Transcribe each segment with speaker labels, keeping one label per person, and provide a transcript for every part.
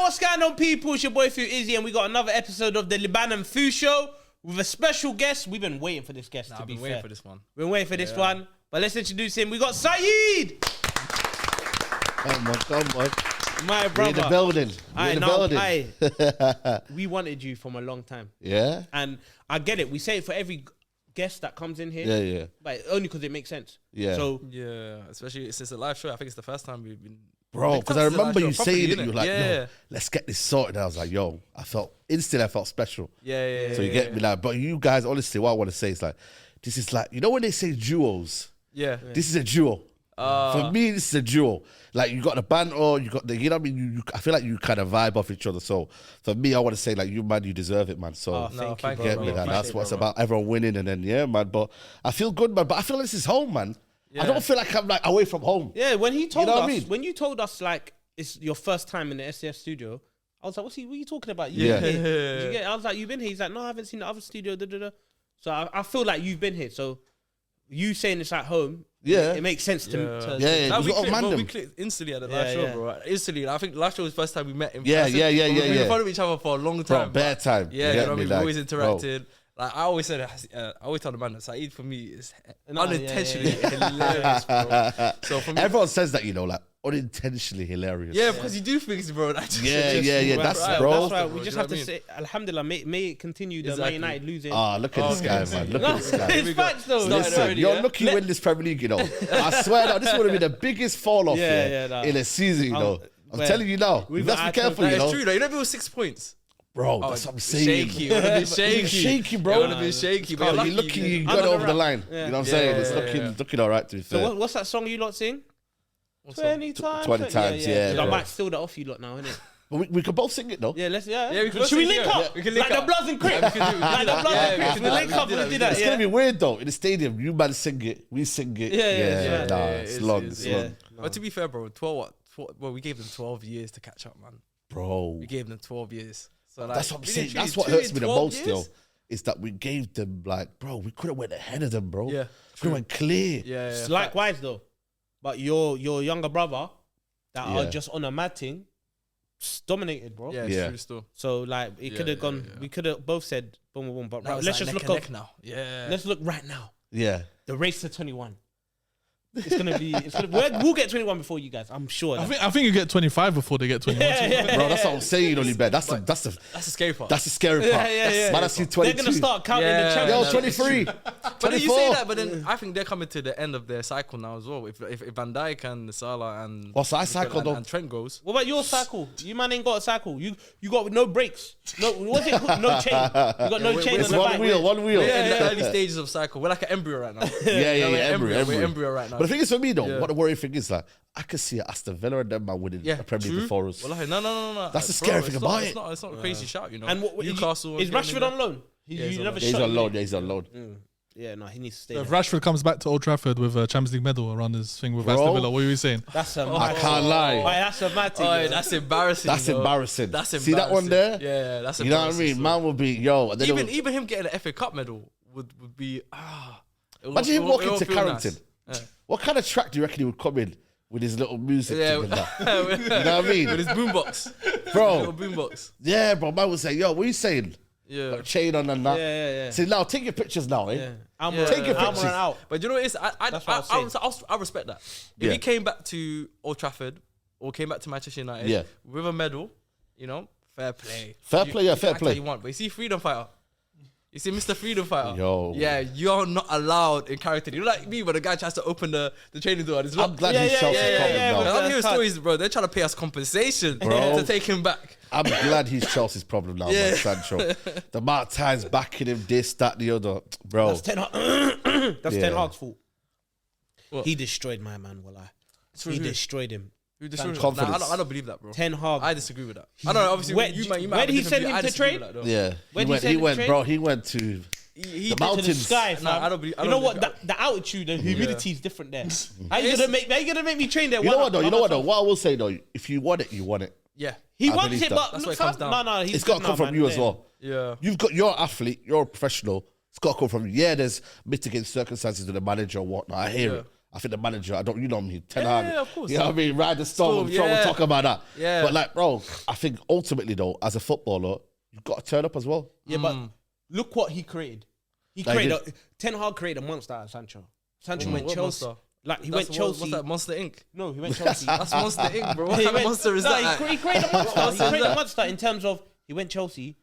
Speaker 1: what's going on, people? It's your boy Fu Izzy, and we got another episode of the Liban Fu Show with a special guest. We've been waiting for this guest, to be fair.
Speaker 2: Waiting for this one.
Speaker 1: We've been waiting for this one, but let's introduce him. We got Saeed!
Speaker 3: Come on.
Speaker 1: My brother.
Speaker 3: We're in the building.
Speaker 1: We wanted you from a long time.
Speaker 3: Yeah?
Speaker 1: And I get it. We say it for every guest that comes in here.
Speaker 3: Yeah.
Speaker 1: But only because it makes sense.
Speaker 3: Yeah.
Speaker 1: So,
Speaker 2: Yeah, especially since the live show. I think it's the first time we've been...
Speaker 3: Bro, because I remember you saying it,
Speaker 2: innit?
Speaker 3: you were like, no, let's get this sorted. I was like, yo, I felt special.
Speaker 2: Yeah.
Speaker 3: So you get me like, but you guys, honestly, what I want to say is like, this is like, you know when they say duos?
Speaker 2: Yeah.
Speaker 3: This is a duo. For me, this is a duo. Like, you got the banter, you got the, you know what I mean? I feel like you kind of vibe off each other. So for me, I want to say, like, you, man, you deserve it, man. So
Speaker 1: thank you,
Speaker 3: get me that. That's what it's about. Everyone winning, and then, yeah, man. But I feel good, man. But I feel like this is home, man. Yeah. I don't feel like I'm like away from home.
Speaker 1: Yeah, when he told
Speaker 3: you know
Speaker 1: us,
Speaker 3: what I mean?
Speaker 1: when you told us, like, it's your first time in the SDS studio, I was like, what are you talking about? I was like, you've been here? He's like, no, I haven't seen the other studio. So I feel like you've been here. So you saying it's at home, it makes sense to me.
Speaker 2: We clicked instantly at the live show, bro. Instantly. I think the live show was the first time we met in
Speaker 3: person.
Speaker 2: We've been in front of each other for a long time.
Speaker 3: Bro, bad time.
Speaker 2: Yeah, you know what I mean? We always interacted. Like I always said, I always tell the man that Saeed for me is unintentionally hilarious, bro. So for me,
Speaker 3: everyone says that, you know, like unintentionally hilarious.
Speaker 2: Yeah, because you do things, bro. That's
Speaker 3: bro.
Speaker 1: That's right. We just have to say, Alhamdulillah, may it continue the Man United losing.
Speaker 3: Look at this guy, man. Look at this guy.
Speaker 1: It's facts, though.
Speaker 3: Listen, you're lucky you win this Premier League, you know. I swear that this would have been the biggest fall off in a season, you know. I'm telling you now. Let's be careful, you know.
Speaker 2: It's true, though. You know, if it was 6 points.
Speaker 3: Bro, that's what I'm saying.
Speaker 2: Shaky. It would have been shaky.
Speaker 3: Shaky, bro.
Speaker 2: It would have been shaky. But
Speaker 3: you're lucky you got it over the line. You know what I'm saying? It's looking all right, to be fair.
Speaker 1: So what's that song you lot sing? 20 times.
Speaker 3: 20 times, yeah.
Speaker 1: I might steal that off you lot now, innit?
Speaker 3: But we could both sing it, though.
Speaker 1: Yeah, let's,
Speaker 2: Should
Speaker 1: we link up?
Speaker 2: We can link
Speaker 1: like the Bloods and Crips. Like the Bloods and Crips. We link up and do that.
Speaker 3: It's going to be weird, though. In the stadium, you man sing it, we sing it. It's long.
Speaker 2: But to be fair, bro, 12, we gave them 12 years to catch up, man.
Speaker 3: Bro.
Speaker 2: We gave them 12 years. So
Speaker 3: that's what I'm saying. That's what hurts me the most, yo. Is that we gave them, like, bro, we could have went ahead of them, bro.
Speaker 2: Yeah.
Speaker 3: We went clear.
Speaker 1: Yeah. Likewise, though. But your younger brother that are just on a mad thing, dominated, bro.
Speaker 2: Yeah, it's true still.
Speaker 1: So, like, it could have gone, we could have both said, boom, boom, boom. But let's just look up
Speaker 2: now. Yeah.
Speaker 1: Let's look right now.
Speaker 3: Yeah.
Speaker 1: The race to 21. It's gonna be. We'll get 21 before you guys. I'm sure.
Speaker 4: I think you get 25 before they get 21.
Speaker 3: Bro, that's what I'm saying, only bet. That's the
Speaker 2: scary part.
Speaker 3: That's the scary part. Man, I see 22.
Speaker 1: They're gonna start counting the champions.
Speaker 3: Yo, 23.
Speaker 2: But then you say that, but then I think they're coming to the end of their cycle now as well. If Van Dijk and Salah and and Trent goes.
Speaker 1: What about your cycle? You man ain't got a cycle. You got no brakes. No, what's it called? No chain. You got no chain on the back.
Speaker 3: One wheel.
Speaker 2: We're in the early stages of cycle. We're like an embryo right now.
Speaker 3: Embryo.
Speaker 2: We're embryo right now.
Speaker 3: But the thing is, for me though, what the worrying thing is, like, I can see Aston Villa and them man winning the Premier League before us.
Speaker 2: Well, no.
Speaker 3: That's the scary thing about it.
Speaker 2: It's not a crazy shout, you know.
Speaker 1: And
Speaker 2: Newcastle
Speaker 1: is Rashford on loan?
Speaker 3: He's on loan.
Speaker 1: Yeah, no, he needs to stay.
Speaker 4: So if Rashford comes back to Old Trafford with a Champions League medal around his thing with Aston Villa, what are you saying?
Speaker 1: That's a
Speaker 3: I can't lie.
Speaker 1: That's a mad thing.
Speaker 2: That's embarrassing.
Speaker 3: That's embarrassing. See that one there?
Speaker 2: Yeah, that's embarrassing.
Speaker 3: You know what I mean? Man will be,
Speaker 2: Even him getting an FA Cup medal would be,
Speaker 3: Imagine him walking to Carrington. What kind of track do you reckon he would come in with his little music thing and that? You know what I mean?
Speaker 2: With his boombox.
Speaker 3: Bro.
Speaker 2: Little boombox.
Speaker 3: Yeah, bro. Man would say, yo, what are you saying?
Speaker 2: Yeah.
Speaker 3: Got a chain on and that.
Speaker 1: Yeah.
Speaker 3: Say, now, take your pictures now, eh?
Speaker 1: Take
Speaker 3: your pictures.
Speaker 1: out.
Speaker 2: But you know what it is? I respect that. If he came back to Old Trafford or came back to Manchester United with a medal, you know, fair play.
Speaker 3: Fair play.
Speaker 2: You want, but you see freedom fighter. You see Mr. Freedom Fighter?
Speaker 3: Yo.
Speaker 2: Yeah, you're not allowed in character. You're like me when the guy tries to open the training door.
Speaker 3: I'm glad he's Chelsea's problem now.
Speaker 2: I'm hearing stories, bro. They're trying to pay us compensation to take him back.
Speaker 3: I'm glad he's Chelsea's problem now, man, Sancho. The amount of times backing him, this, that, the other. Bro.
Speaker 1: That's Ten Hag's fault. What? He destroyed my man, wallah. He destroyed him.
Speaker 2: Who destroyed him? Nah, I don't believe that, bro.
Speaker 1: Ten Hag.
Speaker 2: I disagree with that. I don't know, obviously,
Speaker 1: where did he send him to train?
Speaker 3: He went to the mountains.
Speaker 1: To the sky,
Speaker 2: I don't believe.
Speaker 1: You know what? The altitude and humidity is different there. How you gonna make me train there?
Speaker 3: You know what though? What I will say though, if you want it, you want it.
Speaker 2: Yeah,
Speaker 1: he wants it, but
Speaker 2: that's what it comes down.
Speaker 1: No,
Speaker 3: it's got to come from you as well.
Speaker 2: Yeah,
Speaker 3: you're an athlete, you're a professional. It's got to come from you. Yeah, there's mitigating circumstances with the manager or whatnot. I hear it. I think the manager, you know me, Ten Hag.
Speaker 2: Yeah, of course.
Speaker 3: You know what I mean? Ride the storm, we'll talk about that.
Speaker 2: Yeah.
Speaker 3: But like, bro, I think ultimately though, as a footballer, you've got to turn up as well.
Speaker 1: Yeah, but look what he created. Ten Hag created a monster out of Sancho. Sancho went Chelsea.
Speaker 2: Monster?
Speaker 1: Like he went Chelsea.
Speaker 2: What's that, Monster Inc?
Speaker 1: No, he went Chelsea.
Speaker 2: That's Monster Inc, bro. What kind of monster is that?
Speaker 1: He created a monster. He created a monster in terms of he went Chelsea.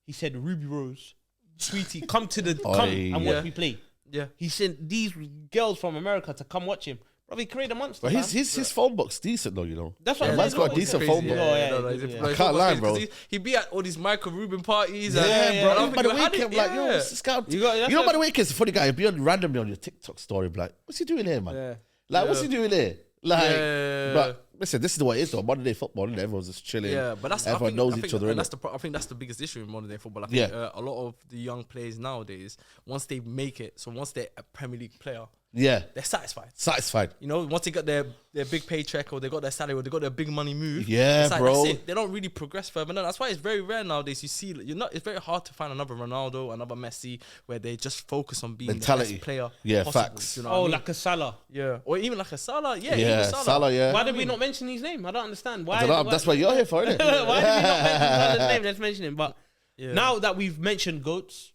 Speaker 1: He said, Ruby Rose, sweetie, come and watch me play.
Speaker 2: Yeah.
Speaker 1: He sent these girls from America to come watch him. Bro, he created a monster.
Speaker 3: But his phone book's decent though, you know.
Speaker 1: That's what
Speaker 3: man's got a decent phone book.
Speaker 2: I
Speaker 3: can't lie, bro.
Speaker 2: He be at all these Michael Rubin parties.
Speaker 3: Bro.
Speaker 2: And
Speaker 3: By the weekend, like, yo, what's this guy? You know, by the weekend, it's a funny guy. He'll be randomly on your TikTok story, be like, what's he doing here, man?
Speaker 1: Yeah.
Speaker 3: Like, what's he doing here? Like, but listen, this is the way it is though. Modern day football, and everyone's just chilling.
Speaker 2: Yeah, but
Speaker 3: everyone knows each other.
Speaker 2: I think that's the biggest issue in modern day football. I think a lot of the young players nowadays, once they make it, so once they're a Premier League player, they're satisfied. You know, once they got their big paycheck or they got their salary or they got their big money move,
Speaker 3: bro.
Speaker 2: That's it. They don't really progress further. And that's why it's very rare nowadays. You see, it's very hard to find another Ronaldo, another Messi, where they just focus on being the best player.
Speaker 3: Yeah,
Speaker 2: possible,
Speaker 3: facts.
Speaker 2: You know
Speaker 1: like a Salah.
Speaker 2: Yeah, or even like a Salah.
Speaker 3: Salah. Yeah.
Speaker 1: Why did we not mention his name? I don't understand. Why?
Speaker 3: That's why you're here for, isn't it?
Speaker 1: Why did we not mention his name? Let's mention him. But now that we've mentioned goats,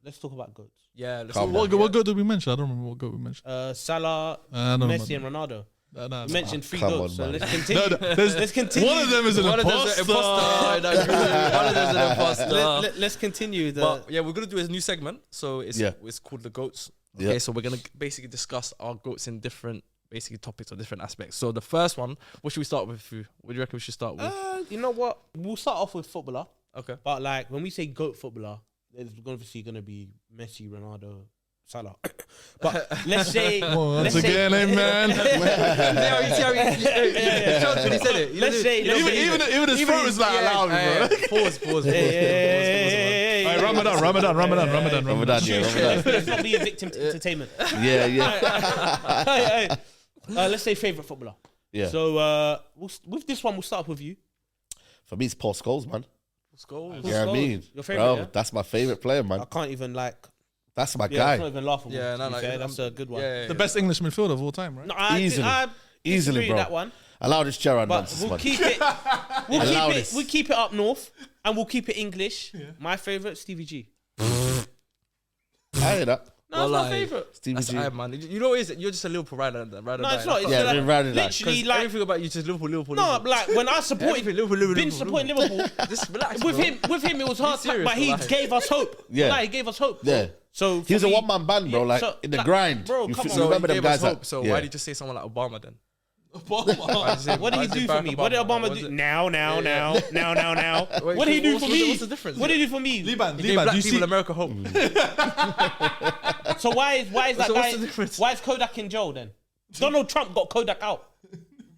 Speaker 1: let's talk about goats.
Speaker 2: Yeah.
Speaker 4: What goat did we mention? I don't remember what goat we mentioned.
Speaker 1: Salah, Messi, and Ronaldo. You mentioned three goats, so let's continue. Let's continue.
Speaker 4: One of them is an imposter.
Speaker 2: One of them is an imposter.
Speaker 1: Let's continue.
Speaker 2: But we're gonna do a new segment. So it's called the goats. Okay, so we're gonna basically discuss our goats in different topics or different aspects. So the first one, what should we start with? What do you reckon we should start with?
Speaker 1: You know what? We'll start off with footballer.
Speaker 2: Okay.
Speaker 1: But like when we say GOAT footballer, there's obviously going to be Messi, Ronaldo, Salah. But let's say...
Speaker 4: Once again, man.
Speaker 2: See how he said it.
Speaker 1: Let's say...
Speaker 4: Even his throat is not allowed, bro.
Speaker 2: Pause.
Speaker 4: Ramadan.
Speaker 1: Let's not be a victim to entertainment.
Speaker 3: Yeah.
Speaker 1: Let's say favourite footballer.
Speaker 3: Yeah.
Speaker 1: So with this one, we'll start with you.
Speaker 3: For me, it's Paul Scholes, man.
Speaker 2: Scholes.
Speaker 3: Yeah, I mean,
Speaker 1: your favourite,
Speaker 3: bro, that's my favourite player, man.
Speaker 1: I can't even
Speaker 3: that's my guy.
Speaker 1: It's not even laughable.
Speaker 2: Yeah,
Speaker 1: that's a good one.
Speaker 4: The best English midfielder of all time, right?
Speaker 1: No,
Speaker 3: Easily, bro.
Speaker 1: That one.
Speaker 3: Allow this Gerard
Speaker 1: But
Speaker 3: nonsense,
Speaker 1: we'll
Speaker 3: man.
Speaker 1: keep it. We'll keep it up north, and we'll keep it English. Yeah. My favourite, Stevie G.
Speaker 3: I hear that.
Speaker 1: No, it's my favourite.
Speaker 3: Stevie G.
Speaker 2: Man. You know what it is? You're just a Liverpool rider.
Speaker 1: No, it's not. It's
Speaker 3: literally
Speaker 1: like
Speaker 2: everything about you just Liverpool.
Speaker 1: No, like when I supported Liverpool.
Speaker 2: Just relax.
Speaker 1: With him, it was hard, but he gave us hope.
Speaker 3: Yeah,
Speaker 1: he gave us hope.
Speaker 3: Yeah.
Speaker 1: So
Speaker 3: he was a one-man band, bro. Like in the grind,
Speaker 1: bro.
Speaker 3: You remember them guys?
Speaker 2: So why did you just say someone like Obama then?
Speaker 1: Obama. What did he do for me? What did Obama do? Now. What did he do for me?
Speaker 2: What's the difference?
Speaker 1: What did he do for me?
Speaker 4: Liban,
Speaker 2: do you see America hope?
Speaker 1: So why is that guy? Why is Kodak in jail then? Donald Trump got Kodak out.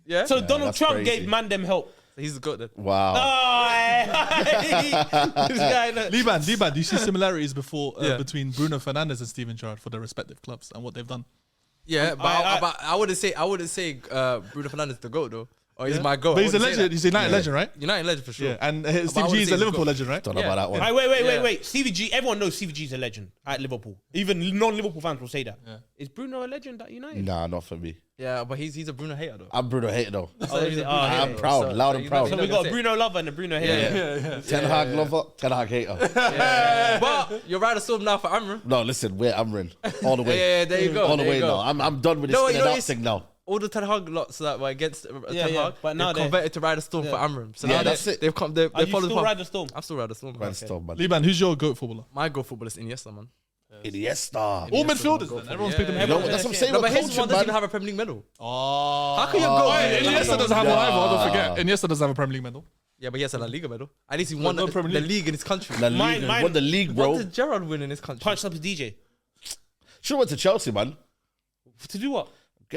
Speaker 2: Yeah.
Speaker 1: So Donald Trump gave man them help.
Speaker 2: He's the goat then.
Speaker 3: Wow.
Speaker 4: Liban, do you see similarities between Bruno Fernandes and Steven Gerrard for their respective clubs and what they've done?
Speaker 2: Yeah, but I wouldn't say Bruno Fernandes the GOAT though. Or he's my GOAT.
Speaker 4: But he's a legend. He's a United legend, right?
Speaker 2: United legend for sure.
Speaker 4: Yeah, and Stevie G is a Liverpool legend, right?
Speaker 3: Don't know about that one.
Speaker 1: Wait. Stevie G, everyone knows Stevie G is a legend at Liverpool. Even non-Liverpool fans will say that. Yeah. Is Bruno a legend at United?
Speaker 3: Nah, not for me.
Speaker 2: Yeah, but he's a Bruno hater though.
Speaker 3: I'm Bruno hater though.
Speaker 1: I'm
Speaker 3: proud, loud and proud.
Speaker 1: So we got a Bruno lover and a Bruno hater.
Speaker 3: Yeah. Ten Hag lover, Ten Hag hater.
Speaker 2: But you're right storm now for Amrin.
Speaker 3: No, listen, we're Amrin all the way.
Speaker 2: Yeah, there you go.
Speaker 3: All the way now. I'm done with this out thing now.
Speaker 2: All the Ten Hag lots that were against Ten Hag,
Speaker 1: but now
Speaker 2: they've converted to Ride the Storm for Amram. So now
Speaker 3: that's it.
Speaker 2: They've followed the path.
Speaker 1: Ride the Storm?
Speaker 2: I'm still Ride the Storm.
Speaker 3: Ride the Storm, man.
Speaker 4: Liban, who's your GOAT footballer?
Speaker 2: My GOAT footballer is Iniesta, man.
Speaker 3: Iniesta.
Speaker 4: All midfielders then. Everyone's picking him.
Speaker 3: That's what I'm saying.
Speaker 2: No, but his one doesn't even have a Premier League medal.
Speaker 4: Oh.
Speaker 2: How can you go?
Speaker 4: Iniesta doesn't have one either. Don't forget. Iniesta doesn't have a Premier League medal.
Speaker 2: Yeah, but he has a La Liga medal. At least he won the league in his country.
Speaker 3: Mine won the league, bro.
Speaker 2: What did Gerrard win in his country?
Speaker 1: Punched up his DJ.
Speaker 3: Should have went to Chelsea, man.
Speaker 1: To do what?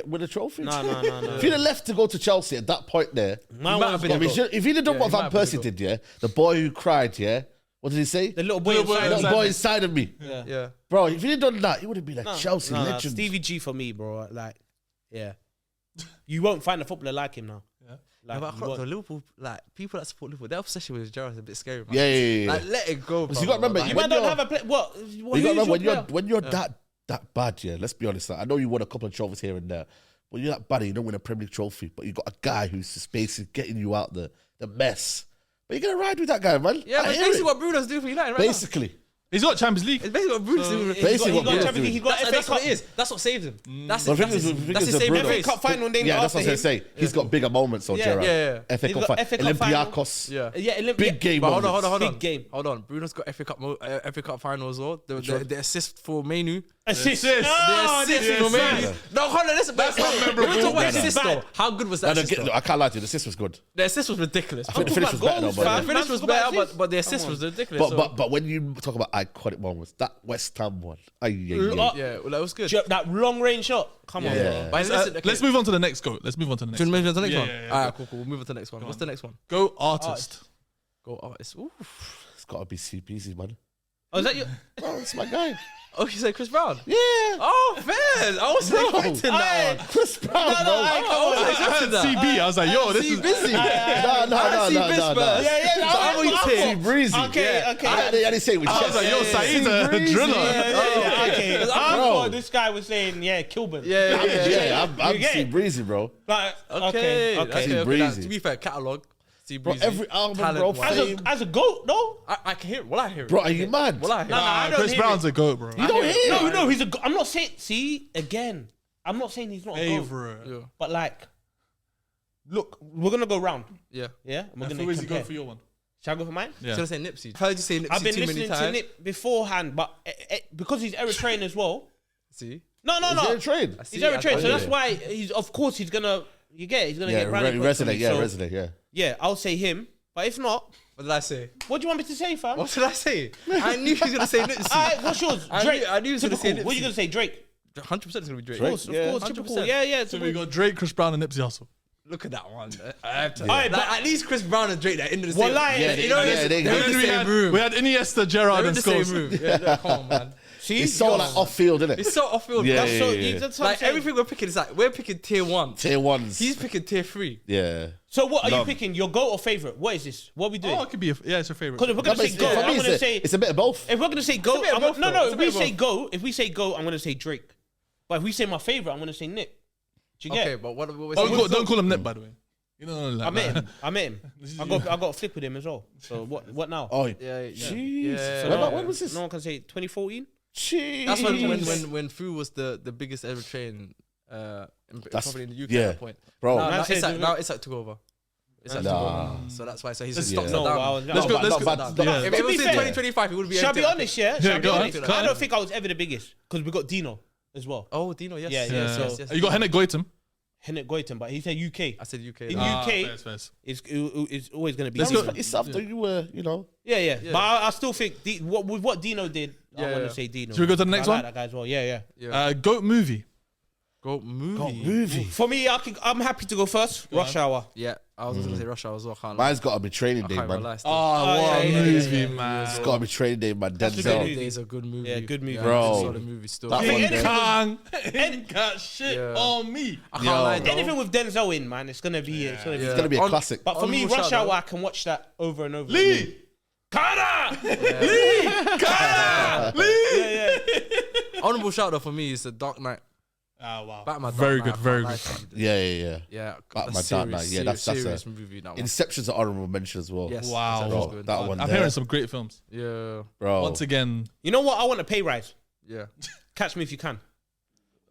Speaker 3: Win a trophy.
Speaker 1: No.
Speaker 3: If he'd have left to go to Chelsea at that point there, if he'd have done what Van Persie did, the boy who cried, what did he say?
Speaker 1: The little boy
Speaker 3: inside of me.
Speaker 2: Yeah.
Speaker 3: Bro, if he'd have done that, he would have been like Chelsea legend.
Speaker 1: Stevie G for me, bro. Like, yeah. You won't find a footballer like him now.
Speaker 2: Yeah. Like, but I can't the Liverpool, like people that support Liverpool, their obsession with Gerrard is a bit scary, man.
Speaker 3: Yeah.
Speaker 2: Like, let it go, bro.
Speaker 3: You got to remember,
Speaker 1: you don't have a play. What?
Speaker 3: You got to remember when you're that that bad, yeah. Let's be honest. Like, I know you won a couple of trophies here and there, but you're that bad and you don't win a Premier League trophy. But you got a guy who's just basically getting you out the mess. But you're gonna ride with that guy, man.
Speaker 2: Yeah, but basically what Bruno's doing for United right
Speaker 3: basically.
Speaker 2: now.
Speaker 4: He's got Champions League.
Speaker 2: It's basically what Bruno's doing.
Speaker 1: He's got
Speaker 2: That's what it is. That's what saved him. That's his
Speaker 1: FA
Speaker 2: saving grace.
Speaker 1: Cup final named
Speaker 3: Yeah, that's what I was going to say. He's got bigger moments on Gerrard.
Speaker 2: Yeah.
Speaker 3: FA Cup final. Olympiacos.
Speaker 1: Yeah,
Speaker 3: Big game
Speaker 2: But
Speaker 3: moments.
Speaker 2: hold on.
Speaker 1: Big game.
Speaker 2: Hold on. Bruno's got FA Cup final as well. The assist for Menu.
Speaker 1: Assist.
Speaker 2: The assist for Menu. No, hold on. Listen, that's not memorable. We're talking about assist though. How good was that assist?
Speaker 3: I can't lie to you. The assist was good.
Speaker 2: The assist was ridiculous.
Speaker 3: I think the finish was better, though.
Speaker 2: The finish was better, but the assist was ridiculous.
Speaker 3: But when you talk about iconic moments, that West Ham one.
Speaker 2: Yeah, well, that was good.
Speaker 1: That long range shot. Come on.
Speaker 3: Yeah.
Speaker 2: But listen,
Speaker 4: Let's move on to the next goat. Let's move on to the next
Speaker 2: Should we
Speaker 4: one.
Speaker 2: move on to the next one?
Speaker 4: Yeah.
Speaker 2: All right, cool. We'll move on to the next one. What's the next one?
Speaker 4: Go artist.
Speaker 2: Go artist. Oof.
Speaker 3: It's got to be CPZ, man.
Speaker 1: Oh, is that you?
Speaker 3: Oh, it's my guy.
Speaker 2: Oh, you said Chris Brown?
Speaker 3: Yeah.
Speaker 2: Oh, fair. I was expecting that one.
Speaker 3: Chris Brown, bro.
Speaker 2: I was expecting that.
Speaker 4: CB. I was like, yo, this is
Speaker 2: busy.
Speaker 3: No.
Speaker 1: I'm on your team.
Speaker 3: Breezy.
Speaker 1: Okay.
Speaker 3: I didn't say it with
Speaker 4: I was
Speaker 3: chest.
Speaker 4: like, yo, Saeed's a
Speaker 3: Breezy.
Speaker 4: driller.
Speaker 1: Okay. I thought this guy was saying, Kilburn.
Speaker 3: Yeah, I'm
Speaker 1: You get
Speaker 3: C
Speaker 1: it?
Speaker 3: Breezy, bro.
Speaker 1: Like,
Speaker 2: Okay.
Speaker 3: See, Breezy.
Speaker 2: To be fair, catalogue. See,
Speaker 3: Bro,
Speaker 2: Breezy.
Speaker 3: every album, bro.
Speaker 2: Talent-wise.
Speaker 1: as a goat, though.
Speaker 2: I can hear it. Will I hear it?
Speaker 3: Bro, are you mad?
Speaker 2: Will I hear it?
Speaker 1: I don't
Speaker 4: Chris
Speaker 1: hear
Speaker 4: Brown's
Speaker 1: it.
Speaker 4: a goat, bro.
Speaker 3: You don't hear it?
Speaker 1: No, he's a goat. I'm not saying, I'm not saying he's not a goat.
Speaker 4: Favorite.
Speaker 2: Yeah.
Speaker 1: But like, look, we're going to go round.
Speaker 2: Yeah.
Speaker 1: Yeah? And we're
Speaker 4: Who
Speaker 1: going
Speaker 4: is
Speaker 1: to
Speaker 4: he
Speaker 1: compare.
Speaker 4: going for your one?
Speaker 1: Shall I go for mine?
Speaker 4: Yeah.
Speaker 2: Should I say Nipsey? Heard you say Nipsey
Speaker 1: I've been
Speaker 2: too many
Speaker 1: listening to
Speaker 2: times.
Speaker 1: Nip beforehand, but because he's Eritrean as well.
Speaker 2: See?
Speaker 1: No.
Speaker 3: Is there a trade?
Speaker 2: I see.
Speaker 1: He's Eritrean, so
Speaker 3: yeah.
Speaker 1: that's why he's gonna get
Speaker 3: Yeah,
Speaker 1: rally points from
Speaker 3: resonate.
Speaker 1: me.
Speaker 3: Yeah,
Speaker 1: So,
Speaker 3: resonate. Yeah.
Speaker 1: yeah, I'll say him. But if not,
Speaker 2: What did I say?
Speaker 1: what do you want me to say, fam?
Speaker 2: What did I say? I knew he was going to say Nipsey.
Speaker 1: Alright, what's yours? Drake.
Speaker 2: I knew he was gonna say
Speaker 1: Typical. What are you
Speaker 2: Nipsey.
Speaker 1: gonna say? Drake.
Speaker 2: 100% it's going to be Drake.
Speaker 3: Drake.
Speaker 1: Of
Speaker 3: Yeah.
Speaker 1: course, typical.
Speaker 2: 100%.
Speaker 1: Yeah.
Speaker 4: So we got Drake, Chris Brown, and Nipsey Hussle.
Speaker 2: Look at that one. I have to.
Speaker 1: Alright,
Speaker 2: Like,
Speaker 1: but-
Speaker 2: at least Chris Brown and Drake, they're in the same
Speaker 1: Wallahi,
Speaker 2: room.
Speaker 1: yeah,
Speaker 2: You know,
Speaker 3: yeah, they-
Speaker 2: they're in the
Speaker 4: we
Speaker 2: same
Speaker 4: had,
Speaker 2: room.
Speaker 4: We had Iniesta, Gerrard,
Speaker 2: They're in
Speaker 4: and
Speaker 2: the same
Speaker 4: Scholes.
Speaker 2: room. Yeah, come on, man.
Speaker 1: See,
Speaker 3: It's so like off field, isn't it?
Speaker 2: It's so off field.
Speaker 3: Yeah,
Speaker 2: That's
Speaker 3: yeah,
Speaker 2: so
Speaker 3: yeah.
Speaker 1: That's what I'm
Speaker 2: like
Speaker 1: saying.
Speaker 2: everything we're picking is like we're picking tier 1.
Speaker 3: Tier ones.
Speaker 2: He's picking tier 3.
Speaker 3: Yeah.
Speaker 1: So what are you
Speaker 3: Love.
Speaker 1: picking? Your goat or favorite? What is this? What are we doing?
Speaker 4: Oh, it could be. It's your favorite.
Speaker 1: Because if we're gonna
Speaker 3: No, but
Speaker 1: say
Speaker 3: it's-
Speaker 1: goat,
Speaker 3: for
Speaker 1: I'm
Speaker 3: me,
Speaker 1: gonna say.
Speaker 3: it's a bit of both.
Speaker 1: If we're gonna say goat,
Speaker 2: bit of both,
Speaker 1: no.
Speaker 2: though. It's
Speaker 1: If
Speaker 2: a
Speaker 1: we
Speaker 2: bit of
Speaker 1: say
Speaker 2: both.
Speaker 1: goat, I'm gonna say Drake. But if we say my favorite, I'm gonna say Nip. Do you get?
Speaker 2: Okay,
Speaker 1: it?
Speaker 2: but what we're
Speaker 4: Don't call him Nip, by the way. You know, like
Speaker 1: I met
Speaker 4: that.
Speaker 1: him. I met him. I got a flip with him as well. So what now?
Speaker 3: Oh,
Speaker 2: Yeah.
Speaker 3: jeez.
Speaker 2: Yeah.
Speaker 3: When was this?
Speaker 1: No one can say 2014.
Speaker 3: Jeez.
Speaker 2: That's when Fu was the biggest ever train probably in the UK at that point.
Speaker 3: Bro.
Speaker 2: Now
Speaker 1: Man said-
Speaker 2: Isak took over. Isak
Speaker 3: Nah.
Speaker 2: took over. So that's why. So he's just
Speaker 3: Yeah.
Speaker 2: stopped
Speaker 1: No,
Speaker 2: down.
Speaker 1: wow,
Speaker 4: Let's go. Let's go.
Speaker 3: Not bad.
Speaker 4: Yeah.
Speaker 2: If it
Speaker 1: To
Speaker 2: was
Speaker 1: be
Speaker 2: in
Speaker 1: fair-
Speaker 2: 2025, he would be.
Speaker 1: Shall I be honest? Yeah. Shall I be
Speaker 4: go on.
Speaker 1: honest?
Speaker 2: Go on.
Speaker 1: I don't think I was ever the biggest because we got Dino as well.
Speaker 2: Oh, Dino, yes.
Speaker 1: Yeah,
Speaker 2: yes.
Speaker 4: You got Henrik Goitom.
Speaker 1: Henrik Goitom, but he said UK.
Speaker 2: I said UK.
Speaker 1: In
Speaker 2: though.
Speaker 1: UK,
Speaker 4: Fairs.
Speaker 1: it's always going to be.
Speaker 4: Let's
Speaker 1: Dino.
Speaker 4: go.
Speaker 3: It's after you were,
Speaker 1: Yeah. But I still think with what Dino did, I
Speaker 2: Yeah,
Speaker 1: want
Speaker 2: yeah.
Speaker 1: to say Dino.
Speaker 4: Should we go to the next
Speaker 1: I
Speaker 4: one?
Speaker 1: like that guy as well. Yeah.
Speaker 2: Yeah.
Speaker 4: Goat movie.
Speaker 2: Go movie.
Speaker 3: movie.
Speaker 1: For me, I'm happy to go first. Rush Hour.
Speaker 2: Yeah, I was gonna say Rush Hour as well. Can't
Speaker 3: Mine's got to be Training
Speaker 2: I
Speaker 3: Day,
Speaker 2: can't
Speaker 3: man.
Speaker 2: even lie. still.
Speaker 4: What a
Speaker 1: yeah,
Speaker 4: movie,
Speaker 1: yeah.
Speaker 4: man.
Speaker 3: It's got to be Training Day, man.
Speaker 1: That's a good
Speaker 3: Denzel.
Speaker 1: movie.
Speaker 2: It's a good movie.
Speaker 1: Yeah, good movie.
Speaker 3: Bro.
Speaker 2: It's a solid movie still.
Speaker 3: That
Speaker 1: think
Speaker 3: one
Speaker 1: anything-
Speaker 3: there.
Speaker 4: Kang ain't got shit
Speaker 2: Yeah.
Speaker 4: on me.
Speaker 2: I can't
Speaker 3: Yo.
Speaker 2: lie. though.
Speaker 1: Anything with Denzel in, man, it's gonna be. It's gonna be.
Speaker 2: Yeah.
Speaker 3: It's going to be a classic.
Speaker 1: But for me,
Speaker 2: Honorable
Speaker 1: Rush
Speaker 2: shout,
Speaker 1: Hour,
Speaker 2: though.
Speaker 1: I can watch that over and over.
Speaker 4: Lee.
Speaker 1: Carter.
Speaker 2: Honorable shout out for me is The Dark Knight.
Speaker 4: Ah, wow.
Speaker 2: Batman.
Speaker 4: Very
Speaker 2: Dark
Speaker 4: good,
Speaker 2: Knight,
Speaker 4: very
Speaker 2: I
Speaker 4: good.
Speaker 2: can't lie to you.
Speaker 3: Yeah.
Speaker 2: Yeah,
Speaker 3: Batman,
Speaker 2: that's
Speaker 3: Dark Knight. Yeah, that's
Speaker 2: serious
Speaker 3: a-
Speaker 2: movie. That one.
Speaker 3: Inception's an honorable mention as well.
Speaker 2: Yes.
Speaker 4: Wow.
Speaker 2: Inception was
Speaker 3: Bro,
Speaker 2: good.
Speaker 3: that one
Speaker 4: I'm
Speaker 3: there.
Speaker 4: hearing some great films.
Speaker 2: Yeah.
Speaker 3: Bro.
Speaker 4: Once again,
Speaker 1: You know what? I want a pay rise.
Speaker 2: Yeah.
Speaker 1: Catch me if you can.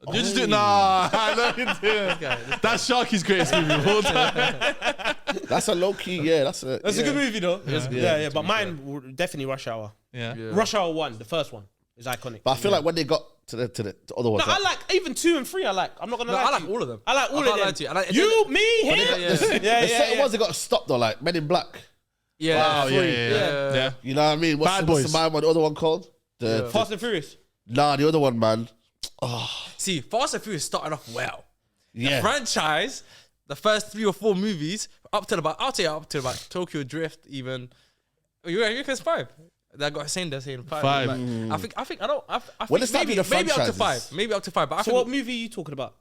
Speaker 4: you just do nah. I know you do. That's Sharky's greatest movie of all time.
Speaker 3: That's a low key, yeah. That's a
Speaker 1: good movie though. Yeah. But
Speaker 2: be
Speaker 1: mine would definitely Rush Hour.
Speaker 4: Yeah.
Speaker 2: Yeah.
Speaker 1: Rush Hour 1, the first one, is iconic.
Speaker 3: But I feel like when they got to the other ones,
Speaker 1: No,
Speaker 3: like,
Speaker 1: I like even 2 and 3. I like. I'm not gonna
Speaker 2: No,
Speaker 1: lie.
Speaker 2: I
Speaker 1: to
Speaker 2: like
Speaker 1: you.
Speaker 2: all of them.
Speaker 1: I like all
Speaker 2: I
Speaker 1: of
Speaker 2: can't
Speaker 1: them.
Speaker 2: lie to you. I like-
Speaker 1: You, me, him.
Speaker 3: there's certain ones that got stopped though, like Men in Black.
Speaker 2: Yeah.
Speaker 3: Wow,
Speaker 2: Free.
Speaker 4: Yeah.
Speaker 3: You know what I mean?
Speaker 4: Bad
Speaker 3: What's
Speaker 4: Boys.
Speaker 3: the other one called? The
Speaker 1: Fast and Furious.
Speaker 3: Nah, the other one, man.
Speaker 2: See, Fast and Furious started off well.
Speaker 3: Yeah.
Speaker 2: Franchise, the first 3 or 4 movies, up to about Tokyo Drift, even. You reckon it's 5? That got saying they're saying 5.
Speaker 4: 5.
Speaker 2: Like, I think I don't. I
Speaker 3: When
Speaker 2: think
Speaker 3: it started
Speaker 2: maybe
Speaker 3: with the
Speaker 2: up to
Speaker 3: franchises.
Speaker 2: 5. Maybe up to 5. But I
Speaker 1: So
Speaker 2: think
Speaker 1: what movie are you talking about?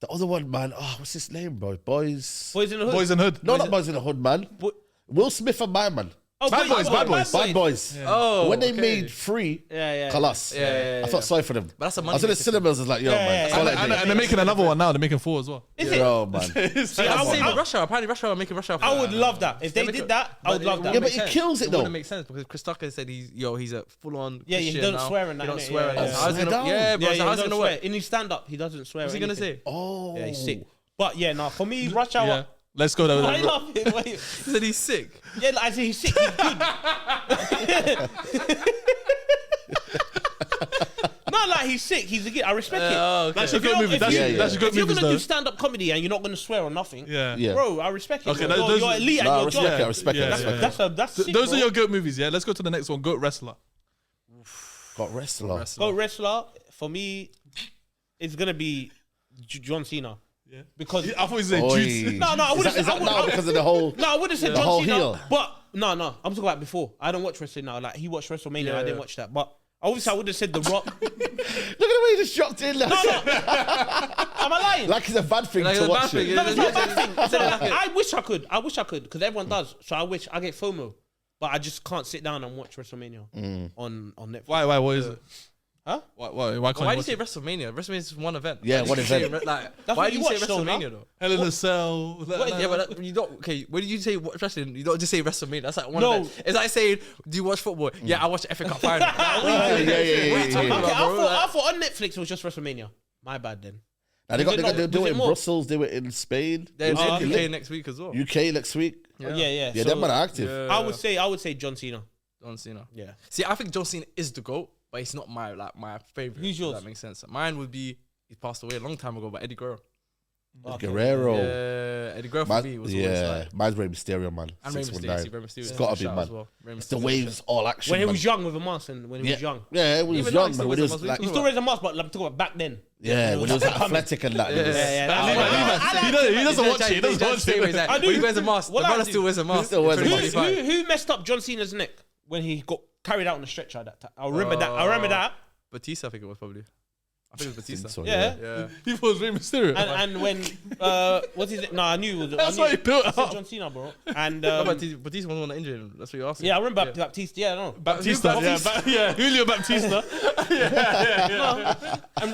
Speaker 3: The other one, man. Oh, what's his name, bro? Boys.
Speaker 1: Boys in the Hood.
Speaker 4: Boys in Hood.
Speaker 3: No, not Boys in the Hood, man.
Speaker 1: Bo-
Speaker 3: Will Smith and my man.
Speaker 1: Oh,
Speaker 3: Bad Boys.
Speaker 2: Yeah. Oh,
Speaker 3: when they made Free, Kalas. I felt sorry for them.
Speaker 2: But that's a money.
Speaker 3: I was in the cinemas. I was like, yo, man.
Speaker 4: And they're making another one now. They're making 4 as well.
Speaker 3: Yo, man.
Speaker 2: See, I would say Russia. Apparently, Russia are making Russia.
Speaker 1: I would love that if they did that. I would love that.
Speaker 3: Yeah, but it kills it though.
Speaker 2: It wouldn't make sense because Chris Tucker said he's a full-on.
Speaker 1: Yeah, he don't swear in that.
Speaker 2: He don't swear in that.
Speaker 3: How's it
Speaker 1: gonna work? In his stand-up, he doesn't swear.
Speaker 2: What's he gonna say?
Speaker 3: Oh,
Speaker 1: yeah, he's sick. But yeah, no, for me, Rush Hour.
Speaker 4: Yeah. Let's go there.
Speaker 1: I love him.
Speaker 2: He said he's sick.
Speaker 1: Yeah, like, I say he's sick. He's good. Not like he's sick. He's a good. I respect it.
Speaker 2: Okay.
Speaker 4: That's a good movie. That's a good
Speaker 1: If you're
Speaker 4: movie.
Speaker 1: gonna do stand-up comedy and you're not gonna swear or nothing, bro, I respect it.
Speaker 4: Okay,
Speaker 1: bro. You're elite at your job.
Speaker 3: I respect it.
Speaker 1: That's sick,
Speaker 4: Those
Speaker 1: bro.
Speaker 4: are your goat movies. Yeah. Let's go to the next one. Goat wrestler.
Speaker 3: Got wrestler.
Speaker 1: Goat wrestler for me, it's gonna be John Cena. Yeah. Because
Speaker 4: I thought he said Juice.
Speaker 1: No, I wouldn't.
Speaker 3: Is that now because of the whole?
Speaker 1: No, I wouldn't say
Speaker 3: the
Speaker 1: John
Speaker 3: whole
Speaker 1: Cena.
Speaker 3: heel?
Speaker 1: But no, I'm talking about before. I don't watch wrestling now. Like he watched WrestleMania, I didn't watch that. But obviously, I would have said The Rock.
Speaker 3: Look at the way he just dropped in.
Speaker 1: No. Am I lying?
Speaker 3: Like it's a bad thing to watch it.
Speaker 1: No, it's not a bad thing. I wish I could because everyone does. So I wish I get FOMO, but I just can't sit down and watch WrestleMania on Netflix.
Speaker 4: Why? What is it?
Speaker 1: Huh?
Speaker 4: Why can't
Speaker 2: Why do
Speaker 4: you
Speaker 2: you say WrestleMania? WrestleMania is one event.
Speaker 3: Yeah, one event.
Speaker 2: Why do you say
Speaker 1: watch, though,
Speaker 2: WrestleMania though?
Speaker 4: Hell in a Cell.
Speaker 2: Yeah, but you don't. Okay, when you say watch wrestling, you don't just say WrestleMania. That's like one
Speaker 1: No.
Speaker 2: event. It's like saying, do you watch football? Yeah, I watch the FA Cup final.
Speaker 3: Yeah.
Speaker 1: I thought on Netflix it was just WrestleMania. My bad then.
Speaker 3: Now they do it in Brussels. They were in Spain.
Speaker 2: They're UK next week as well.
Speaker 3: UK next week.
Speaker 1: Yeah.
Speaker 3: Yeah, them man are active.
Speaker 1: I would say John Cena.
Speaker 2: John Cena.
Speaker 1: Yeah.
Speaker 2: See, I think John Cena is the GOAT, but he's not my favorite.
Speaker 1: Who's yours?
Speaker 2: If that makes sense. Mine would be he passed away a long time ago, but Eddie Guerrero.
Speaker 3: Guerrero.
Speaker 2: Yeah, Eddie Guerrero for me was always like.
Speaker 3: Mine's Rey Mysterio, man.
Speaker 2: And Rey Mysterio.
Speaker 3: It's gotta be, man. It's the way it's all action.
Speaker 1: When he was young with a mask and when he was young.
Speaker 3: Yeah, he was
Speaker 2: Even
Speaker 3: young,
Speaker 2: now,
Speaker 3: man. When he was like,
Speaker 1: He still wears a mask, but I'm talking about back then.
Speaker 3: yeah, when he was athletic and that.
Speaker 4: He doesn't watch it. He doesn't watch it.
Speaker 2: When he wears a mask, the brother still wears a mask.
Speaker 1: Who messed up John Cena's neck when he got carried out on the stretcher at that time? I remember that.
Speaker 2: Batista, I think it was probably. I think it was Batista.
Speaker 3: So,
Speaker 1: Yeah.
Speaker 4: He was Rey Mysterio.
Speaker 1: And when what's his name? No, I knew it was.
Speaker 4: That's why he built up.
Speaker 1: John Cena, bro. And
Speaker 2: Batista was one that injured him. That's what you're asking.
Speaker 1: yeah, I remember Baptista. Yeah, no.
Speaker 4: Batista. Yeah, Julio Baptista.
Speaker 2: You know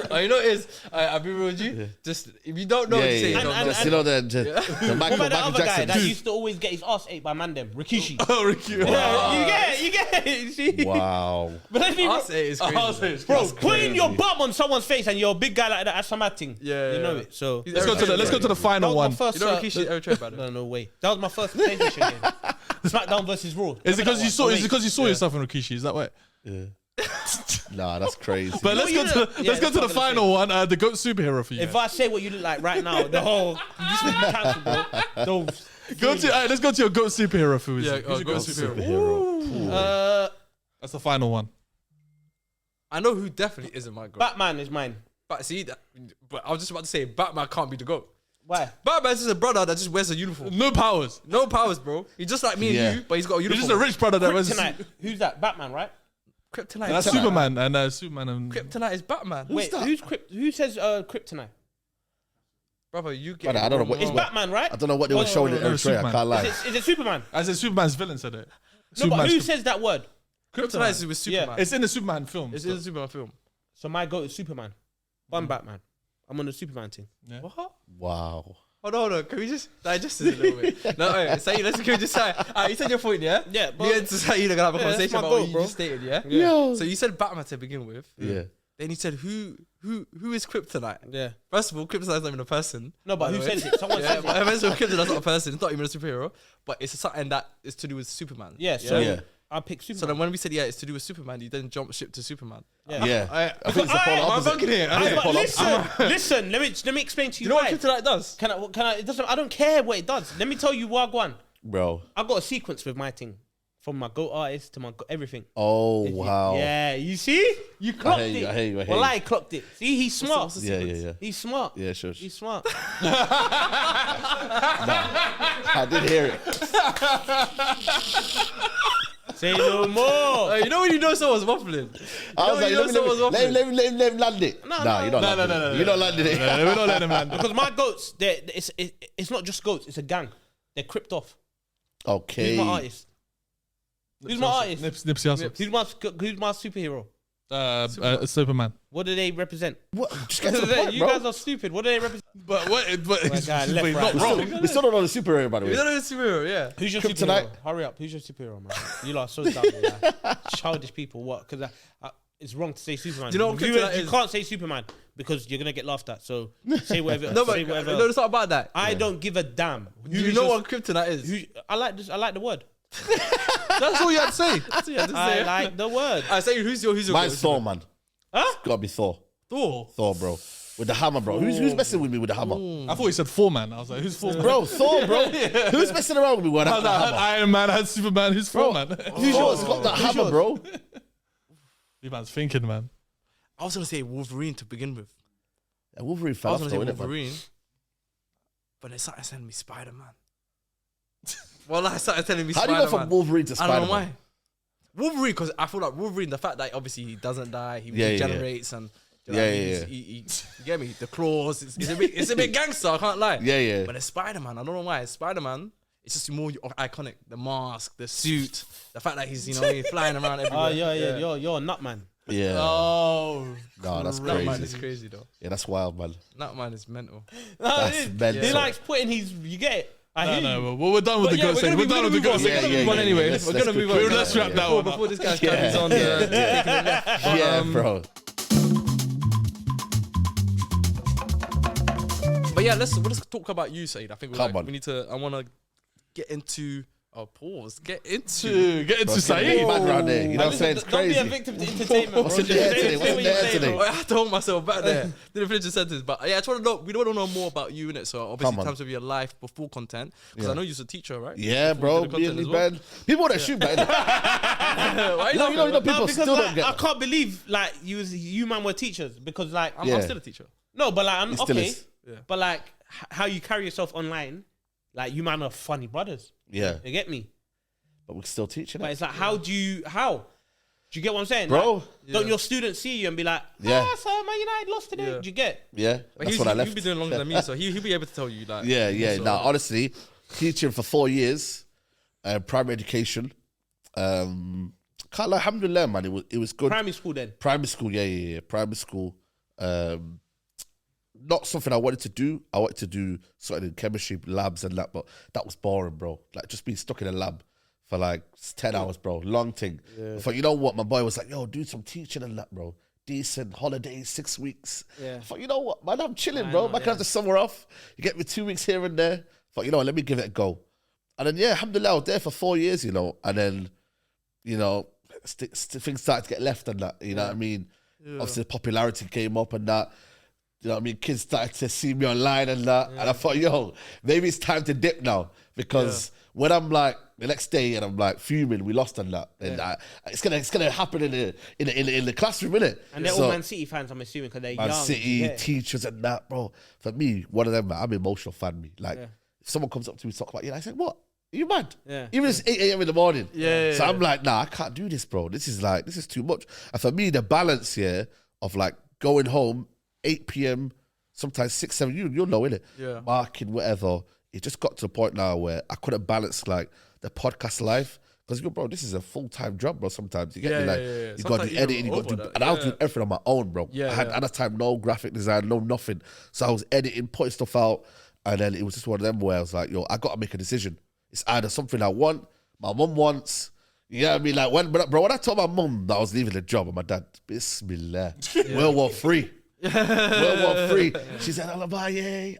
Speaker 2: what it is? I'll be real with you. Just if you don't know what to say, you don't know.
Speaker 3: Just, you know, the
Speaker 1: What
Speaker 3: Michael
Speaker 1: about the other guy
Speaker 3: Jackson.
Speaker 1: that used to always get his ass ate by Mandem? Rikishi.
Speaker 4: Oh, Ricky.
Speaker 1: Yeah, you get it. You see?
Speaker 3: Wow.
Speaker 1: But then
Speaker 2: I'll say it's crazy.
Speaker 1: bro, putting your bum on someone's face and you're a big guy like that, that's some mad thing.
Speaker 2: Yeah,
Speaker 1: you know it. So
Speaker 4: Let's go to the final one.
Speaker 2: You know Rikishi ever tried about it?
Speaker 1: No way. That was my first PlayStation game. SmackDown versus Raw.
Speaker 4: Is it because you saw? Is it because you saw yourself in Rikishi? Is that why?
Speaker 3: Yeah. Nah, that's crazy.
Speaker 4: But let's go to the final one. The GOAT superhero for you.
Speaker 1: If I say what you look like right now, the whole this will be cancelled, bro.
Speaker 4: Let's go to your GOAT superhero for you.
Speaker 2: Yeah,
Speaker 4: Who's your GOAT
Speaker 3: superhero.
Speaker 4: That's the final one.
Speaker 2: I know who definitely isn't my GOAT.
Speaker 1: Batman is mine.
Speaker 2: But see, but I was just about to say Batman can't be the GOAT.
Speaker 1: Why?
Speaker 2: Batman's just a brother that just wears a uniform.
Speaker 4: No powers.
Speaker 2: No powers, bro. He's just like me and you, but he's got a uniform.
Speaker 4: He's just a rich brother that wears.
Speaker 1: Kryptonite. Who's that? Batman, right?
Speaker 2: Kryptonite.
Speaker 4: That's Superman and Superman and.
Speaker 2: Kryptonite is Batman.
Speaker 1: Wait, who says Kryptonite?
Speaker 2: Brother, you get.
Speaker 3: I don't know what
Speaker 1: It's Batman, right?
Speaker 3: I don't know what they were showing in Eritrea. I can't lie.
Speaker 1: Is it Superman?
Speaker 4: As in Superman's villain said it.
Speaker 1: No, but who says that word?
Speaker 2: Kryptonite is with Superman.
Speaker 4: It's in the Superman film.
Speaker 2: It's in the Superman film.
Speaker 1: So my goat is Superman. I'm Batman. I'm on the Superman team.
Speaker 4: Yeah.
Speaker 2: What?
Speaker 3: Wow.
Speaker 2: Hold on. Can we just digest this a little bit? No, wait. Saeed, can we just say, you said your point, yeah?
Speaker 1: Yeah,
Speaker 2: but... You and Saeed are going to have a conversation about what you just stated, yeah?
Speaker 3: Yeah.
Speaker 2: So you said Batman to begin with.
Speaker 3: Yeah.
Speaker 2: Then you said, who is Kryptonite?
Speaker 1: Yeah.
Speaker 2: First of all, Kryptonite's not even a person.
Speaker 1: No, but who says it? Someone says it.
Speaker 2: First of all, Kryptonite's not a person. It's not even a superhero. But it's something that is to do with Superman.
Speaker 1: Yeah, so I'll pick Superman.
Speaker 2: So then when we said, it's to do with Superman, you then jump ship to Superman.
Speaker 3: Yeah. I think it's the polar opposite.
Speaker 1: Listen, let me explain to you.
Speaker 2: You know what Kryptonite does?
Speaker 1: Can I? It doesn't. I don't care what it does. Let me tell you what one.
Speaker 3: Bro.
Speaker 1: I got a sequence with my thing, from my GOAT artist to my everything.
Speaker 3: Oh wow.
Speaker 1: Yeah, you see, you clocked it.
Speaker 3: I hear you.
Speaker 1: Well, I clocked it. See, he's smart.
Speaker 3: Yeah.
Speaker 1: He's smart.
Speaker 3: Yeah, sure.
Speaker 1: He's smart.
Speaker 3: I did hear it.
Speaker 1: Say no more.
Speaker 2: You know when you know someone's waffling?
Speaker 3: I was like, let him land it.
Speaker 1: No,
Speaker 3: you're not landing it. You're not landing it.
Speaker 4: We're not letting him land.
Speaker 1: Because my goats, it's not just goats, it's a gang. They're cripped off.
Speaker 3: Okay.
Speaker 1: Who's my artist? Who's my artist?
Speaker 4: Nipsey Hussle.
Speaker 1: Who's my superhero?
Speaker 4: Superman.
Speaker 1: What do they represent?
Speaker 3: What? Just get to the point,
Speaker 1: You
Speaker 3: bro.
Speaker 1: guys are stupid. What do they represent?
Speaker 4: But
Speaker 1: My guy, left,
Speaker 4: he's
Speaker 1: right.
Speaker 4: not wrong.
Speaker 3: We still don't know the superhero, by the way.
Speaker 2: We don't know the superhero, yeah.
Speaker 1: Who's your
Speaker 3: Kryptonite.
Speaker 1: superhero? Hurry up. Who's your superhero, man? You lot are so dumb. Like, childish people. What? Because it's wrong to say Superman.
Speaker 2: Do you know what Kryptonite
Speaker 1: you
Speaker 2: is?
Speaker 1: can't say Superman because you're gonna get laughed at. So say whatever.
Speaker 2: No, but
Speaker 1: say whatever.
Speaker 2: no, it's not about that.
Speaker 1: I don't give a damn.
Speaker 2: Do you know what kryptonite is?
Speaker 1: I like this. I like the word.
Speaker 4: That's all you had to say.
Speaker 2: That's what you had to
Speaker 1: I
Speaker 2: say.
Speaker 1: like the word.
Speaker 2: I say, who's your
Speaker 3: Mine's Thor, man.
Speaker 1: Huh?
Speaker 3: It's gotta be Thor.
Speaker 4: Thor.
Speaker 3: Bro. With the hammer, bro. Who's messing with me with the hammer?
Speaker 4: I thought he said Foreman. I was like, who's Foreman?
Speaker 3: Bro, Thor, bro. Who's messing around with me with
Speaker 4: I was
Speaker 3: that
Speaker 4: like, I had
Speaker 3: hammer?
Speaker 4: Iron Man, I had Superman. Who's Foreman?
Speaker 3: Who's yours? Got that hammer, bro.
Speaker 4: You man's thinking, man.
Speaker 2: I was gonna say Wolverine to begin with.
Speaker 3: Yeah, Wolverine
Speaker 2: I
Speaker 3: fell
Speaker 2: was
Speaker 3: off
Speaker 2: gonna
Speaker 3: though,
Speaker 2: say
Speaker 3: innit, man?
Speaker 2: Wolverine, but they started sending me Spider-Man. Well, I started telling me
Speaker 3: How do you
Speaker 2: Spider-Man.
Speaker 3: go from Wolverine to
Speaker 2: I
Speaker 3: Spider-Man?
Speaker 2: don't know why. Wolverine, because I feel like Wolverine, the fact that obviously he doesn't die, he
Speaker 3: Yeah,
Speaker 2: regenerates, and you know what I mean? You get me? The claws, it's a bit gangster. I can't lie.
Speaker 3: Yeah.
Speaker 2: But it's Spider-Man. I don't know why. Spider-Man, it's just more iconic. The mask, the suit, the fact that he's flying around everywhere.
Speaker 1: Oh yeah. You're a nut man.
Speaker 3: Yeah.
Speaker 2: Oh,
Speaker 3: No, that's
Speaker 2: Nutman
Speaker 3: crazy.
Speaker 2: is crazy though.
Speaker 3: Yeah, that's wild, man.
Speaker 2: Nutman is mental.
Speaker 3: That's mental.
Speaker 1: He likes putting his. You get it. I hear you.
Speaker 4: No, well, we're done with
Speaker 2: But
Speaker 4: the
Speaker 2: yeah,
Speaker 4: goat
Speaker 2: we're
Speaker 4: segment. We're done with the goat
Speaker 2: We're
Speaker 4: segment.
Speaker 2: gonna move on anyway.
Speaker 3: Let's
Speaker 2: We're gonna
Speaker 3: quickly
Speaker 2: move on.
Speaker 3: do that.
Speaker 4: Let's wrap that one up.
Speaker 2: Before this guy's carries on taking it left.
Speaker 3: Yeah, bro.
Speaker 2: But yeah, let's talk about you, Saeed. I think
Speaker 3: Come on.
Speaker 2: we need to. I want to get into. Oh, pause. Get into.
Speaker 4: Get into
Speaker 3: Bro,
Speaker 4: Saeed.
Speaker 3: man around there. You know what I'm saying? It's
Speaker 1: Don't be a
Speaker 3: crazy.
Speaker 1: victim to entertainment.
Speaker 3: What's
Speaker 1: bro.
Speaker 3: in there
Speaker 1: Just
Speaker 3: today?
Speaker 1: say
Speaker 3: What's
Speaker 1: what
Speaker 3: in
Speaker 1: you're
Speaker 3: there
Speaker 1: saying,
Speaker 3: today?
Speaker 1: bro.
Speaker 2: I have to hold myself back there. Didn't finish the sentence, but yeah, I just want to know. We want to know more about you in it. So obviously,
Speaker 3: Come
Speaker 2: in
Speaker 3: on.
Speaker 2: terms of your life before content, because
Speaker 3: Yeah.
Speaker 2: I know you're a teacher, right?
Speaker 3: Yeah, bro.
Speaker 2: Before
Speaker 3: Me
Speaker 2: you
Speaker 3: and
Speaker 2: did the content
Speaker 3: Liban. People would assume that. innit?
Speaker 2: Why
Speaker 3: You know,
Speaker 1: No,
Speaker 3: people
Speaker 1: because
Speaker 3: still
Speaker 1: like,
Speaker 3: don't get.
Speaker 1: I can't believe like you man were teachers because like
Speaker 2: I'm
Speaker 3: Yeah.
Speaker 2: still a teacher.
Speaker 1: no, but like I'm
Speaker 3: He still
Speaker 1: okay.
Speaker 3: is.
Speaker 2: Yeah.
Speaker 1: But like how you carry yourself online, like you man are funny brothers.
Speaker 3: Yeah,
Speaker 1: You get me?
Speaker 3: but we're still teaching
Speaker 1: But
Speaker 3: it,
Speaker 1: it's like how do you do you get what I'm saying,
Speaker 3: bro.
Speaker 1: Like, don't your students see you and be like,
Speaker 3: Yeah.
Speaker 1: sir, Man United lost today?
Speaker 2: Yeah.
Speaker 1: Do you get?
Speaker 3: Yeah,
Speaker 2: But
Speaker 3: that's what I left.
Speaker 2: He'll be doing longer than me, so he'll be able to tell you like.
Speaker 3: Yeah.
Speaker 2: so-
Speaker 3: Now, honestly, teaching for 4 years, primary education. Can't lie, alhamdulillah, man. It was good.
Speaker 1: Primary school then.
Speaker 3: Primary school, yeah. Primary school. Not something I wanted to do. I wanted to do something in chemistry labs and that, but that was boring, bro. Like just being stuck in a lab for like 10 hours, bro. Long thing. I thought, you know what? My boy was like, yo, do some teaching and that, bro. Decent holidays, 6 weeks.
Speaker 1: Yeah.
Speaker 3: I thought, you know what, man, I'm chilling, bro. I can have the summer off. You get me 2 weeks here and there. I thought, you know what, let me give it a go. And then, yeah, alhamdulillah, I was there for 4 years, you know. And then, you know, things started to get left and that, you know what I mean? Obviously, the popularity came up and that. You know what I mean? Kids started to see me online and that. And I thought, yo, maybe it's time to dip now. Because when I'm like, the next day and I'm like fuming, we lost and that. And it's gonna happen in the classroom, innit?
Speaker 1: And they're all Man City fans, I'm assuming, because they're
Speaker 3: Man
Speaker 1: young.
Speaker 3: City,
Speaker 1: Yeah.
Speaker 3: teachers and that, bro. For me, one of them, I'm an emotional fan, me. Like, if someone comes up to me and talk about you, I say, what? Are you mad?
Speaker 1: Yeah.
Speaker 3: Even if it's 8 a.m. in the morning.
Speaker 2: Yeah.
Speaker 3: So I'm like, nah, I can't do this, bro. This is too much. And for me, the balance here of like going home, 8 p.m., sometimes 6, 7, you'll know, innit?
Speaker 2: Yeah.
Speaker 3: Marking, whatever. It just got to the point now where I couldn't balance like the podcast life. Because, bro, this is a full-time job, bro, sometimes. You get me? Like, you got to
Speaker 2: Sometimes
Speaker 3: do editing, you
Speaker 2: even
Speaker 3: got to do...
Speaker 2: over
Speaker 3: And I was
Speaker 2: that.
Speaker 3: doing everything on my own, bro.
Speaker 2: Yeah,
Speaker 3: I had,
Speaker 2: yeah.
Speaker 3: at that time, no graphic design, no nothing. So I was editing, putting stuff out. And then it was just one of them where I was like, yo, I got to make a decision. It's either something I want, my mum wants... You know what I mean? Like, when I told my mum that I was leaving the job, and my dad, Bismillah, World War III. World War III. She said, Alabaye.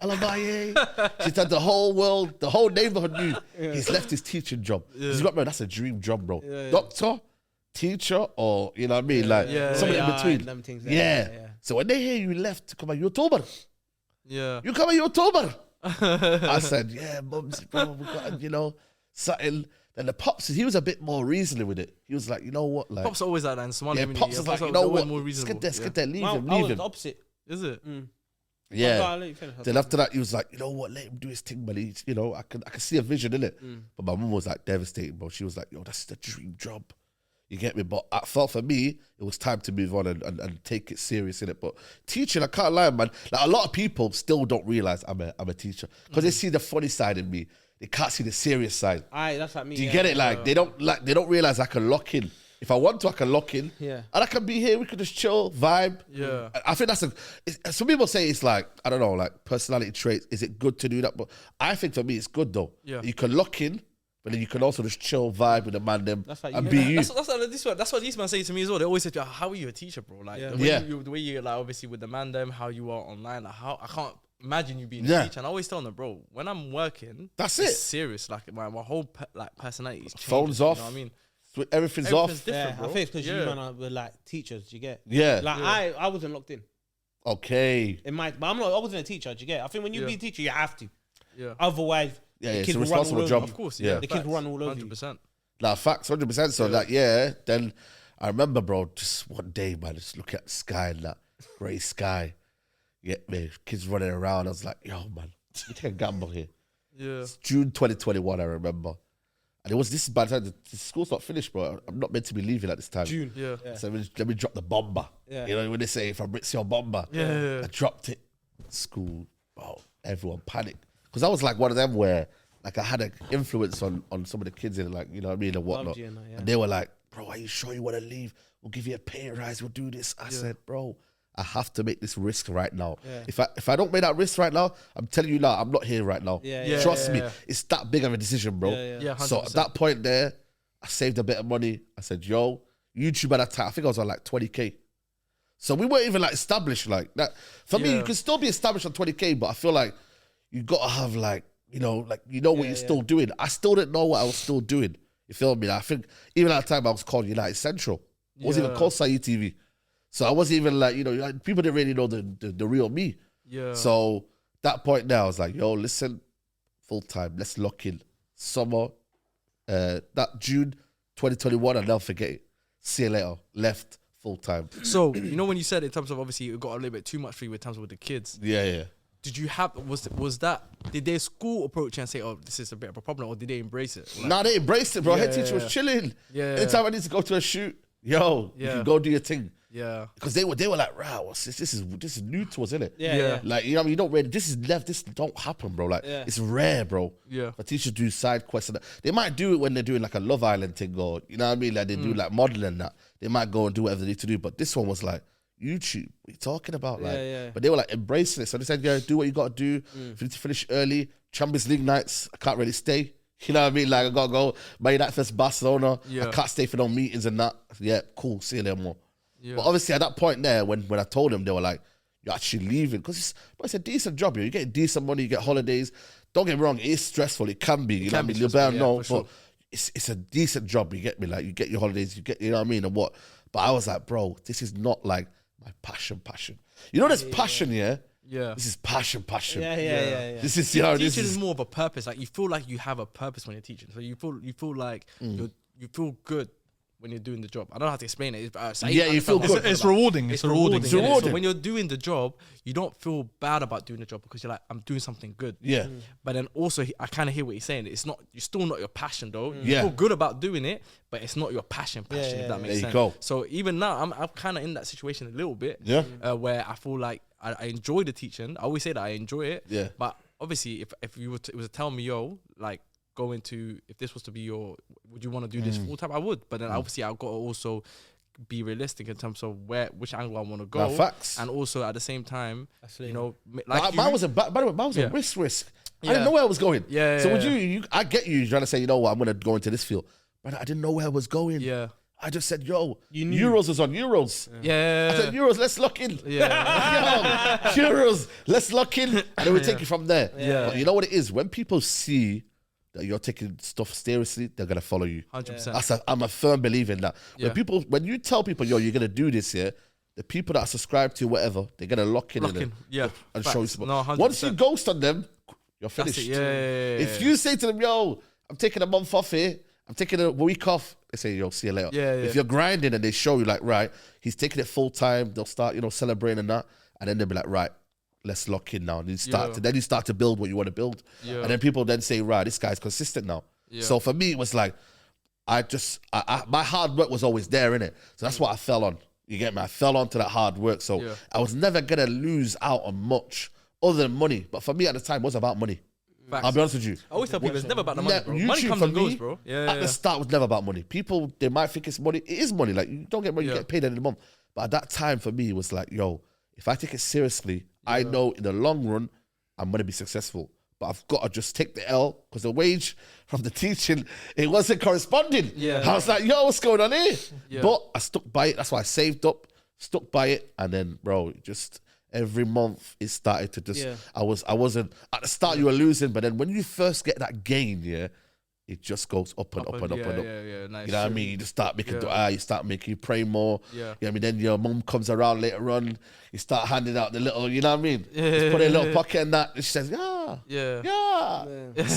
Speaker 3: She said the whole world, the whole neighborhood knew he's left his teaching job. Because you got, man, that's a dream job, bro. Doctor, teacher, or, you know what I mean? Like, something in between.
Speaker 1: Them things,
Speaker 3: Yeah. So when they hear you left to come at YouTuber,
Speaker 2: Yeah.
Speaker 3: you come at YouTuber. I said, yeah, mums, bro, we got, you know, something. And the pops, he was a bit more reasonable with it. He was like, you know what, like,
Speaker 2: Pops are always like that in Somali
Speaker 3: yeah,
Speaker 2: community.
Speaker 3: pops was like, you know what,
Speaker 2: more
Speaker 3: let's
Speaker 2: reasonable.
Speaker 3: get there, leave him,
Speaker 1: I
Speaker 3: leave
Speaker 1: was
Speaker 3: him.
Speaker 1: the opposite.
Speaker 2: Is it?
Speaker 3: Yeah.
Speaker 1: I'll let you finish.
Speaker 3: Then after that, he was like, you know what, let him do his thing, man. He, you know, I can see a vision in it. But my mum was like devastated, bro. She was like, yo, that's the dream job. You get me? But I felt for me, it was time to move on and take it serious in it. But teaching, I can't lie, man. Like a lot of people still don't realize I'm a teacher because they see the funny side in me. They can't see the serious side.
Speaker 1: Aye, that's like me.
Speaker 3: Do you get it? Like they don't realize I can lock in. If I want to, I can lock in.
Speaker 1: Yeah.
Speaker 3: And I can be here. We can just chill, vibe.
Speaker 2: Yeah.
Speaker 3: I think some people say it's like, I don't know, like personality traits. Is it good to do that? But I think for me, it's good though.
Speaker 2: Yeah.
Speaker 3: You can lock in, but then you can also just chill, vibe with the man them and be you.
Speaker 2: That's what these men say to me as well. They always say, to me, how are you a teacher, bro? Like the way you like obviously with the man them, how you are online, like how I can't imagine you being a teacher. And I always tell them, bro, when I'm working,
Speaker 3: that's
Speaker 2: it's
Speaker 3: it.
Speaker 2: serious. Like my whole personality is changing.
Speaker 3: Phones off.
Speaker 2: You know what I mean?
Speaker 3: Everything's off.
Speaker 2: Different, bro.
Speaker 1: I think it's because you man were like teachers. You get?
Speaker 3: Yeah.
Speaker 1: Like I wasn't locked in.
Speaker 3: Okay.
Speaker 1: But I wasn't a teacher. Do you get? I think when you be a teacher, you have to.
Speaker 2: Yeah.
Speaker 1: Otherwise,
Speaker 3: the kids it's a responsible job.
Speaker 2: Of course,
Speaker 1: the kids will run all over
Speaker 2: 100%.
Speaker 1: you.
Speaker 3: Nah, facts, 100%. So then I remember, bro, just one day, man, just look at the sky and that grey sky. You get me? Kids running around. I was like, yo, man, we take a gamble here.
Speaker 2: Yeah.
Speaker 3: It's June 2021, I remember. And it was this by the time the school's not finished, bro. I'm not meant to be leaving at this time.
Speaker 1: June.
Speaker 2: Yeah.
Speaker 3: So let me drop the bomber.
Speaker 1: Yeah.
Speaker 3: You know, when they say, if I bricks your bomber.
Speaker 2: Yeah.
Speaker 3: I dropped it. School, bro, everyone panicked. Because I was like one of them where like I had an influence on some of the kids in like, you know what I mean, and whatnot. And they were like, bro, are you sure you want to leave? We'll give you a pay rise. We'll do this. I said, bro, I have to make this risk right now. Yeah. If I don't make that risk right now, I'm telling you now, I'm not here right now. Trust me, it's that big of a decision, bro.
Speaker 2: Yeah, 100%.
Speaker 3: So at that point there, I saved a bit of money. I said, yo, YouTube at that time, I think I was on like 20K. So we weren't even like established like that. For me, you can still be established on 20K, but I feel like you got to have like, what you're still doing. I still didn't know what I was still doing. You feel me? I think even at the time I was called United Central. I wasn't even called SaeedTV. So I wasn't even like, people didn't really know the real me. Yeah. So that point now, I was like, yo, listen, full time, let's lock in. Summer, that June 2021, I'll never forget it. See you later. Left full time.
Speaker 2: So, when you said in terms of obviously it got a little bit too much for you in terms of with the kids.
Speaker 3: Yeah.
Speaker 2: Did you have, did their school approach you and say, oh, this is a bit of a problem, or did they embrace it? Like,
Speaker 3: nah, they embraced it, bro. Head teacher was chilling. Yeah. Anytime I need to go to a shoot, you can go do your thing. Yeah. Because they were like, wow, what's this? This is new to us, isn't it?
Speaker 1: Yeah.
Speaker 3: Like, you don't really, this don't happen, bro. Like, it's rare, bro.
Speaker 2: Yeah.
Speaker 3: But teachers do side quests. And they might do it when they're doing like a Love Island thing, or, you know what I mean? Like, they do like modeling and that. They might go and do whatever they need to do. But this one was like, YouTube, what are you talking about? Like, but they were like embracing it. So they said, yeah, do what you got to do. If you need to finish early, Champions League nights, I can't really stay. You know what I mean? Like, I got to go. Man United versus Barcelona. I can't stay for no meetings and that. Yeah, cool. See you later more. Yeah. But obviously at that point there, when I told them, they were like, you're actually leaving. Because it's a decent job. You get decent money, you get holidays. Don't get me wrong, it is stressful. It can be. You know what I mean? You better know. But it's a decent job, you get me? Like, you get your holidays, you know what I mean? And what? But I was like, bro, this is not like my passion. You know, there's passion, yeah? This is passion.
Speaker 1: Yeah.
Speaker 3: This is,
Speaker 2: teaching is more of a purpose. Like, you feel like you have a purpose when you're teaching. So you feel like you feel good when you're doing the job. I don't know how to explain it.
Speaker 4: You feel good. It's rewarding. It's rewarding.
Speaker 2: So when you're doing the job, you don't feel bad about doing the job because you're like, I'm doing something good.
Speaker 3: Yeah.
Speaker 2: But then also, I kind of hear what you're saying. It's not, you're still not your passion though. You
Speaker 3: Yeah.
Speaker 2: feel good about doing it, but it's not your passion, if that makes sense.
Speaker 3: There you go.
Speaker 2: So even now, I'm kind of in that situation a little bit.
Speaker 3: Yeah.
Speaker 2: Where I feel like I enjoy the teaching. I always say that I enjoy it.
Speaker 3: Yeah.
Speaker 2: But obviously, if you were to tell me, yo, like, go into, if this was to be would you want to do this full time? I would, but then obviously I've got to also be realistic in terms of which angle I want to go.
Speaker 3: Facts.
Speaker 2: And also at the same time,
Speaker 3: like mine was a risk. I didn't know where I was going. So would you? I get you trying to say, you know what, I'm gonna go into this field, but I didn't know where I was going.
Speaker 2: Yeah.
Speaker 3: I just said, yo, Euros is on Euros.
Speaker 2: Yeah.
Speaker 3: I said, Euros, let's lock in.
Speaker 2: Yeah.
Speaker 3: Euros, let's lock in. And then we take it from there.
Speaker 2: Yeah.
Speaker 3: But you know what it is? When people see that you're taking stuff seriously, they're going to follow you.
Speaker 2: 100%.
Speaker 3: I'm a firm believer in that. When you tell people, yo, you're going to do this here, the people that subscribe to whatever, they're going to lock in and show you support.
Speaker 2: No, 100%.
Speaker 3: Once you ghost on them, you're finished. If you say to them, yo, I'm taking a month off here, I'm taking a week off, they say, yo, see you later. If you're grinding and they show you like, right, he's taking it full time, they'll start, celebrating and that. And then they'll be like, right, let's lock in now. And you start to build what you want to build. And then people then say, right, this guy's consistent now. So for me, it was like, my hard work was always there, innit? So that's what I fell on. You get me? I fell onto that hard work. So I was never going to lose out on much other than money. But for me at the time, it was about money.
Speaker 2: Facts.
Speaker 3: I'll be honest with you.
Speaker 2: I always tell people it's never about the money, bro. Money
Speaker 3: YouTube
Speaker 2: comes
Speaker 3: for
Speaker 2: and goes,
Speaker 3: me,
Speaker 2: bro.
Speaker 3: At the start, it was never about money. People, they might think it's money. It is money. Like, you don't get money, you get paid every month. But at that time, for me, it was like, yo, if I take it seriously, I know in the long run, I'm going to be successful. But I've got to just take the L because the wage from the teaching, it wasn't corresponding. I was like, yo, what's going on here? But I stuck by it. That's why I saved up, stuck by it. And then, bro, just every month it started to just, I wasn't, at the start you were losing, but then when you first get that gain, it just goes up and up and up and up.
Speaker 2: Nice.
Speaker 3: You know what I mean? You just start making dua, you start making you pray more. You know what I mean? Then your mum comes around later on, you start handing out the little, you know what I mean? Just put in a little pocket and that, and she says, it's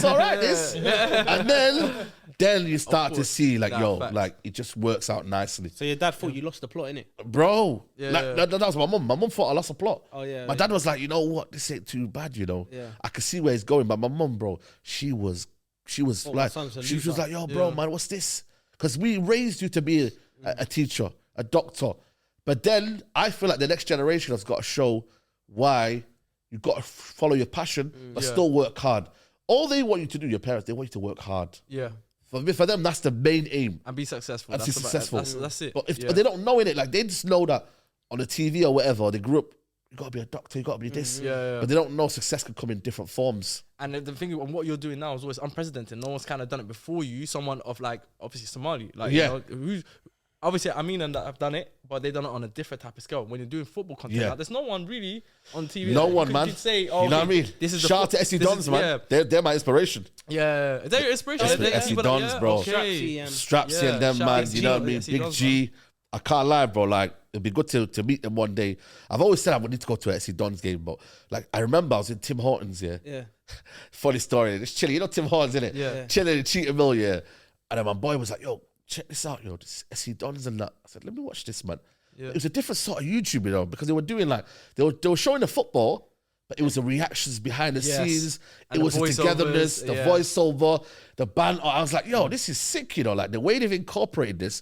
Speaker 3: all right, this. And then you start to see, like, like, it just works out nicely.
Speaker 1: So your dad thought you lost the plot, innit?
Speaker 3: Bro, that was my mum. My mum thought I lost the plot.
Speaker 1: Oh, yeah.
Speaker 3: My dad was like, you know what? This ain't too bad, you know? I could see where he's going. But my mum, bro, she was like, yo, bro, man, what's this? Because we raised you to be a teacher, a doctor. But then I feel like the next generation has got to show why you got to follow your passion, but still work hard. All they want you to do, your parents, they want you to work hard. For them, that's the main aim.
Speaker 2: And be successful.
Speaker 3: And be successful.
Speaker 2: That's it.
Speaker 3: But if they don't know in it, like, they just know that on the TV or whatever, they grew up, you got to be a doctor, you got to be this. But they don't know success can come in different forms.
Speaker 2: And the thing on what you're doing now is always unprecedented. No one's kind of done it before you. Someone of, like, obviously Somali. Like, you know, who's... Obviously, I mean, and that have done it, but they've done it on a different type of scale. When you're doing football content, like, there's no one really on TV.
Speaker 3: No one, man.
Speaker 2: Could say,
Speaker 3: you know what I mean? This is shout out to SD Dons, man. They're my inspiration.
Speaker 2: Is that your inspiration?
Speaker 3: SD Dons, bro. Strapsy and them, man. You know what I mean? Big G. I can't lie, bro. Like, it'd be good to meet them one day. I've always said I would need to go to an SD Dons game, but, like, I remember I was in Tim Hortons, Funny story. It's chilling. You know Tim Hortons, innit? Chilling in Cheetah Mill, And then my boy was like, yo, check this out, this SC Dons and that. I said, let me watch this, man. It was a different sort of YouTube, you know, because they were doing, like, they were showing the football, but it was the reactions behind the scenes. And it was the togetherness, the voiceover, the banter. I was like, yo, this is sick, you know, like the way they've incorporated this.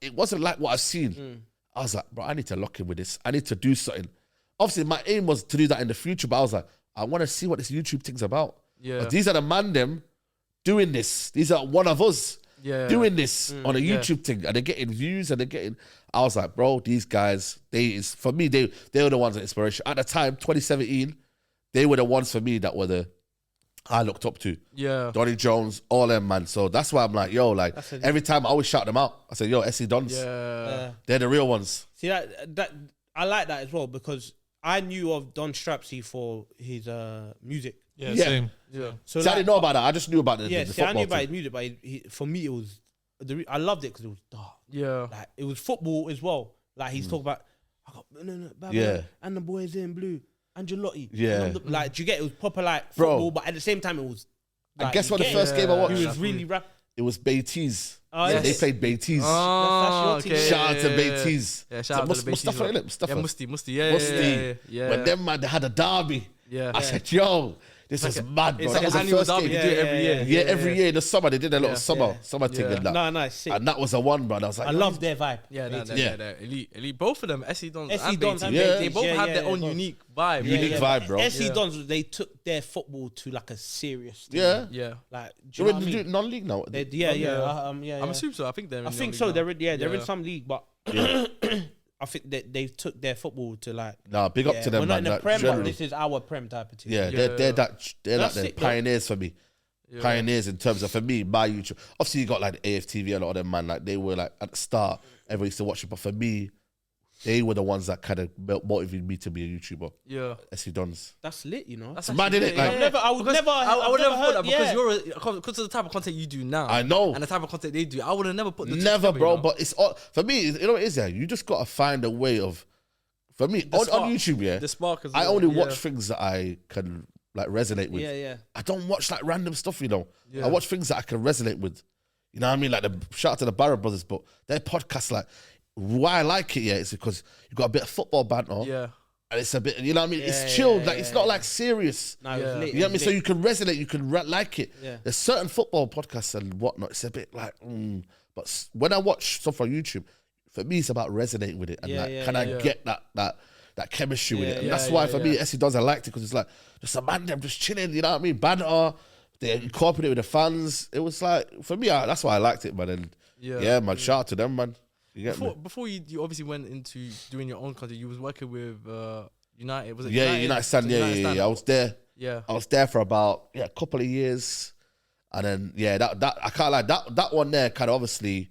Speaker 3: It wasn't like what I've seen. I was like, bro, I need to lock in with this. I need to do something. Obviously, my aim was to do that in the future, but I was like, I want to see what this YouTube thing's about. These are the man them doing this. These are one of us. Doing this on a YouTube thing, and they're getting views, and they're getting. I was like, bro, these guys, for me, they were the ones of inspiration at the time. 2017, they were the ones for me that I looked up to. Donny Jones, all them, man. So that's why I'm like, yo, like every time I always shout them out. I say, yo, SC Dons, they're the real ones.
Speaker 1: See that I like that as well because I knew of Don Strapsy for his music.
Speaker 4: Same.
Speaker 1: So
Speaker 3: I didn't know about that. I just knew about the football.
Speaker 1: I knew about his music, but for me, it was I loved it because it was dark. Like it was football as well. Like he's talking about, I got and the boys in blue, Angelotti. Like, do you get it? Was proper like football, but at the same time, it was. Like,
Speaker 3: and guess what? The first game I watched,
Speaker 1: he was really rap.
Speaker 3: It was Beatties.
Speaker 1: Oh, yes.
Speaker 3: They played Beatties.
Speaker 1: That's your team.
Speaker 3: Shout out to Beatties.
Speaker 2: Shout out to the Beatties.
Speaker 3: Mustafa.
Speaker 2: Musti.
Speaker 3: When them man, they had a derby. I said, yo, this was mad, bro. That was the first game.
Speaker 2: They do it every year.
Speaker 3: Yeah, every year in the summer, they did a little summer thing and that.
Speaker 1: Nice, sick.
Speaker 3: And that was a one, bro. I was like,
Speaker 1: I love their vibe.
Speaker 2: They're elite. Both of them, SC Dons and
Speaker 1: Dons,
Speaker 2: Beatties, they both have their own unique vibe.
Speaker 3: Unique vibe, bro.
Speaker 1: SC Dons, they took their football to like a serious thing. Like, do you know what I mean?
Speaker 3: Non-league now?
Speaker 2: I'm assuming so. I think they're in
Speaker 1: I think so. They're in some league, but I think that they took their football to like.
Speaker 3: Nah, big up to them,
Speaker 1: we're
Speaker 3: man.
Speaker 1: not in the Prem, but this is our Prem type of team.
Speaker 3: They're like the pioneers for me. Pioneers in terms of, for me, my YouTube. Obviously, you got like the AFTV, a lot of them, man. Like, they were like, at the start, everyone used to watch it. But for me, they were the ones that kind of motivated me to be a YouTuber. SC Dons.
Speaker 1: That's lit, you know.
Speaker 3: That's mad, innit? Like,
Speaker 1: I would never
Speaker 2: thought that because of the type of content you do now.
Speaker 3: I know.
Speaker 2: And the type of content they do. I would have never put the two
Speaker 3: never,
Speaker 2: together,
Speaker 3: bro.
Speaker 2: You know?
Speaker 3: But it's all, for me, you know what it is, you just got to find a way of, for me, on YouTube,
Speaker 2: the spark as
Speaker 3: I
Speaker 2: well,
Speaker 3: only watch things that I can like resonate with. I don't watch like random stuff, you know. I watch things that I can resonate with. You know what I mean? Like, shout out to the Barrett brothers, but their podcast, like, why I like it, is because you got a bit of football banter. And it's a bit, you know what I mean? It's chilled. Like, it's not like serious.
Speaker 1: No, it's lit.
Speaker 3: You know what I mean? So you can resonate, you can like it. There's certain football podcasts and whatnot. It's a bit like, But when I watch stuff on YouTube, for me, it's about resonating with it and can I get that chemistry with it? And that's why for me, SE does I liked it because it's like just a man them just chilling, you know what I mean? Banter, they incorporate it with the fans. It was like for me, that's why I liked it, man. And man, shout out to them, man.
Speaker 2: Before you obviously went into doing your own content, you was working with United. Was it
Speaker 3: United Stand? Yeah. I was there.
Speaker 2: Yeah,
Speaker 3: I was there for about a couple of years, and then that I can't lie, that one there kind of obviously,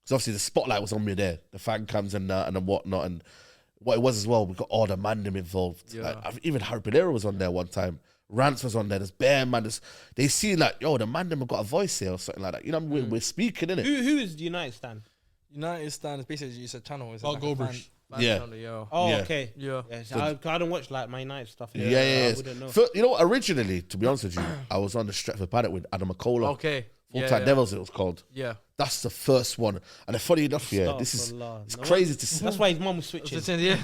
Speaker 3: because obviously the spotlight was on me there, the fan cams and whatnot, and what it was as well. We got all the mandem involved.
Speaker 2: Yeah.
Speaker 3: Like, even Harry Pinero was on there one time. Rance was on there. There's Bear man. They see like the mandem have got a voice here or something like that. You know, we're speaking in it.
Speaker 1: Who is the United Stand?
Speaker 2: United Stand is basically it's a channel. It's
Speaker 4: like
Speaker 2: Goldbridge.
Speaker 1: Okay. Yeah. So I don't watch like my United stuff.
Speaker 3: Yeah.
Speaker 1: I wouldn't know.
Speaker 3: You know what? Originally, to be honest with you, I was on the Stretford Paddock with Adam McCullough.
Speaker 2: Okay.
Speaker 3: Full-Time Devils, it was called.
Speaker 2: Yeah.
Speaker 3: That's the first one. And funny enough, it's crazy to see.
Speaker 1: That's why his mum was switching.
Speaker 2: Yeah.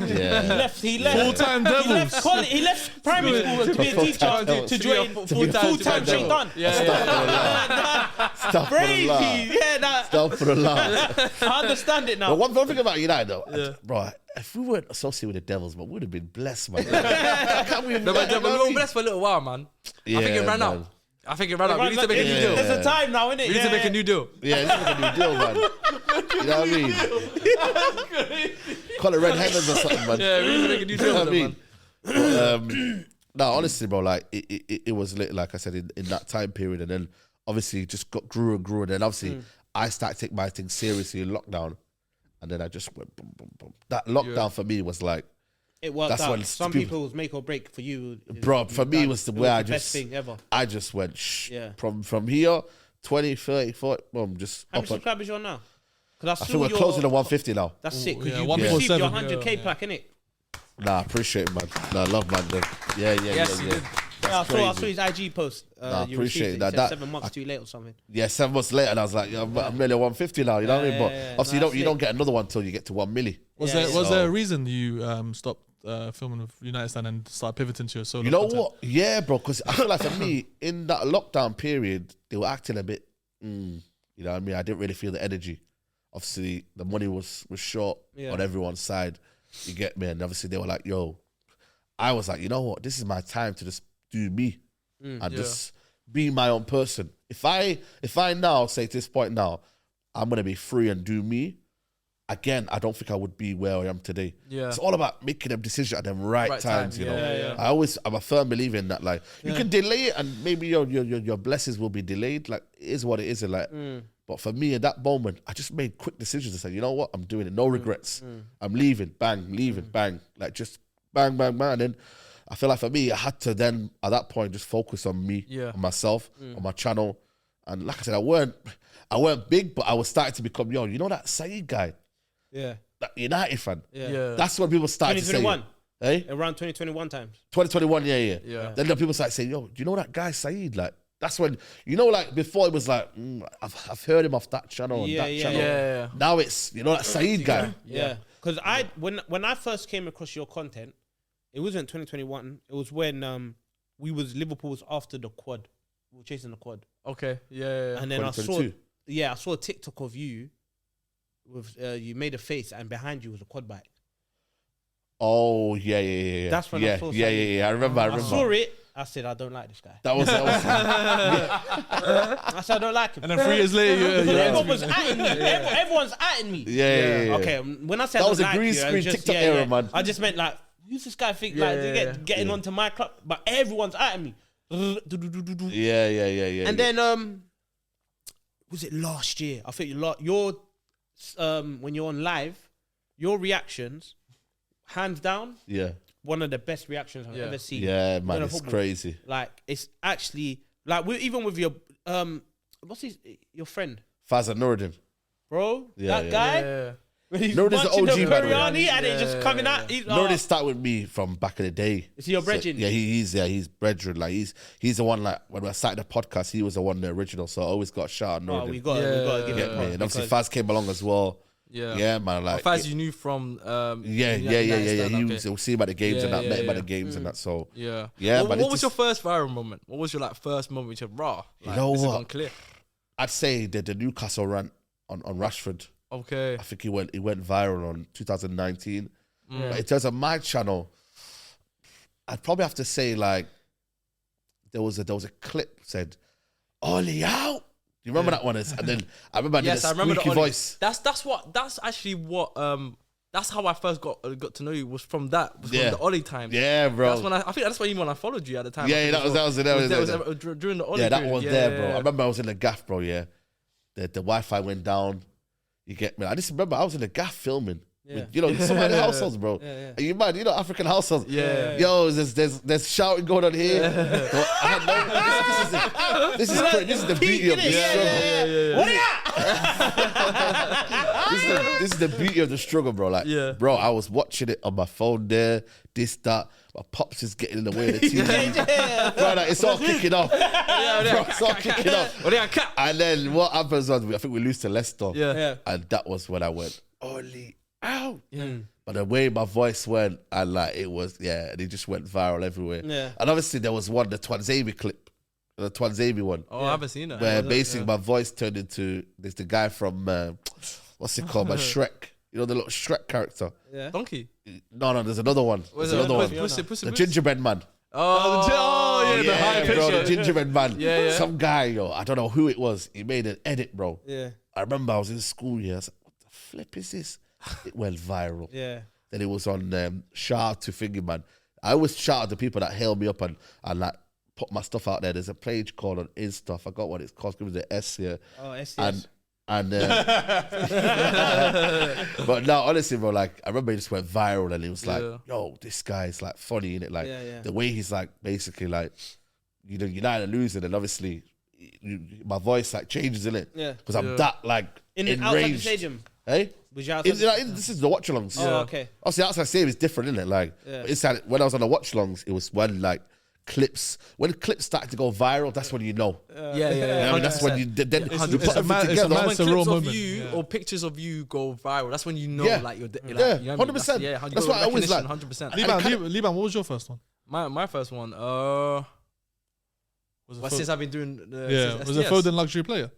Speaker 1: He left.
Speaker 4: Full-Time Devils.
Speaker 1: He left primary school to be a teacher to join full-time Shane Dunn.
Speaker 3: Stuff
Speaker 1: Crazy.
Speaker 3: Stuff for the laugh.
Speaker 1: I understand it now.
Speaker 3: But one thing about United though, bro, if we weren't associated with the Devils, man, we would have been blessed, man. Can't we?
Speaker 2: We were blessed for a little while, man. I think it ran out. We need to make a new deal.
Speaker 1: There's a time now, innit?
Speaker 2: We need to make a new deal.
Speaker 3: Yeah, let's make a new deal, man. You know what I mean? Call it Red Heavens or something, man.
Speaker 2: Yeah, we need to make a new deal,
Speaker 3: You know what I
Speaker 2: man.
Speaker 3: mean? No, honestly, bro, like it was lit, like I said, in that time period, and then obviously just grew and grew, and then obviously I started to take my thing seriously in lockdown, and then I just went boom, boom, boom. That lockdown for me was like,
Speaker 1: it worked out. Some people's make or break for you.
Speaker 3: Bro, for me, it was the way I just...
Speaker 1: best thing ever.
Speaker 3: I just went, from here, 20, 30, 40, boom, just...
Speaker 1: How many subscribers you on now?
Speaker 3: I think we're closing to 150 now.
Speaker 1: That's sick. Because you
Speaker 4: 147.
Speaker 1: received your 100k plaque, innit?
Speaker 3: Nah, I appreciate it, man. Nah, I love, man. Yeah.
Speaker 1: I saw his IG post.
Speaker 3: Nah,
Speaker 1: you
Speaker 3: appreciate
Speaker 1: received it.
Speaker 3: that.
Speaker 1: 7 months too late or something.
Speaker 3: Yeah, 7 months later, and I was like, I'm nearly 150 now, you know what I mean? But obviously, you don't get another one until you get to 1 milli.
Speaker 4: Was there a reason you stopped filming with United Stand and started pivoting to your solo?
Speaker 3: You know
Speaker 4: content?
Speaker 3: what? Yeah, bro, because I feel like for me, in that lockdown period, they were acting a bit, you know what I mean? I didn't really feel the energy. Obviously, the money was short on everyone's side. You get me? And obviously, they were like, yo, I was like, you know what? This is my time to just do me and just be my own person. If I now say to this point now, I'm going to be free and do me, again, I don't think I would be where I am today. Yeah. It's all about making them decisions at them right times, you know. Yeah. I'm a firm believer in that. Like, you can delay it and maybe your blessings will be delayed. Like, it is what it is. And like, but for me, at that moment, I just made quick decisions and said, you know what? I'm doing it. No regrets. I'm leaving. Bang. Leaving. Bang. Like, just bang, bang, bang. And then I feel like for me, I had to then, at that point, just focus on me, on myself, on my channel. And like I said, I weren't big, but I was starting to become, you know that Saeed guy?
Speaker 1: Yeah.
Speaker 3: That United fan?
Speaker 2: Yeah.
Speaker 3: That's when people started to say...
Speaker 1: 2021.
Speaker 3: Eh?
Speaker 1: Around 2021 times.
Speaker 3: 2021, yeah. Then the people started saying, yo, do you know that guy Saeed? Like, that's when, you know, like before it was like, I've heard him off that channel and that channel.
Speaker 2: Yeah.
Speaker 3: Now it's, you know, that Saeed guy.
Speaker 1: Yeah. Because when I first came across your content, it wasn't 2021. It was when Liverpool was after the quad. We were chasing the quad.
Speaker 2: Okay. Yeah.
Speaker 1: And then I saw a TikTok of you with you made a face and behind you was a quad bike.
Speaker 3: Oh yeah.
Speaker 1: That's when I saw something.
Speaker 3: Yeah. I remember.
Speaker 1: I saw it. I said, I don't like this guy.
Speaker 3: That was
Speaker 1: I said, I don't like him.
Speaker 4: And then 3 years later,
Speaker 1: everyone was atting me. Everyone's atting me.
Speaker 3: Yeah.
Speaker 1: Okay, when I said
Speaker 3: that
Speaker 1: I
Speaker 3: was
Speaker 1: don't
Speaker 3: a green
Speaker 1: like
Speaker 3: screen
Speaker 1: you,
Speaker 3: TikTok era, man.
Speaker 1: I just meant like, who's this guy think getting onto my club? But everyone's atting me.
Speaker 3: Yeah.
Speaker 1: And then was it last year? I think your when you're on live, your reactions, hands down, one of the best reactions I've ever seen.
Speaker 3: Yeah, man, it's crazy.
Speaker 1: Like, it's actually like even with your what's your friend
Speaker 3: Fazza Nuruddin,
Speaker 1: bro, that guy. He's
Speaker 3: Nuruddin's the OG, by the way.
Speaker 1: And it just coming out.
Speaker 3: Nuruddin started with me from back in the day.
Speaker 1: Is he your brethren?
Speaker 3: So, he's brethren. Like he's the one. Like when I started the podcast, he was the one, the original. So I always got a shout out Nuruddin.
Speaker 1: We got to give it.
Speaker 3: And obviously Faz came along as well. Yeah, man. Like
Speaker 2: Faz, you knew from
Speaker 3: yeah. He was see him at the games and that, met him at the games and that. So
Speaker 2: yeah.
Speaker 3: What
Speaker 2: was your first viral moment? What was your first moment? You said, "Raw."
Speaker 3: You know
Speaker 2: this
Speaker 3: what?
Speaker 2: is unclear.
Speaker 3: I'd say the Newcastle rant Rashford.
Speaker 2: Okay.
Speaker 3: I think he went viral on 2019. But in terms of my channel, I'd probably have to say like there was a clip said, "Ollie out." Do you remember that one? And then I remember I did a squeaky voice.
Speaker 2: That's actually what that's how I first got to know you, was from that. Was from the Ollie time.
Speaker 3: Yeah, bro.
Speaker 2: That's when I think that's when even when I followed you at the time.
Speaker 3: Yeah, that was during
Speaker 2: the Ollie.
Speaker 3: Yeah, that was there, bro. I remember I was in the gaff, bro. Yeah, the Wi-Fi went down. You get me? I just remember I was in the gaff filming.
Speaker 1: Yeah.
Speaker 3: With, some of the households, bro.
Speaker 1: Yeah.
Speaker 3: Are you mad? African households.
Speaker 2: Yeah.
Speaker 3: Yo, there's shouting going on here. So this is the beauty of the struggle.
Speaker 1: What are you
Speaker 3: This is the beauty of the struggle, bro. Like, bro, I was watching it on my phone there. This, that. My pops is getting in the way of the TV. Bro, like, it's all kicking off. Bro, it's all kicking off. And then what happens was, I think we lose to Leicester.
Speaker 2: Yeah.
Speaker 3: And that was when I went, Ollie out. But the way my voice went, and like it was, and it just went viral everywhere.
Speaker 1: Yeah.
Speaker 3: And obviously there was one, the Twanzebe clip, the Twanzebe one.
Speaker 2: Oh, I haven't seen that.
Speaker 3: Where basically my voice turned into, there's the guy from, what's it called, Shrek. You know, the little Shrek character.
Speaker 2: Yeah. Donkey.
Speaker 3: No, there's another one.
Speaker 2: Puss,
Speaker 3: the gingerbread man.
Speaker 2: The high
Speaker 3: bro,
Speaker 2: picture.
Speaker 3: the gingerbread man.
Speaker 2: Yeah.
Speaker 3: Some guy, I don't know who it was. He made an edit, bro.
Speaker 1: Yeah.
Speaker 3: I remember I was in school here. I was like, what the flip is this? It went viral.
Speaker 1: Yeah.
Speaker 3: Then it was on shout out to Finger Man. I always shout out to people that hail me up and like put my stuff out there. There's a page called on Insta. I forgot what it's called. Give me the S here.
Speaker 1: Oh, SDS.
Speaker 3: And but no, honestly, bro, like I remember it just went viral and it was like, yo, this guy's like funny in it. Like the way he's like basically like, United are losing, and obviously my voice like changes in it. Yeah. Because I'm that like
Speaker 1: outside the stadium.
Speaker 3: Hey?
Speaker 1: Was you outside?
Speaker 3: This is the watch-alongs.
Speaker 1: Oh, okay.
Speaker 3: Obviously, outside stadium is different, isn't it? Like, inside, when I was on the watch-alongs, it was when clips started to go viral. That's when you know.
Speaker 2: Yeah.
Speaker 3: I mean, that's when you put everything together.
Speaker 2: When clips of you or pictures of you go viral, that's when you know, like you're, like,
Speaker 3: 100%.
Speaker 2: Yeah,
Speaker 3: that's why I always like
Speaker 2: 100%.
Speaker 4: Liban, what was your first one?
Speaker 2: My first one, since I've been doing
Speaker 4: was it Foden luxury player?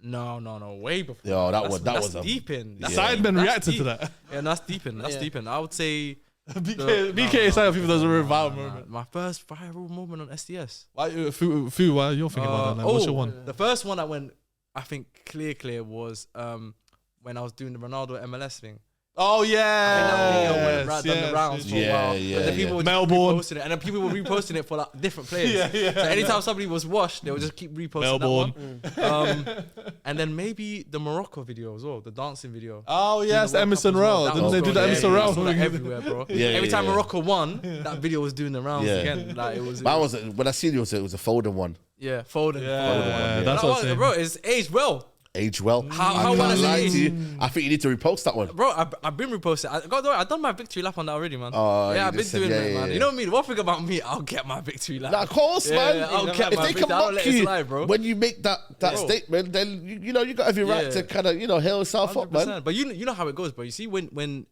Speaker 2: No, way before.
Speaker 3: Yo, that was
Speaker 2: deep in.
Speaker 4: Sidemen reacted to that.
Speaker 2: Yeah, that's deep in. That's deep in. I would say
Speaker 4: BK side of people doesn't remember viral moment.
Speaker 2: My first viral moment on SDS.
Speaker 4: Why you're thinking about that? What's your one?
Speaker 2: The first one that went, I think, clear was when I was doing the Ronaldo MLS thing.
Speaker 4: Oh yeah,
Speaker 2: I think done the rounds for a while. But then people were
Speaker 4: Melbourne
Speaker 2: reposting it, and then people were reposting it for like different players. So anytime somebody was washed, they would just keep reposting that one. And then maybe the Morocco video as well, the dancing video.
Speaker 4: Oh yes, Emerson Rell. Didn't they do the Emerson Rell
Speaker 2: everywhere, bro? Every time Morocco won, that video was doing the rounds again. Like it was.
Speaker 3: Mine was when I seen it was a Foden one.
Speaker 2: Yeah, Foden.
Speaker 4: Yeah, that's what I'm saying.
Speaker 2: Bro, it's aged well.
Speaker 3: Age well.
Speaker 2: How well is it?
Speaker 3: I think you need to repost that one,
Speaker 2: bro. I've been reposting. I've done my victory lap on that already, man. I've been doing it, man.
Speaker 3: Yeah.
Speaker 2: You know me. One thing about me, I'll get my victory lap.
Speaker 3: Nah, of course, man.
Speaker 2: I'll get
Speaker 3: if
Speaker 2: my
Speaker 3: they can mock you when you make that statement, then you got every right to kind of hail yourself 100%. Up, man.
Speaker 2: But you know how it goes, bro. You see when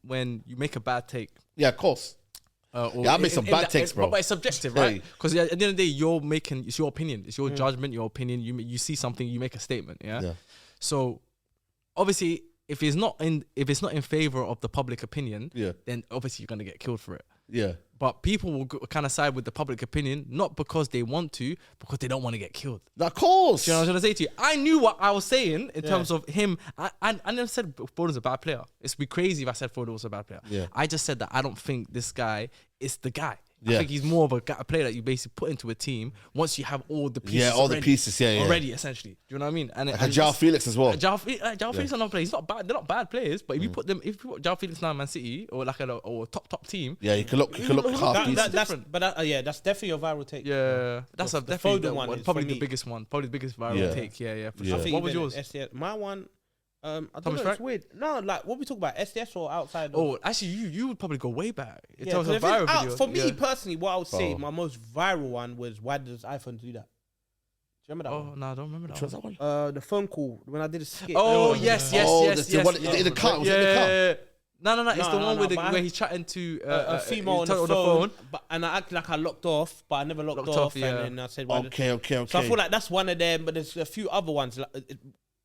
Speaker 2: you make a bad take.
Speaker 3: Yeah, of course. I made some bad takes, bro.
Speaker 2: But it's subjective, right? Because at the end of the day, it's your opinion, it's your judgment, your opinion. You see something, you make a statement, yeah. So obviously, if it's not in favor of the public opinion, then obviously you're gonna get killed for it. Yeah. But people will kind of side with the public opinion, not because they want to, because they don't want to get killed.
Speaker 3: Of course.
Speaker 2: Do you know what I'm trying to say to you? I knew what I was saying in terms of him. I never said Foden's a bad player. It'd be crazy if I said Foden was a bad player. Yeah. I just said that I don't think this guy is the guy. I think he's more of a player that you basically put into a team once you have all the pieces. Already, essentially. Do you know what I mean? And
Speaker 3: João Felix as well.
Speaker 2: João Felix are not players. He's not bad. They're not bad players. But if you put João Felix now in Man City or like a top team,
Speaker 3: you can look half decent.
Speaker 1: That's definitely your viral take.
Speaker 2: Yeah, that's definitely probably the biggest one. Probably the biggest viral take. Yeah, for sure. What was yours?
Speaker 1: My one. I don't know, it's weird. No, like what we talk about, SDS or outside?
Speaker 2: Oh, actually, you would probably go way back in terms of viral video.
Speaker 1: For me personally, what I would say my most viral one was why does iPhone do that? Do you remember that one?
Speaker 2: Oh no, I don't remember that.
Speaker 3: Which was that one?
Speaker 1: The phone call when I did a skit.
Speaker 2: Oh yes.
Speaker 3: The one in the car. Was it in the car?
Speaker 2: No. It's the one where he's chatting to
Speaker 1: a female on the phone. And I acted like I locked off, but I never locked off. And then I said,
Speaker 3: okay.
Speaker 1: So I feel like that's one of them, but there's a few other ones.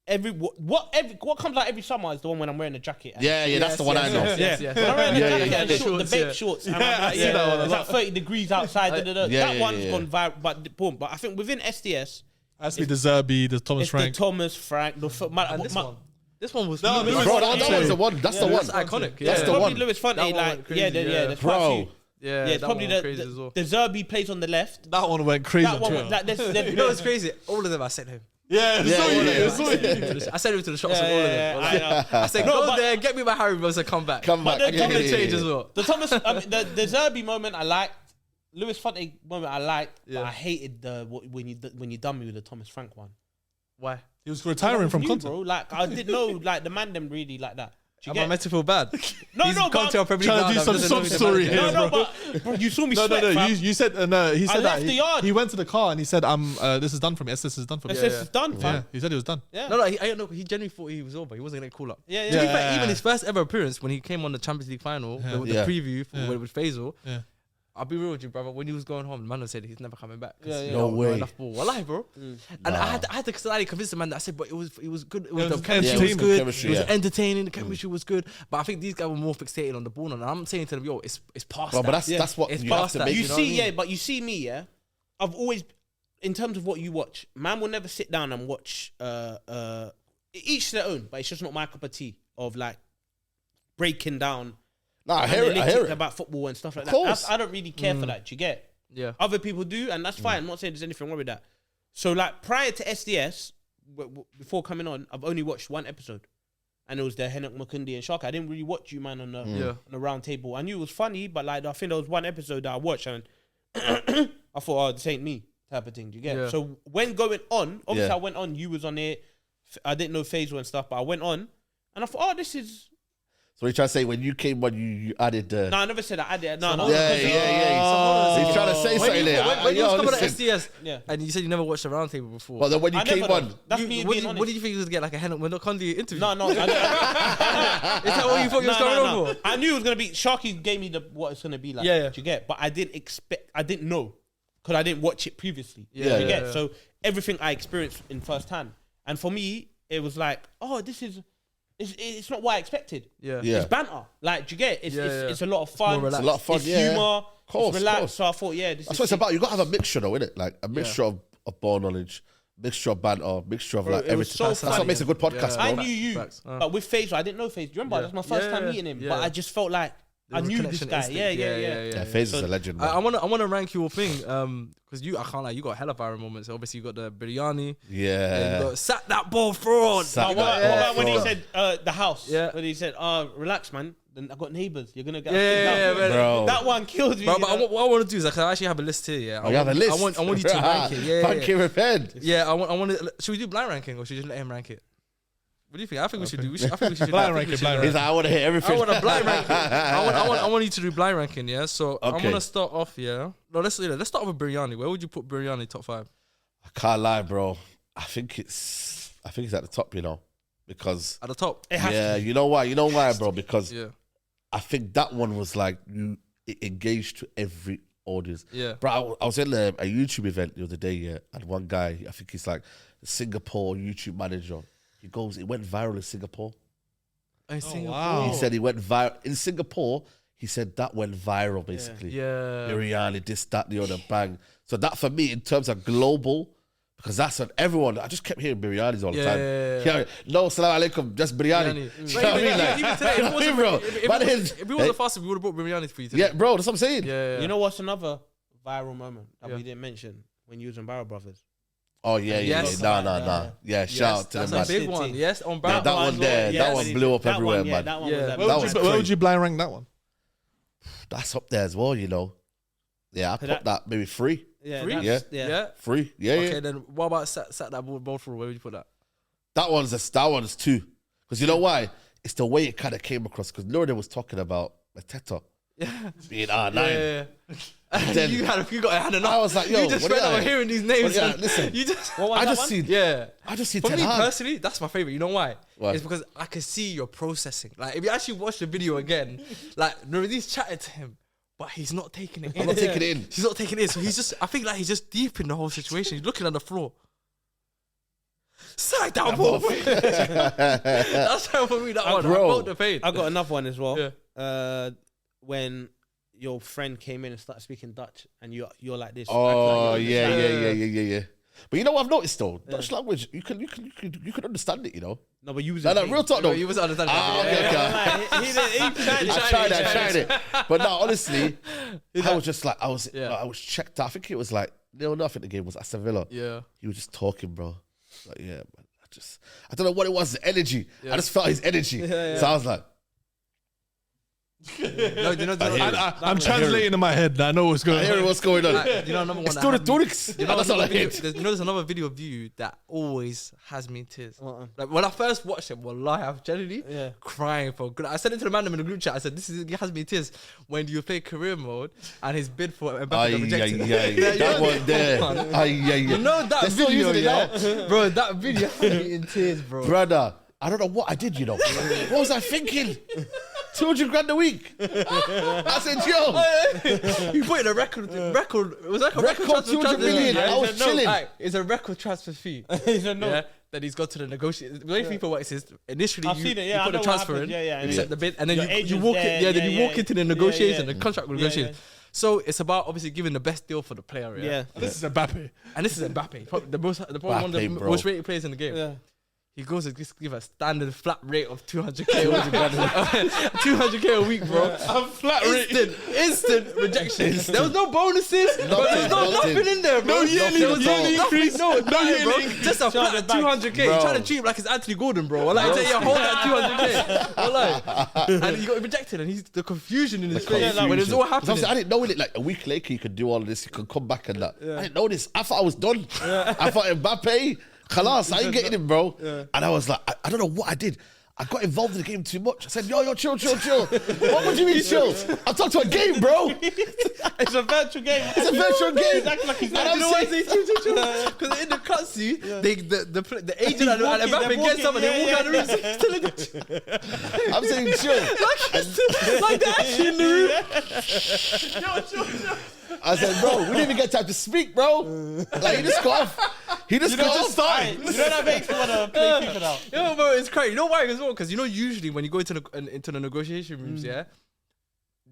Speaker 1: what comes out every summer is the one when I'm wearing a jacket.
Speaker 3: Yeah, that's the one I know.
Speaker 2: Yes.
Speaker 1: When I'm wearing a jacket and
Speaker 2: The
Speaker 1: the baked shorts. And I'm like, it's like 30 degrees outside. That one's gone viral. But boom. But I think within SDS,
Speaker 4: has to be the Zerbi, the Thomas Frank.
Speaker 1: The Thomas Frank.
Speaker 2: This one was
Speaker 3: bro, that was the one. That's the one.
Speaker 2: That's iconic.
Speaker 3: That's the
Speaker 1: probably
Speaker 3: one.
Speaker 1: Lewis Fonte. Like, there's quite a few.
Speaker 2: Yeah,
Speaker 1: it's probably the Zerbi plays on the left.
Speaker 4: That one went crazy.
Speaker 1: That one, like,
Speaker 2: you know what's crazy? All of them I sent him.
Speaker 4: Yeah,
Speaker 2: I sent him to the shops with all of them. I said, go there, get me my Harry Bros and come back.
Speaker 3: Come back.
Speaker 1: But
Speaker 3: Yeah,
Speaker 1: Thomas
Speaker 3: yeah,
Speaker 2: change
Speaker 3: yeah.
Speaker 2: as well.
Speaker 1: The Thomas, the Zerbi moment I liked. Lewis Fonte moment I liked.
Speaker 2: Yeah.
Speaker 1: But I hated when you done me with the Thomas Frank one.
Speaker 2: Why?
Speaker 4: He was retiring from content.
Speaker 1: bro. Like I didn't know, like the man them really like that.
Speaker 2: Am I meant to feel bad?
Speaker 1: No,
Speaker 2: He's
Speaker 1: no,
Speaker 2: gone
Speaker 1: but
Speaker 2: to a Premier
Speaker 4: trying to
Speaker 2: League
Speaker 4: do
Speaker 2: now,
Speaker 4: some
Speaker 2: doesn't know
Speaker 4: sob
Speaker 2: who the
Speaker 4: story
Speaker 2: manager
Speaker 4: here,
Speaker 2: is.
Speaker 1: but bro, you saw me
Speaker 4: No,
Speaker 1: sweat.
Speaker 4: no.
Speaker 1: fam.
Speaker 4: You said he said
Speaker 1: left
Speaker 4: that
Speaker 1: the yard.
Speaker 4: he went to the car and he said, "This is done for me. SS is done for me."
Speaker 1: It's just done,
Speaker 4: Yeah,
Speaker 1: fam.
Speaker 4: he said it was done.
Speaker 1: Yeah.
Speaker 2: No, he genuinely thought he was over. He wasn't going to call up.
Speaker 1: Yeah,
Speaker 2: To be
Speaker 1: yeah.
Speaker 2: fair, even his first ever appearance when he came on the Champions League final, the
Speaker 3: Yeah.
Speaker 2: preview with Faisal,
Speaker 4: Yeah.
Speaker 2: I'll be real with you, brother. When he was going home, the man said he's never coming back.
Speaker 1: Yeah, yeah.
Speaker 3: No way.
Speaker 2: Enough ball. Wallahi, bro. And I had to slightly convince the man that I said, but it was good. It was
Speaker 4: was
Speaker 2: the chemistry was
Speaker 4: entertainment.
Speaker 2: good.
Speaker 3: Chemistry,
Speaker 2: It was
Speaker 3: yeah.
Speaker 2: entertaining. The chemistry was good. But I think these guys were more fixated on the ball. And I'm saying to them, yo, it's past
Speaker 3: Bro,
Speaker 2: that.
Speaker 3: but that's what
Speaker 2: It's
Speaker 3: you have
Speaker 2: past
Speaker 3: to
Speaker 2: that.
Speaker 3: make.
Speaker 1: You
Speaker 2: You know
Speaker 1: see,
Speaker 2: what I mean?
Speaker 1: but you see me, yeah. I've always, in terms of what you watch, man will never sit down and watch. Each their own, but it's just not my cup of tea of like breaking down.
Speaker 3: Nah, I hear it.
Speaker 1: About football and stuff like
Speaker 3: Of
Speaker 1: that.
Speaker 3: course.
Speaker 1: I don't really care for that. Do you get?
Speaker 2: Yeah.
Speaker 1: Other people do, and that's fine. I'm not saying there's anything wrong with that. So, like, prior to SDS, before coming on, I've only watched one episode, and it was the Henok Makundi and Shark. I didn't really watch you, man, on the round table. I knew it was funny, but like, I think there was one episode that I watched, and I thought, oh, this ain't me, type of thing. Do you get?
Speaker 2: Yeah.
Speaker 1: So when going on, obviously,
Speaker 3: Yeah.
Speaker 1: I went on. You was on it. I didn't know Faisal and stuff, but I went on, and I thought, oh, this is.
Speaker 3: So you trying to say when you came on, you added the.
Speaker 1: No, I never said I added. No, no.
Speaker 3: Yeah. He's trying to say something there.
Speaker 2: When you was
Speaker 3: Yo,
Speaker 2: coming on
Speaker 3: listen.
Speaker 2: SDS,
Speaker 1: Yeah.
Speaker 2: and you said you never watched the round table before.
Speaker 3: But then when you
Speaker 1: I
Speaker 3: came
Speaker 1: never
Speaker 3: on,
Speaker 1: done. That's me
Speaker 2: what,
Speaker 1: being
Speaker 2: did,
Speaker 1: honest.
Speaker 2: what did you think you was going to get, like a Henok Makundi interview?
Speaker 1: No, no.
Speaker 2: Is that what you thought you was going on for?
Speaker 1: I knew it was gonna be. Sharky gave me what it's gonna be like.
Speaker 2: Yeah, yeah.
Speaker 1: Do you get? But I didn't know because I didn't watch it previously.
Speaker 2: Yeah,
Speaker 1: Do you get?
Speaker 2: yeah.
Speaker 1: So everything I experienced in first hand, and for me, it was like, oh, this is. It's not what I expected.
Speaker 2: Yeah.
Speaker 3: Yeah.
Speaker 1: It's banter. Like, do you get? It's a lot of fun.
Speaker 2: more
Speaker 3: it's a lot of fun.
Speaker 1: It's
Speaker 3: Yeah,
Speaker 1: humor.
Speaker 3: Course,
Speaker 1: It's relaxed.
Speaker 3: course.
Speaker 1: So I thought, yeah, this
Speaker 3: That's
Speaker 1: is
Speaker 3: what it's
Speaker 1: sick.
Speaker 3: about. You got to have a mixture, though, innit? Like a mixture of ball knowledge, mixture of banter, mixture of
Speaker 1: Bro,
Speaker 3: like
Speaker 1: it was
Speaker 3: everything.
Speaker 1: so
Speaker 3: That's what
Speaker 1: funny.
Speaker 3: makes a good podcast,
Speaker 2: Yeah.
Speaker 1: I
Speaker 3: bro.
Speaker 1: knew you,
Speaker 2: Facts.
Speaker 1: but with Faisal, I didn't know Faisal. Do you remember?
Speaker 2: Yeah.
Speaker 1: That's my first time
Speaker 2: Yeah,
Speaker 1: meeting him.
Speaker 2: yeah.
Speaker 1: But I just felt like I
Speaker 2: There was a
Speaker 1: knew this
Speaker 2: connection
Speaker 1: guy.
Speaker 2: instinct.
Speaker 1: Yeah.
Speaker 3: Yeah, FaZe is a legend, man.
Speaker 2: I want to rank your thing because I can't lie, you got hella viral moments. Obviously, you got the biryani.
Speaker 3: Yeah.
Speaker 2: You got sat that ball fraud.
Speaker 3: Sat
Speaker 1: What
Speaker 3: that
Speaker 1: about when he
Speaker 3: ball
Speaker 1: said the house?
Speaker 2: Yeah.
Speaker 1: When he said, relax, man. Then I got neighbours. You're gonna get
Speaker 2: Yeah,
Speaker 1: kicked out."
Speaker 3: Bro.
Speaker 1: That one killed me.
Speaker 2: But
Speaker 1: you know?
Speaker 2: what I want to do is like, I actually have a list here. Yeah,
Speaker 3: Oh, you have a list?
Speaker 2: I want you to rank it. Yeah,
Speaker 3: Thank you, repent.
Speaker 2: yeah. I want to. Should we do blind ranking or should we just let him rank it? What do you think? I think we should do. I think we should do
Speaker 4: Blind
Speaker 2: that. I
Speaker 4: ranking,
Speaker 2: think we should
Speaker 4: blind
Speaker 2: do
Speaker 3: He's
Speaker 2: that.
Speaker 3: like, I want to hear everything.
Speaker 2: I want a blind ranking. I want you to do blind ranking. Yeah. So I'm
Speaker 3: Okay.
Speaker 2: gonna start off. Yeah. No, let's start with biryani. Where would you put biryani top 5?
Speaker 3: I can't lie, bro. I think it's at the top, you know, because
Speaker 2: At the top.
Speaker 1: It has to.
Speaker 3: you know why, bro? Because
Speaker 2: Yeah.
Speaker 3: I think that one was like it engaged to every audience.
Speaker 2: Yeah.
Speaker 3: Bro, I was in a YouTube event the other day, yeah, and one guy, I think he's like a Singapore YouTube manager. It went viral in Singapore.
Speaker 2: In Singapore.
Speaker 4: wow.
Speaker 3: He said he went viral in Singapore. He said that went viral basically.
Speaker 2: Yeah.
Speaker 3: Biryani, this, that, the other, bang. So that for me, in terms of global, because that's on everyone. I just kept hearing biryanis all the time.
Speaker 2: Yeah.
Speaker 3: No, salam alaikum, just biryani. You know what I mean? Like,
Speaker 2: Even today,
Speaker 3: you know what I mean, bro?
Speaker 2: if we wasn't fasting, we would have brought biryani for you today.
Speaker 3: Yeah, bro, that's what I'm saying.
Speaker 2: Yeah.
Speaker 1: You know what's another viral moment that
Speaker 2: Yeah.
Speaker 1: we didn't mention when you was in Barrow Brothers?
Speaker 3: Oh yeah.
Speaker 2: Yes.
Speaker 3: Nah. Yeah, shout out to
Speaker 2: That's
Speaker 3: them,
Speaker 2: a
Speaker 3: man.
Speaker 2: big one. Yes, on
Speaker 3: Yeah,
Speaker 2: Brown.
Speaker 3: that one there,
Speaker 1: Yeah,
Speaker 3: that one blew up
Speaker 1: that
Speaker 3: everywhere,
Speaker 1: one, yeah,
Speaker 3: man.
Speaker 1: That one
Speaker 2: Yeah.
Speaker 1: was
Speaker 3: That
Speaker 4: Where
Speaker 3: was
Speaker 4: would
Speaker 3: crazy.
Speaker 4: you blind rank that one?
Speaker 3: That's up there as well, you know. Yeah, I put that maybe 3.
Speaker 1: Yeah,
Speaker 2: Three?
Speaker 1: that's-
Speaker 3: Yeah.
Speaker 2: Yeah.
Speaker 3: 3. Yeah,
Speaker 2: Okay,
Speaker 3: yeah.
Speaker 2: then what about sat that ball for? Where would you put that?
Speaker 3: That one's 2. Because you know why? It's the way it kind of came across. Because Lorna was talking about Mateta
Speaker 2: Yeah.
Speaker 3: being R9.
Speaker 2: Then, you got a hand enough.
Speaker 3: I was like, yo,
Speaker 2: you just
Speaker 3: what
Speaker 2: read
Speaker 3: did
Speaker 2: over
Speaker 3: I-
Speaker 2: hearing these names.
Speaker 3: Yeah,
Speaker 2: and
Speaker 3: listen.
Speaker 2: You just.
Speaker 3: I just see
Speaker 2: For
Speaker 3: Ten
Speaker 2: me
Speaker 3: Hag.
Speaker 2: personally, that's my favorite. You know why?
Speaker 3: Why?
Speaker 2: It's because I can see your processing. Like if you actually watch the video again, like Nuruddin's chatted to him, but he's not taking it in.
Speaker 3: I'm not taking it in.
Speaker 2: He's not taking it in. So he's just, I think like he's just deep in the whole situation. He's looking at the floor. Side down ball. That's how for me that one.
Speaker 3: Bro.
Speaker 2: I felt the pain.
Speaker 1: I got another one as well.
Speaker 2: Yeah.
Speaker 1: When your friend came in and started speaking Dutch, and you're like this.
Speaker 3: Oh
Speaker 1: like
Speaker 3: yeah. But you know what I've noticed though, Dutch language, you can understand it, you know.
Speaker 1: No, but you was
Speaker 3: No, real talk though.
Speaker 2: You was understanding.
Speaker 3: I tried it. But no, honestly, I was just like, I was checked out. I think it was like 0-0 the game was at Sevilla.
Speaker 2: Yeah.
Speaker 3: He was just talking, bro. Like, yeah, man. I don't know what it was, the energy. Yeah. I just felt his energy. So I was like,
Speaker 4: I'm translating in my head. I know what's going on.
Speaker 3: I hear what's going on.
Speaker 2: You know another one.
Speaker 3: It's Turks.
Speaker 2: That's all I hear. There's another video of you that always has me in tears. Like when I first watched it, wallahi, I'm generally crying for good. I said it to the man in the group chat. I said, it has me in tears when you play career mode and his bid for Mbappe got rejected.
Speaker 3: That one there.
Speaker 2: You know that video, yeah? Bro, that video has me in tears, bro.
Speaker 3: Brother, I don't know what I did, you know. What was I thinking? 200 grand a week. I said, yo.
Speaker 2: You put in a record. It was like a record transfer
Speaker 3: 200 million.
Speaker 2: fee.
Speaker 3: I was chilling.
Speaker 2: It's a record transfer fee.
Speaker 1: He said no.
Speaker 2: Yeah, then he's got to the negotiation. The way FIFA works is initially
Speaker 1: I've seen it, yeah,
Speaker 2: you
Speaker 1: I
Speaker 2: put the
Speaker 1: know what
Speaker 2: transfer
Speaker 1: happened.
Speaker 2: in,
Speaker 1: Yeah,
Speaker 2: you set the bid, and then
Speaker 1: Your
Speaker 2: you
Speaker 1: agent's
Speaker 2: walk
Speaker 1: there,
Speaker 2: in. Then you walk into the negotiation, the contract negotiation.
Speaker 1: yeah.
Speaker 2: So it's about obviously giving the best deal for the player.
Speaker 1: Yeah.
Speaker 4: This is Mbappe.
Speaker 2: And this is Mbappe, probably one of the
Speaker 3: bro.
Speaker 2: most rated players in the game.
Speaker 1: Yeah.
Speaker 2: He goes and give a standard flat rate of 200k 200k a week, bro.
Speaker 4: I'm flat rate.
Speaker 2: Instant rejection. There was no bonuses. There was nothing in there, bro.
Speaker 4: No yearly increase.
Speaker 2: No
Speaker 4: yearly
Speaker 2: bro.
Speaker 4: increase.
Speaker 2: Just a flat 200k. He's trying to treat him like it's Anthony Gordon, bro. Like, say, yeah, hold that 200k. Like, and he got rejected, and the confusion in his face when it's all happening.
Speaker 3: I didn't know it. Like a week later, you could do all of this. You could come back and that. I didn't know this. I thought I was done. I thought Mbappe. Khalas, I ain't getting him, bro. And I was like, I don't know what I did. I got involved in the game too much. I said, yo, chill. What do you mean chill? I'm talking to a game, bro.
Speaker 1: It's a virtual game.
Speaker 3: It's a virtual game.
Speaker 1: He's acting like he's not.
Speaker 2: You know why I say chill? Because in the cutscene, the agent and Mbappe gets up and they walk out the room.
Speaker 3: I'm saying chill.
Speaker 2: Like they're actually in the room. Chill.
Speaker 3: I said, bro, we didn't even get time to speak, bro. Like, he just got off. He just got off.
Speaker 1: You know that makes me want to play FIFA now.
Speaker 2: Yo, bro, it's crazy. You know why as well? Because usually when you go into the negotiation rooms,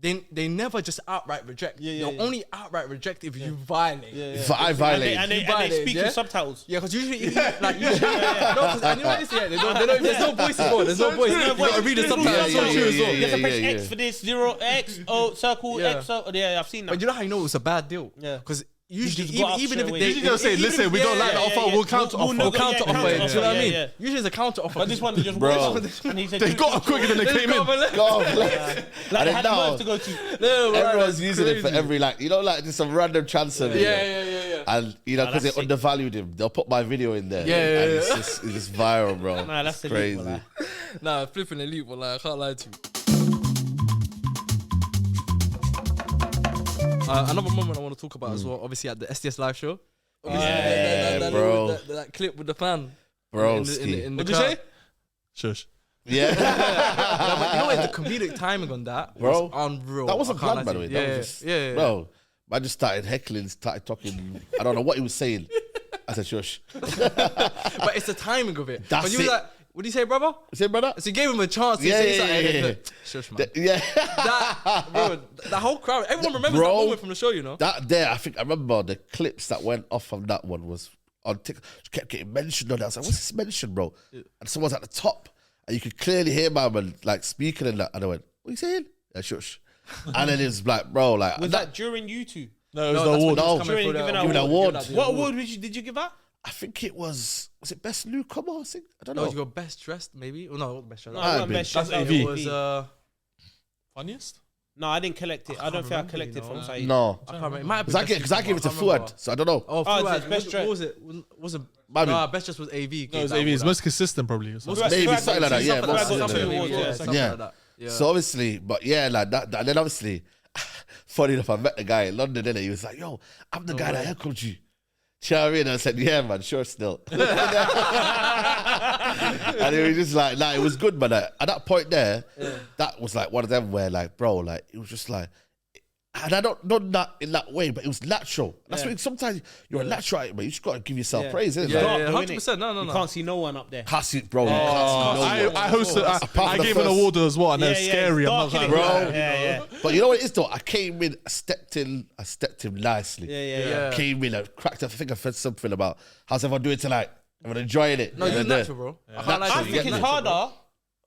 Speaker 2: they never just outright reject. They'll only outright reject if you violate.
Speaker 3: I violate.
Speaker 1: And they speak with subtitles.
Speaker 2: Yeah, because usually, no, because I know what they say. There's no voice as well. There's no voice. You gotta read the subtitles.
Speaker 1: You have to press X for this, 0X, circle, X. Yeah, I've seen that.
Speaker 2: But you know how you know it was a bad deal?
Speaker 1: Yeah.
Speaker 2: Because usually,
Speaker 1: just
Speaker 2: even if
Speaker 4: Usually they'll say, listen, we don't like the offer, we'll counter offer.
Speaker 2: We'll counter offer. Do you know what I mean?
Speaker 1: Yeah.
Speaker 2: Usually it's a counter offer.
Speaker 1: But this one just
Speaker 3: Bro.
Speaker 1: and he said,
Speaker 4: They got up quicker than they came in.
Speaker 3: Go on,
Speaker 1: like
Speaker 3: and
Speaker 1: they
Speaker 3: then
Speaker 1: had
Speaker 3: now,
Speaker 1: words to go to.
Speaker 3: everyone's using it for every, like, you know, like just some random transfer video.
Speaker 2: Yeah.
Speaker 3: And, you know, because they undervalued him, they'll put my video in there. And it's just viral, bro.
Speaker 1: Nah, that's
Speaker 3: crazy.
Speaker 1: elite,
Speaker 2: Nah, flipping elite, well, I can't lie to you. Another moment I want to talk about as well, obviously at the SDS Live Show.
Speaker 3: Bro.
Speaker 2: That clip with the fan.
Speaker 3: Bro,
Speaker 2: in the
Speaker 4: What'd you
Speaker 2: crowd.
Speaker 4: say? Shush.
Speaker 3: Yeah.
Speaker 2: No, but you know what? The comedic timing on that
Speaker 3: Bro,
Speaker 2: was unreal.
Speaker 3: that wasn't
Speaker 2: I can't
Speaker 3: planned, by the
Speaker 2: lie
Speaker 3: way.
Speaker 2: to you.
Speaker 3: That was just,
Speaker 2: yeah.
Speaker 3: Bro, I just started heckling, started talking. I don't know what he was saying. I said, shush.
Speaker 2: But it's the timing of it.
Speaker 3: That's
Speaker 2: When you was
Speaker 3: it.
Speaker 2: like, what do you say, brother?
Speaker 3: Say, brother?
Speaker 2: So you gave him a chance to
Speaker 3: Yeah,
Speaker 2: say
Speaker 3: yeah,
Speaker 2: something.
Speaker 3: yeah.
Speaker 2: Shush, man.
Speaker 3: Yeah.
Speaker 2: That whole crowd, everyone remembers
Speaker 3: Bro,
Speaker 2: that moment from the show, you know?
Speaker 3: That there, I think I remember the clips that went off from that one was on TikTok. Kept getting mentioned on that. I was like, what's this mention, bro? And someone's at the top, and you could clearly hear my man like speaking and that. And I went, what are you saying? Yeah, shush. And then it was like, bro, like
Speaker 1: Was that during you two?
Speaker 4: No, it was the award.
Speaker 3: No,
Speaker 1: During giving
Speaker 3: Give an
Speaker 1: out
Speaker 3: award.
Speaker 1: What award did you give out?
Speaker 3: I think it was it best newcomer? I think I don't
Speaker 2: No,
Speaker 3: know.
Speaker 2: you got best dressed, maybe? Oh, no, best dressed.
Speaker 1: No,
Speaker 3: Might
Speaker 1: I
Speaker 3: have
Speaker 1: got
Speaker 3: been.
Speaker 1: best
Speaker 4: That's
Speaker 1: dressed.
Speaker 4: AV.
Speaker 2: It was,
Speaker 4: Funniest?
Speaker 1: No, I didn't collect it. I don't think I
Speaker 2: remember,
Speaker 1: collected
Speaker 2: you know.
Speaker 1: from Saeed.
Speaker 3: No,
Speaker 2: I can't remember. It might have been
Speaker 3: because I gave it to Fuad, so I don't know.
Speaker 2: Oh,
Speaker 1: Oh, it's
Speaker 2: Fuad.
Speaker 1: best
Speaker 2: What
Speaker 1: dressed.
Speaker 2: was it? Was it?
Speaker 3: Might be.
Speaker 2: Nah, best dressed was AV.
Speaker 4: No, it was AV. It's most consistent, probably. Or something.
Speaker 3: Maybe
Speaker 1: Fuad
Speaker 3: something like that. Yeah,
Speaker 1: Fuad got
Speaker 3: something
Speaker 1: some
Speaker 3: like that.
Speaker 1: awards, yeah.
Speaker 2: something
Speaker 3: Yeah.
Speaker 2: like that. Yeah.
Speaker 3: So obviously, but yeah, like that. And then obviously, funny enough, I met the guy in London. Then he was like, "Yo, I'm the guy that heckled you." Do you know what I mean? I said, "Yeah, man, sure, still." And it was just like, nah, it was good, man. At that point there, that was like one of them where, like, bro, like, it was just like, And I don't know that in that way, but it was natural. That's why sometimes you're a natural at it, but you just got to give yourself praise, innit?
Speaker 2: Yeah, 100%. No.
Speaker 1: You can't see no one up there.
Speaker 3: Haseeb, bro. You can't see no one.
Speaker 4: I hosted. I gave an award as well, and they're scary. I'm not like,
Speaker 1: bro.
Speaker 3: But you know what it is though? I came in, I stepped in nicely.
Speaker 1: Yeah.
Speaker 3: Came in, I cracked. I think I said something about how's everyone doing tonight? Everyone enjoying it?
Speaker 2: No, you're natural, bro.
Speaker 1: I think it's harder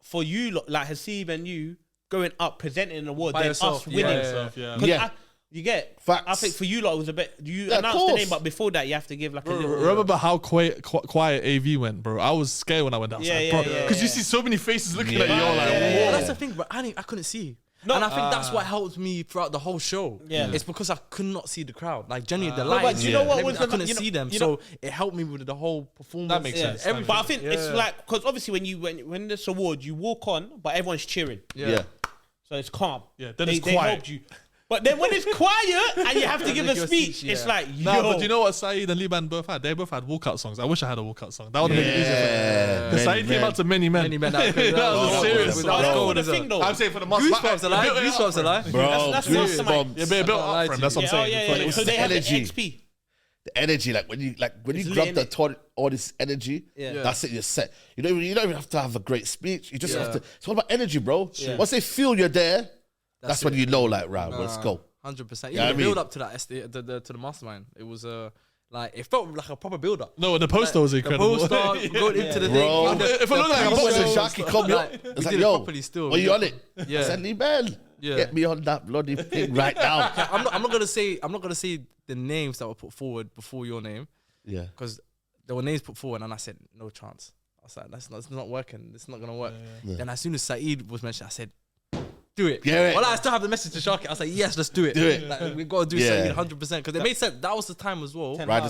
Speaker 1: for you, like Haseeb and you, going up presenting an award than us winning. You get
Speaker 3: facts.
Speaker 1: I think for you lot it was a bit. You announced the name, but before that you have to give like a little.
Speaker 4: Remember how quiet AV went, bro? I was scared when I went outside, because you see so many faces looking at you. All like,
Speaker 2: whoa. That's the thing, bro. I couldn't see. No, and I think that's what helped me throughout the whole show. Yeah, it's because I could not see the crowd. Like genuinely, the lights.
Speaker 1: But you know what?
Speaker 2: I couldn't see them, so it helped me with the whole performance.
Speaker 4: That makes sense.
Speaker 1: But I think it's like because obviously when this award you walk on, but everyone's cheering.
Speaker 3: Yeah.
Speaker 1: So it's calm.
Speaker 4: Yeah, then it's quiet.
Speaker 1: They helped you. But then when it's quiet and you have to give a speech, it's like, yo.
Speaker 4: No, but you know what Saeed and Liban both had? They both had walkout songs. I wish I had a walkout song. That would have been easier. Because Saeed came out to Many Men.
Speaker 2: Many Men.
Speaker 4: That was serious.
Speaker 1: I'm
Speaker 4: saying for the
Speaker 2: Goosebumps alive. Goosebumps alive.
Speaker 3: Bro,
Speaker 1: that's
Speaker 3: Goosebumps.
Speaker 4: Yeah, but it built up for him. That's what I'm saying.
Speaker 3: But it was the energy.
Speaker 1: XP.
Speaker 3: The energy, like when you grab all this energy, that's it. You're set. You don't even have to have a great speech. You just have to. It's all about energy, bro. Once they feel you're there, that's when you know, like, right, let's go.
Speaker 2: 100%. Even the build up to that, to the mastermind, it was like it felt like a proper build up.
Speaker 4: No, the poster was incredible.
Speaker 2: The poster going into the
Speaker 3: bro,
Speaker 2: thing.
Speaker 3: If I look like a boxer, Sharky come up. It's like, yo, are you on it? I said, Liban, get me on that bloody thing right now.
Speaker 2: I'm not gonna say the names that were put forward before your name. Yeah, because there were names put forward, and I said no chance. I was like, that's not working. It's not gonna work. Then as soon as Saeed was mentioned, I said, do it. Well, I still have the message to Sharky. I was like, yes, let's do it. Do it. Like, we've got to do Saeed 100%. Because it made sense. That was the time as well. Ride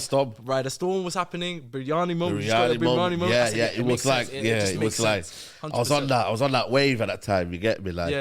Speaker 2: the Storm was happening. Biryani moment.
Speaker 3: Yeah, it was like, I was on that wave at that time. You get me? Like,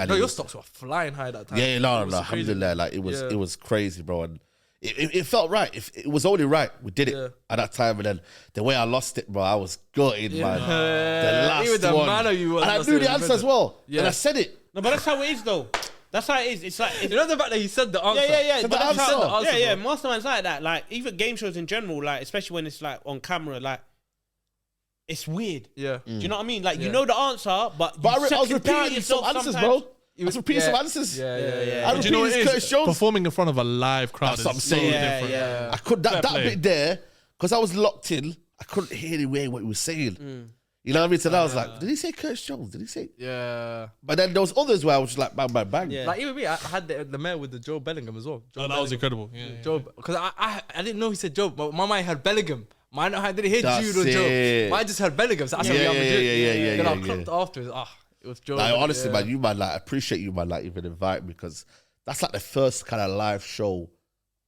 Speaker 2: no, your stocks were flying high that time.
Speaker 3: Yeah, no, alhamdulillah. Like, it was crazy, bro. And it felt right. It was only right. We did it at that time. And then the way I lost it, bro, I was gutted, man. The last one. And I knew the answer as well. And I said it.
Speaker 1: No, but that's how it is, though. That's how it is. It's like
Speaker 2: you know the fact that he said the answer.
Speaker 1: Yeah. But that's how, Mastermind's like that. Like even game shows in general, like especially when it's like on camera, like it's weird. Yeah. Do you know what I mean? Like you know the answer, but
Speaker 3: I was repeating some answers, bro. I was repeating some answers.
Speaker 4: I do you know what it is? Performing in front of a live crowd.
Speaker 3: That's what I'm saying. I could that bit there because I was locked in. I couldn't hear the way what he was saying. You know what I mean? So I was like, did he say Curtis Jones? Did he say? Yeah. But then there was others where I was just like, bang, bang, bang.
Speaker 2: Yeah. Like even me, I had the mail with the Joe Bellingham as well.
Speaker 4: That was incredible.
Speaker 2: Joe, because I didn't know he said Joe, but my mind had Bellingham. Mine, I didn't hear Jude or Joe. Mine just had Bellingham. So I said, yeah. Then I clocked afterwards. It was Joe.
Speaker 3: Like, honestly, man, you man, like, I appreciate you, man, like, even inviting me because that's like the first kind of live show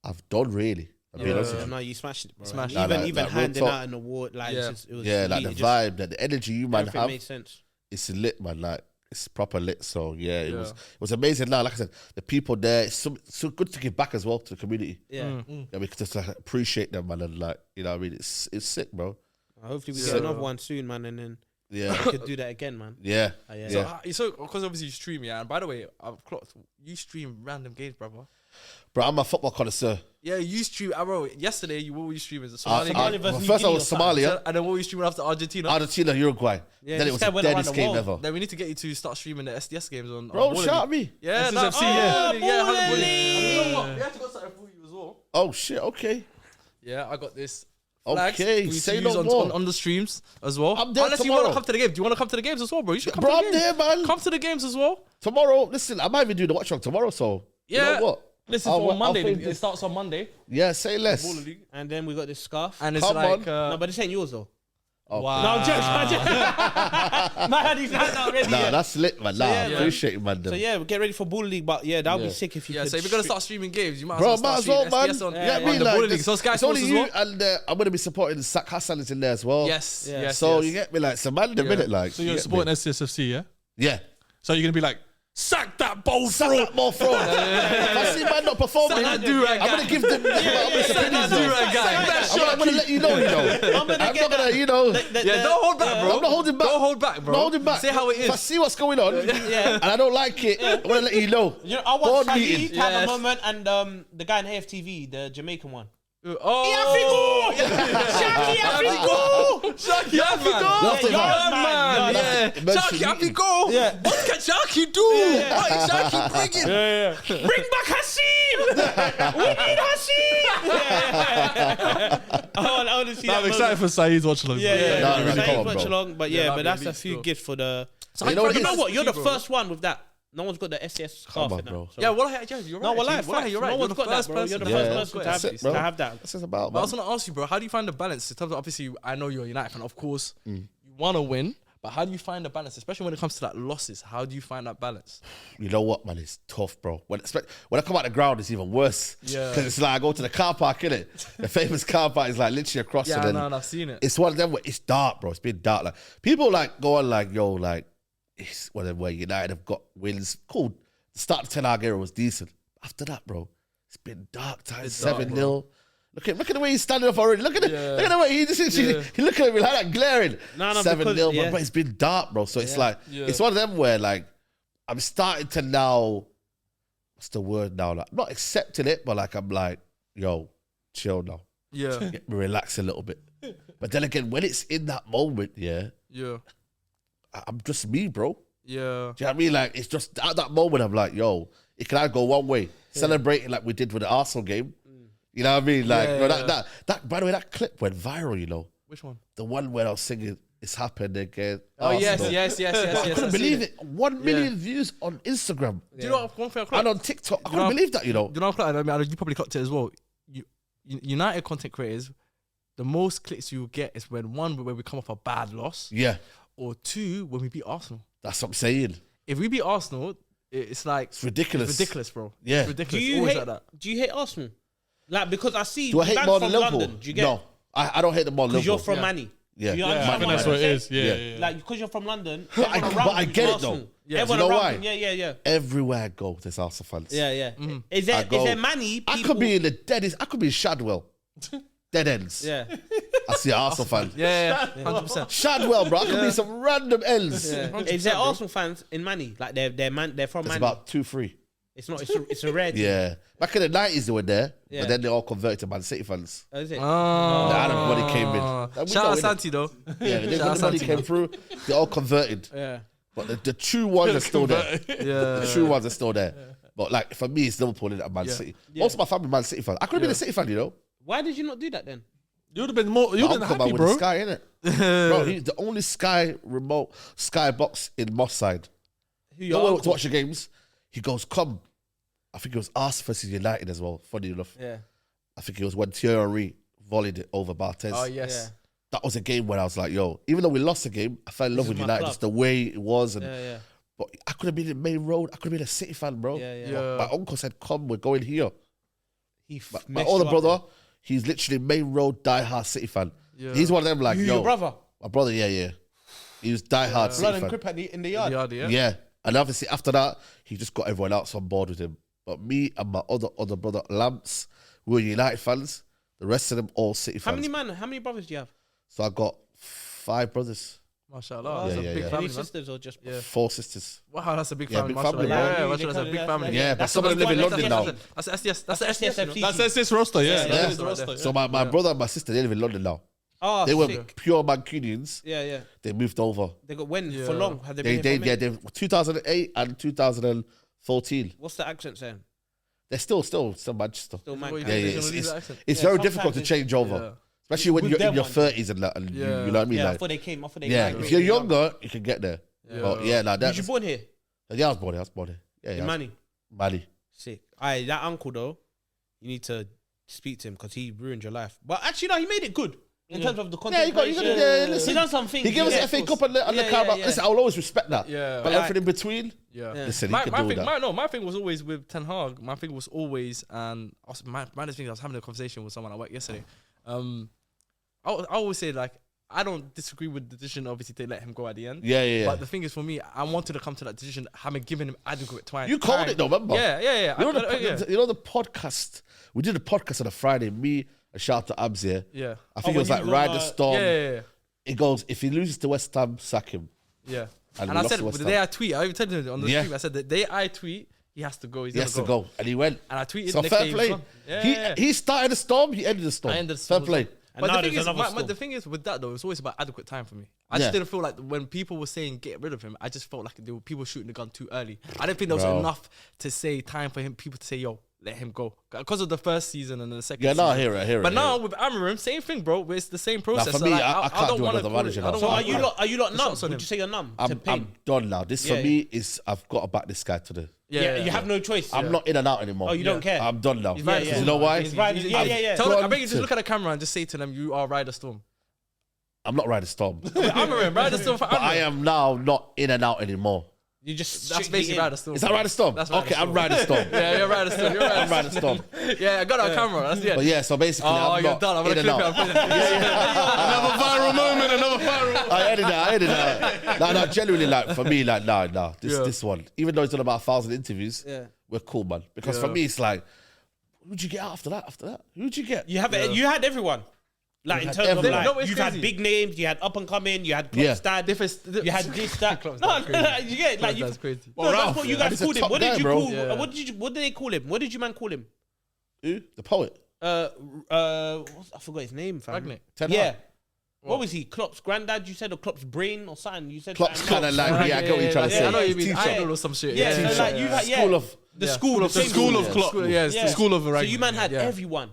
Speaker 3: I've done, really.
Speaker 1: No, you smashed it, bro. Even handing out an award, like it was
Speaker 3: like the vibe, the energy you man have.
Speaker 1: Made sense.
Speaker 3: It's lit, man. Like it's proper lit. So it was amazing. Now, like I said, the people there. It's so good to give back as well to the community. Yeah, we could just appreciate them, man, and like you know, what I mean, it's sick, bro.
Speaker 1: Hopefully, we get another one soon, man, and then we could do that again, man.
Speaker 2: So because obviously you stream, and by the way, I've clocked you stream random games, brother.
Speaker 3: Bro, I'm a football connoisseur.
Speaker 2: Yeah, you stream. Bro, yesterday, what were you streaming? Somalia
Speaker 3: first I was Somalia.
Speaker 2: And then what were you streaming after Argentina?
Speaker 3: Argentina, Uruguay. Yeah, then it was the deadest game ever.
Speaker 2: Then we need to get you to start streaming the SDS games on.
Speaker 3: Bro, shout at me.
Speaker 2: Yeah,
Speaker 4: SSFC,
Speaker 2: yeah. You know what? We have to got something for you as well.
Speaker 3: Oh, shit, okay.
Speaker 2: Yeah, I got this.
Speaker 3: Okay, say no more.
Speaker 2: On the streams as well.
Speaker 3: I'm there
Speaker 2: Unless
Speaker 3: tomorrow.
Speaker 2: you want to come to the game. Do you want to come to the games as well, bro? You should come
Speaker 3: to the
Speaker 2: games.
Speaker 3: I'm there, man.
Speaker 2: Come to the games as well.
Speaker 3: Tomorrow, listen, I might even do the watch on tomorrow, so you know what?
Speaker 2: Listen, for Monday, it starts on Monday.
Speaker 3: Yeah, say less.
Speaker 1: And then we got this scarf.
Speaker 2: And it's like...
Speaker 1: no, but this ain't yours, though.
Speaker 3: Okay.
Speaker 1: Wow. No, I'm joking. Man, he's not already.
Speaker 3: Nah, that's lit, man. Nah, I appreciate it, man.
Speaker 1: So, yeah, get ready for Bull League. But, yeah, that would be sick if you could.
Speaker 2: So, if you're going to start streaming games, you might
Speaker 3: as well start streaming SDS on
Speaker 2: the Bull League. So, Sky Sports as well.
Speaker 3: And I'm going to be supporting Sak Hassan is in there as well.
Speaker 2: Yes.
Speaker 3: So, you get me, like, some man in a minute, like.
Speaker 4: So, you're supporting SDSFC, yeah?
Speaker 3: Yeah.
Speaker 4: So, you're going to be like, sack that ball
Speaker 3: fraud. Sack that ball fraud. If I see man not performing, I'm going to give them honest opinions. I'm gonna let you know. I'm not gonna,
Speaker 2: don't hold back, bro.
Speaker 3: I'm not holding back.
Speaker 2: Don't hold back, bro.
Speaker 3: Not holding back.
Speaker 2: Say how it is.
Speaker 3: If I see what's going on, and I don't like it, I'm gonna let you know.
Speaker 1: I want
Speaker 3: Board
Speaker 1: Saeed
Speaker 3: meeting.
Speaker 1: to have a moment, and the guy in AFTV, the Jamaican one.
Speaker 2: Oh,
Speaker 1: Shaki Afrigo!
Speaker 2: Shaki
Speaker 3: Love it, man.
Speaker 2: Shaki Afrigo! What can Shaki do? What is Shaki bringing?
Speaker 1: Bring back Haseeb! We need Haseeb! I want to see that.
Speaker 4: I'm excited for Saeed's watch along.
Speaker 1: Saeed's watch along, but but that's a few
Speaker 2: still.
Speaker 1: gifts for the.
Speaker 2: So
Speaker 1: you know what? You're the first one with that. No one's got the SDS scarf in
Speaker 3: bro.
Speaker 1: So.
Speaker 2: Yeah, you're right.
Speaker 1: No,
Speaker 2: Wallahi, you're right.
Speaker 1: No one's got that, bro. You're the first person to have that.
Speaker 3: That's just about,
Speaker 2: But I was going to ask you, bro, how do you find the balance? In terms of, obviously, I know you're a United fan. Of course, you want to win, but how do you find the balance, especially when it comes to like losses? How do you find that balance?
Speaker 3: You know what, man? It's tough, bro. When I come out the ground, it's even worse.
Speaker 2: Yeah.
Speaker 3: Because it's like I go to the car park, innit? The famous car park is like literally across.
Speaker 2: Yeah,
Speaker 3: and
Speaker 2: I've seen it.
Speaker 3: It's one of them where it's dark, bro. It's been dark. Like people like go on like, yo, like it's one of them where United have got wins. Cool. The start of the 10-hour era was decent. After that, bro, it's been dark times. 7-0. Look at the way he's standing up already. Look at the way he looking at me like that, glaring. 7-0, but it's been dark, bro. So it's like it's one of them where like I'm starting to now. What's the word now? Like not accepting it, but like I'm like, yo, chill now.
Speaker 2: Yeah,
Speaker 3: Get me relax a little bit. But then again, when it's in that moment, I'm just me, bro.
Speaker 2: Yeah.
Speaker 3: Do you know what I mean? Like, it's just at that moment, I'm like, yo, it can either go one way. Celebrating like we did with the Arsenal game. You know what I mean? Like, that, by the way, that clip went viral, you know.
Speaker 2: Which one?
Speaker 3: The one where I was singing, It's Happened Again.
Speaker 2: Oh,
Speaker 3: Arsenal.
Speaker 2: yes.
Speaker 3: I couldn't believe it. 1 million views on Instagram.
Speaker 2: Do you know what? One thing I clocked?
Speaker 3: And on TikTok. I couldn't believe that, you know.
Speaker 2: Do you know what I clocked? I mean, you probably clocked it as well. United content creators, the most clicks you get is when we come off a bad loss.
Speaker 3: Yeah.
Speaker 2: Or two, when we beat Arsenal.
Speaker 3: That's what I'm saying.
Speaker 2: If we beat Arsenal, it's like...
Speaker 3: It's ridiculous.
Speaker 2: It's ridiculous, bro.
Speaker 3: Yeah.
Speaker 2: It's ridiculous.
Speaker 1: Do you hate Arsenal? Like, because I see...
Speaker 3: Do I hate more than Liverpool?
Speaker 1: London, do you get
Speaker 3: No. I don't hate them more than Liverpool.
Speaker 1: Because you're from Manny.
Speaker 3: Yeah.
Speaker 1: You
Speaker 4: I
Speaker 1: understand
Speaker 4: think that's what it is. Yeah.
Speaker 1: Like, because you're from London,
Speaker 3: But I get it, though.
Speaker 1: Yeah.
Speaker 3: Do you know why?
Speaker 1: Yeah.
Speaker 3: Everywhere I go, there's Arsenal fans.
Speaker 1: Yeah. Is there Manny people...
Speaker 3: I could be in the deadest... I could be in Shadwell. Dead ends.
Speaker 1: Yeah.
Speaker 3: I see an Arsenal fan.
Speaker 2: Yeah, 100%.
Speaker 3: Shadwell, bro. I could be some random ends.
Speaker 1: Yeah. Is there Arsenal fans in Manny? Like, they're from
Speaker 3: It's
Speaker 1: Manny?
Speaker 3: about 2-3.
Speaker 1: It's not... It's a rare team.
Speaker 3: Yeah. Back in the 90s, they were there.
Speaker 1: Yeah.
Speaker 3: But then they all converted to Man City fans.
Speaker 1: Oh, is it?
Speaker 3: The Arab money came in.
Speaker 2: Shout out Santi, though.
Speaker 3: Yeah, when the money came through, they all converted.
Speaker 1: Yeah.
Speaker 3: But the true ones are still there.
Speaker 2: Yeah.
Speaker 3: The true ones are still there. But like, for me, it's Liverpool and Man City. Most of my family Man City fans. I could have been a City fan, you know.
Speaker 1: Why did you not do that then?
Speaker 4: You would have been more. You would have been happy,
Speaker 3: with
Speaker 4: bro.
Speaker 3: the Sky, innit? Bro, he's the only Sky box in Moss side.
Speaker 1: Who
Speaker 3: You know, to watch the games, he goes, come. I think it was Arsenal versus United as well, funny enough.
Speaker 1: Yeah.
Speaker 3: I think it was when Thierry volleyed it over Barthez.
Speaker 2: Oh, yes.
Speaker 3: That was a game where I was like, yo, even though we lost the game, I fell in love with United,
Speaker 1: club.
Speaker 3: just the way it was. And,
Speaker 1: Yeah.
Speaker 3: But I could have been in Main Road. I could have been a City fan, bro.
Speaker 1: Yeah.
Speaker 3: My uncle said, come, we're going here. My
Speaker 1: messed
Speaker 3: older
Speaker 1: you up,
Speaker 3: brother, he's literally Main Road diehard City fan.
Speaker 2: Yeah.
Speaker 3: He's one of them like,
Speaker 1: Who,
Speaker 3: yo.
Speaker 1: your brother?
Speaker 3: My brother, yeah. He was diehard City
Speaker 1: Blood and
Speaker 3: fan.
Speaker 1: grip in the yard.
Speaker 3: Yeah. And obviously after that, he just got everyone else on board with him. But me and my other brother, Lamps, we were United fans. The rest of them all City fans.
Speaker 1: How many brothers do you have?
Speaker 3: So I got 5 brothers.
Speaker 2: MashaAllah.
Speaker 3: Yeah,
Speaker 2: That's a big family,
Speaker 1: Any
Speaker 2: man.
Speaker 1: sisters or just...
Speaker 3: 4 sisters.
Speaker 2: Wow, that's a big
Speaker 3: Yeah,
Speaker 2: family.
Speaker 3: big family,
Speaker 2: mashallah.
Speaker 3: bro.
Speaker 2: Yeah, mashallah, that's a big family.
Speaker 3: Yeah, but some of them live in London now.
Speaker 2: That's SDS. That's SDS.
Speaker 1: That's
Speaker 4: That's this roster, yeah.
Speaker 3: Yeah.
Speaker 4: That is the roster.
Speaker 3: So my brother and my sister, they live in London now.
Speaker 1: Oh,
Speaker 3: They were
Speaker 1: sick.
Speaker 3: pure Mancunians.
Speaker 1: Yeah.
Speaker 3: They moved over.
Speaker 1: They got when for long? Have they been
Speaker 3: They
Speaker 1: here for a minute?
Speaker 3: 2008 and 2014.
Speaker 1: What's the accent saying?
Speaker 3: They're still Manchester.
Speaker 1: Still man.
Speaker 3: Yeah,
Speaker 2: They're
Speaker 3: yeah.
Speaker 2: gonna leave that accent.
Speaker 3: It's
Speaker 1: Yeah,
Speaker 3: very
Speaker 1: sometimes
Speaker 3: difficult to
Speaker 1: it's-
Speaker 3: change over, especially when
Speaker 1: With
Speaker 3: you're in
Speaker 1: them
Speaker 3: your
Speaker 1: ones.
Speaker 3: 30s and that, and you know what I mean.
Speaker 1: Yeah,
Speaker 3: Like,
Speaker 1: before they came. After they
Speaker 3: yeah,
Speaker 1: migrated,
Speaker 3: if you're
Speaker 1: young.
Speaker 3: younger, you can get there. But yeah, like
Speaker 1: Was
Speaker 3: that.
Speaker 1: you born here?
Speaker 3: Yeah, I was born here. Yeah,
Speaker 1: In Manny?
Speaker 3: Manny.
Speaker 1: Sick. Aye, that uncle though, you need to speak to him because he ruined your life. But actually, no, he made it good in terms of the content.
Speaker 3: Yeah, you got
Speaker 1: creation.
Speaker 3: listen.
Speaker 1: He done some things.
Speaker 3: He gave us
Speaker 1: yeah,
Speaker 3: the
Speaker 1: of
Speaker 3: FA
Speaker 1: course.
Speaker 3: Cup and the
Speaker 1: Yeah,
Speaker 3: Carabao.
Speaker 1: yeah.
Speaker 3: Listen, I will always respect that.
Speaker 2: Yeah.
Speaker 3: But
Speaker 1: Like-
Speaker 3: everything in between,
Speaker 2: Yeah.
Speaker 3: listen, he
Speaker 2: My
Speaker 3: can do
Speaker 2: thing,
Speaker 3: that.
Speaker 2: my thing was always with Ten Hag. My thing was always, and also my thing. I was having a conversation with someone at work yesterday. I always say like I don't disagree with the decision, obviously, to let him go at the end.
Speaker 3: Yeah.
Speaker 2: But the thing is, for me, I wanted to come to that decision, having given him adequate time.
Speaker 3: You called it though, remember?
Speaker 2: Yeah.
Speaker 3: You know the podcast. We did a podcast on a Friday. Me, A shout out to Abs here.
Speaker 2: Yeah.
Speaker 3: I think it was like Ride the Storm.
Speaker 2: Yeah.
Speaker 3: It goes, if he loses to West Ham, sack him.
Speaker 2: Yeah. And I said, the day I tweet, I even told him on the stream, I said, the day I tweet, he has to go.
Speaker 3: He has to go. And he went.
Speaker 2: And I tweeted
Speaker 3: so
Speaker 2: next
Speaker 3: fair
Speaker 2: day
Speaker 3: play. He started the storm, he ended the storm. Fair play.
Speaker 2: But the thing is, with that though, it's always about adequate time for me. I just didn't feel like when people were saying get rid of him, I just felt like there were people shooting the gun too early. I didn't think there was enough to say time for people to say, yo, let him go. Because of the first season and then the second season.
Speaker 3: I hear it.
Speaker 2: But now with Amarim, same thing, bro. It's the same process.
Speaker 3: Now for me, I can't do another manager now.
Speaker 1: So are you lot numb? Would you say you're numb?
Speaker 3: I'm done now. This for me is, I've got to back this guy to the...
Speaker 1: Yeah, you have no choice.
Speaker 3: I'm not in and out anymore.
Speaker 1: Oh, you don't care?
Speaker 3: I'm done now.
Speaker 1: Yeah.
Speaker 3: You know why?
Speaker 1: Yeah.
Speaker 2: Tell them, I beg you, just look at the camera and just say to them, you are Ride the Storm.
Speaker 3: I'm not Ride the Storm.
Speaker 2: Amarim, Ride the Storm for Amarim.
Speaker 3: But I am now not in and out anymore.
Speaker 1: You just
Speaker 2: that's basically Ride the Storm.
Speaker 3: Is that Ride the Storm?
Speaker 2: That's
Speaker 3: okay, I'm Ride the Storm.
Speaker 2: Yeah, you're Ride the Storm.
Speaker 3: I'm Ride the Storm.
Speaker 2: Yeah, I got it on camera. That's the end.
Speaker 3: But yeah, so basically, I'm
Speaker 2: you're
Speaker 3: not
Speaker 2: done. I'm gonna
Speaker 3: in and
Speaker 2: clip
Speaker 3: out.
Speaker 2: it. Another viral moment. Another viral.
Speaker 3: I edited that. No, genuinely, like for me, like nah. This one, even though it's done about 1,000 interviews, we're cool, man. Because for me, it's like, who'd you get after that? Who'd you get?
Speaker 1: You had everyone. Like in terms of like, you've had big names, you had up and coming, you had Klopp's dad, you had this, that. No, you get like
Speaker 2: that's crazy.
Speaker 1: No, that's what you guys called him. What did you call?
Speaker 3: Yeah.
Speaker 1: What did they call him? What did you man call him?
Speaker 3: Who? The poet.
Speaker 1: I forgot his name. Fam.
Speaker 3: Yeah.
Speaker 1: What was he? Klopp's granddad? You said, or Klopp's brain, or something? You said
Speaker 3: Klopp's kind of like I get what you're trying to say.
Speaker 2: I know you mean idol or some shit.
Speaker 1: Yeah, so like you had the school of
Speaker 4: Klopp. Yeah, it's the school of.
Speaker 1: So you man had everyone.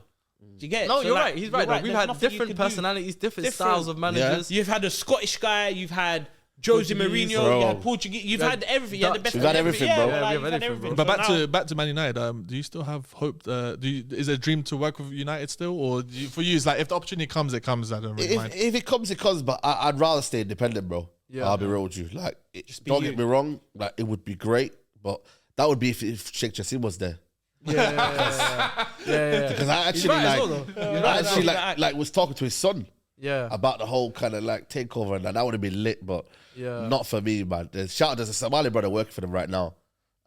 Speaker 1: Do you get it?
Speaker 2: No,
Speaker 1: so
Speaker 2: you're
Speaker 1: like,
Speaker 2: right. He's right. Like, we've had different personalities, different styles of managers.
Speaker 1: You've had a Scottish guy. You've had Jose Mourinho. You had Portuguese. You've had everything. You had the best.
Speaker 3: We've had everything, bro.
Speaker 2: Yeah, we've had everything.
Speaker 4: But back to Man United. Do you still have hope? Is it a dream to work with United still, or for you, it's like if the opportunity comes, it comes. I don't really mind.
Speaker 3: If it comes, it comes. But I'd rather stay independent, bro. Yeah, I'll be real with you. Like, don't get me wrong. Like, it would be great, but that would be if Sheikh Jassim was there.
Speaker 2: Yeah.
Speaker 3: Because I actually like was talking to his son.
Speaker 2: Yeah.
Speaker 3: About the whole kind of like takeover and that would have been lit, but not for me, man. Shout out, there's a Somali brother working for them right now.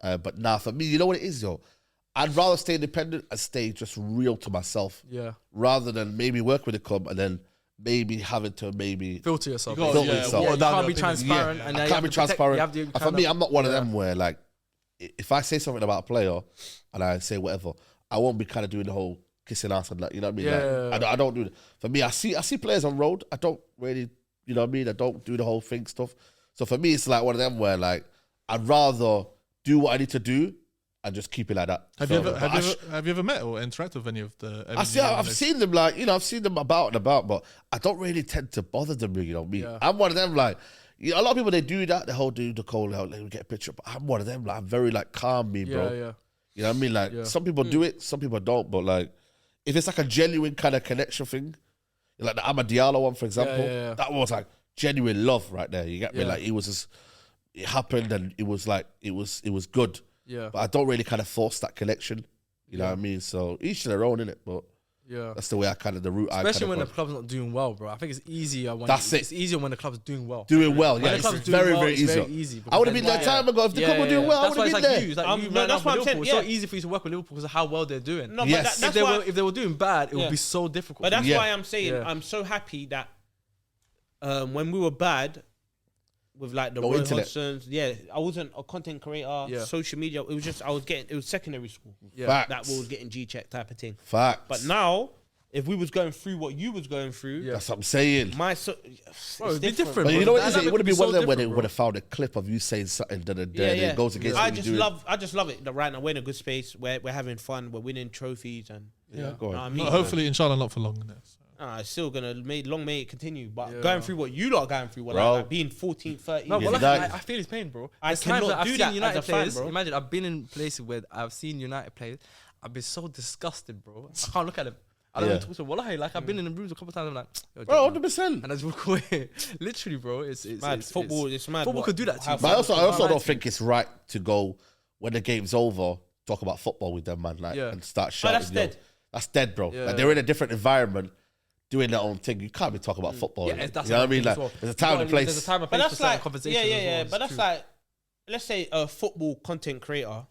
Speaker 3: But nah, for me, you know what it is, yo? I'd rather stay independent and stay just real to myself.
Speaker 2: Yeah.
Speaker 3: Rather than maybe work with a club and then maybe having to
Speaker 2: filter yourself.
Speaker 3: Filter yourself.
Speaker 2: You can't be transparent.
Speaker 3: And I can't be transparent. For me, I'm not one of them where like, if I say something about a player and I say whatever, I won't be kind of doing the whole kissing ass and like, you know what I mean?
Speaker 2: Yeah.
Speaker 3: Like, I don't do that. For me, I see players on road. I don't really, you know what I mean? I don't do the whole thing stuff. So for me, it's like one of them where like, I'd rather do what I need to do and just keep it like that.
Speaker 4: Have you ever met or interacted with any of the?
Speaker 3: I've seen them like, you know, I've seen them about and about, but I don't really tend to bother them. You know me. Yeah. I'm one of them like. You know, a lot of people, they do that. They whole do the call, let me get a picture. But I'm one of them. Like, I'm very like calm, bro.
Speaker 2: Yeah.
Speaker 3: You know what I mean? Like some people do it, some people don't. But like, if it's like a genuine kind of connection thing, like the Amad Diallo one, for example, that was like genuine love right there. You get me? Like it happened and it was like it was good.
Speaker 2: Yeah.
Speaker 3: But I don't really kind of force that connection. You know what I mean? So each to their own, innit? But that's the way I kind of the route.
Speaker 2: Especially when the club's not doing well, bro. I think it's easier when it's easier when the club's doing well.
Speaker 3: Doing well, yeah. It's very
Speaker 2: easy.
Speaker 3: I would have been that time ago if the club were doing well. I would have been there.
Speaker 2: That's why I'm saying it's so easy for you to work with Liverpool because of how well they're doing.
Speaker 1: No, yes. But
Speaker 2: if they were doing bad, it would be so difficult.
Speaker 1: But that's why I'm saying I'm so happy that when we were bad with like the Roy Hodgsons, I wasn't a content creator, social media. It was just it was secondary school.
Speaker 3: Facts.
Speaker 1: That was getting G-check type of thing.
Speaker 3: Facts.
Speaker 1: But now, if we was going through what you was going through,
Speaker 3: that's what I'm saying.
Speaker 2: It'd be different.
Speaker 3: But you know what it is? It would have been one of them where they would have found a clip of you saying something and it goes against what you're doing.
Speaker 1: I just love it that right now we're in a good space. We're having fun. We're winning trophies and
Speaker 3: go on.
Speaker 4: Hopefully, inshallah, not for long.
Speaker 1: It's still gonna may it continue, but going through what you lot are going through, like being 14, 13.
Speaker 2: No, I feel his pain, bro.
Speaker 1: I cannot do that.
Speaker 2: United
Speaker 1: as a
Speaker 2: players,
Speaker 1: fan, bro.
Speaker 2: Imagine I've been in places where I've seen United players. I've been so disgusted, bro. I can't look at them. I don't even talk to them. Wallahi, like I've been in the rooms a couple of times. I'm like,
Speaker 3: bro, 100%.
Speaker 2: And I just walk away. Literally, bro. It's
Speaker 1: mad. Football. It's mad.
Speaker 2: Football could do that to you.
Speaker 3: But I also don't think it's right to go when the game's over talk about football with them, man. Like and start shouting.
Speaker 1: That's dead.
Speaker 3: That's dead, bro. Like, they're in a different environment. Doing their own thing, you can't be talking about football.
Speaker 2: Yeah, that's
Speaker 3: you know what I mean? Like, there's a time and place.
Speaker 2: There's a time and place for certain conversations.
Speaker 1: Yeah. But that's like, let's say a football content creator.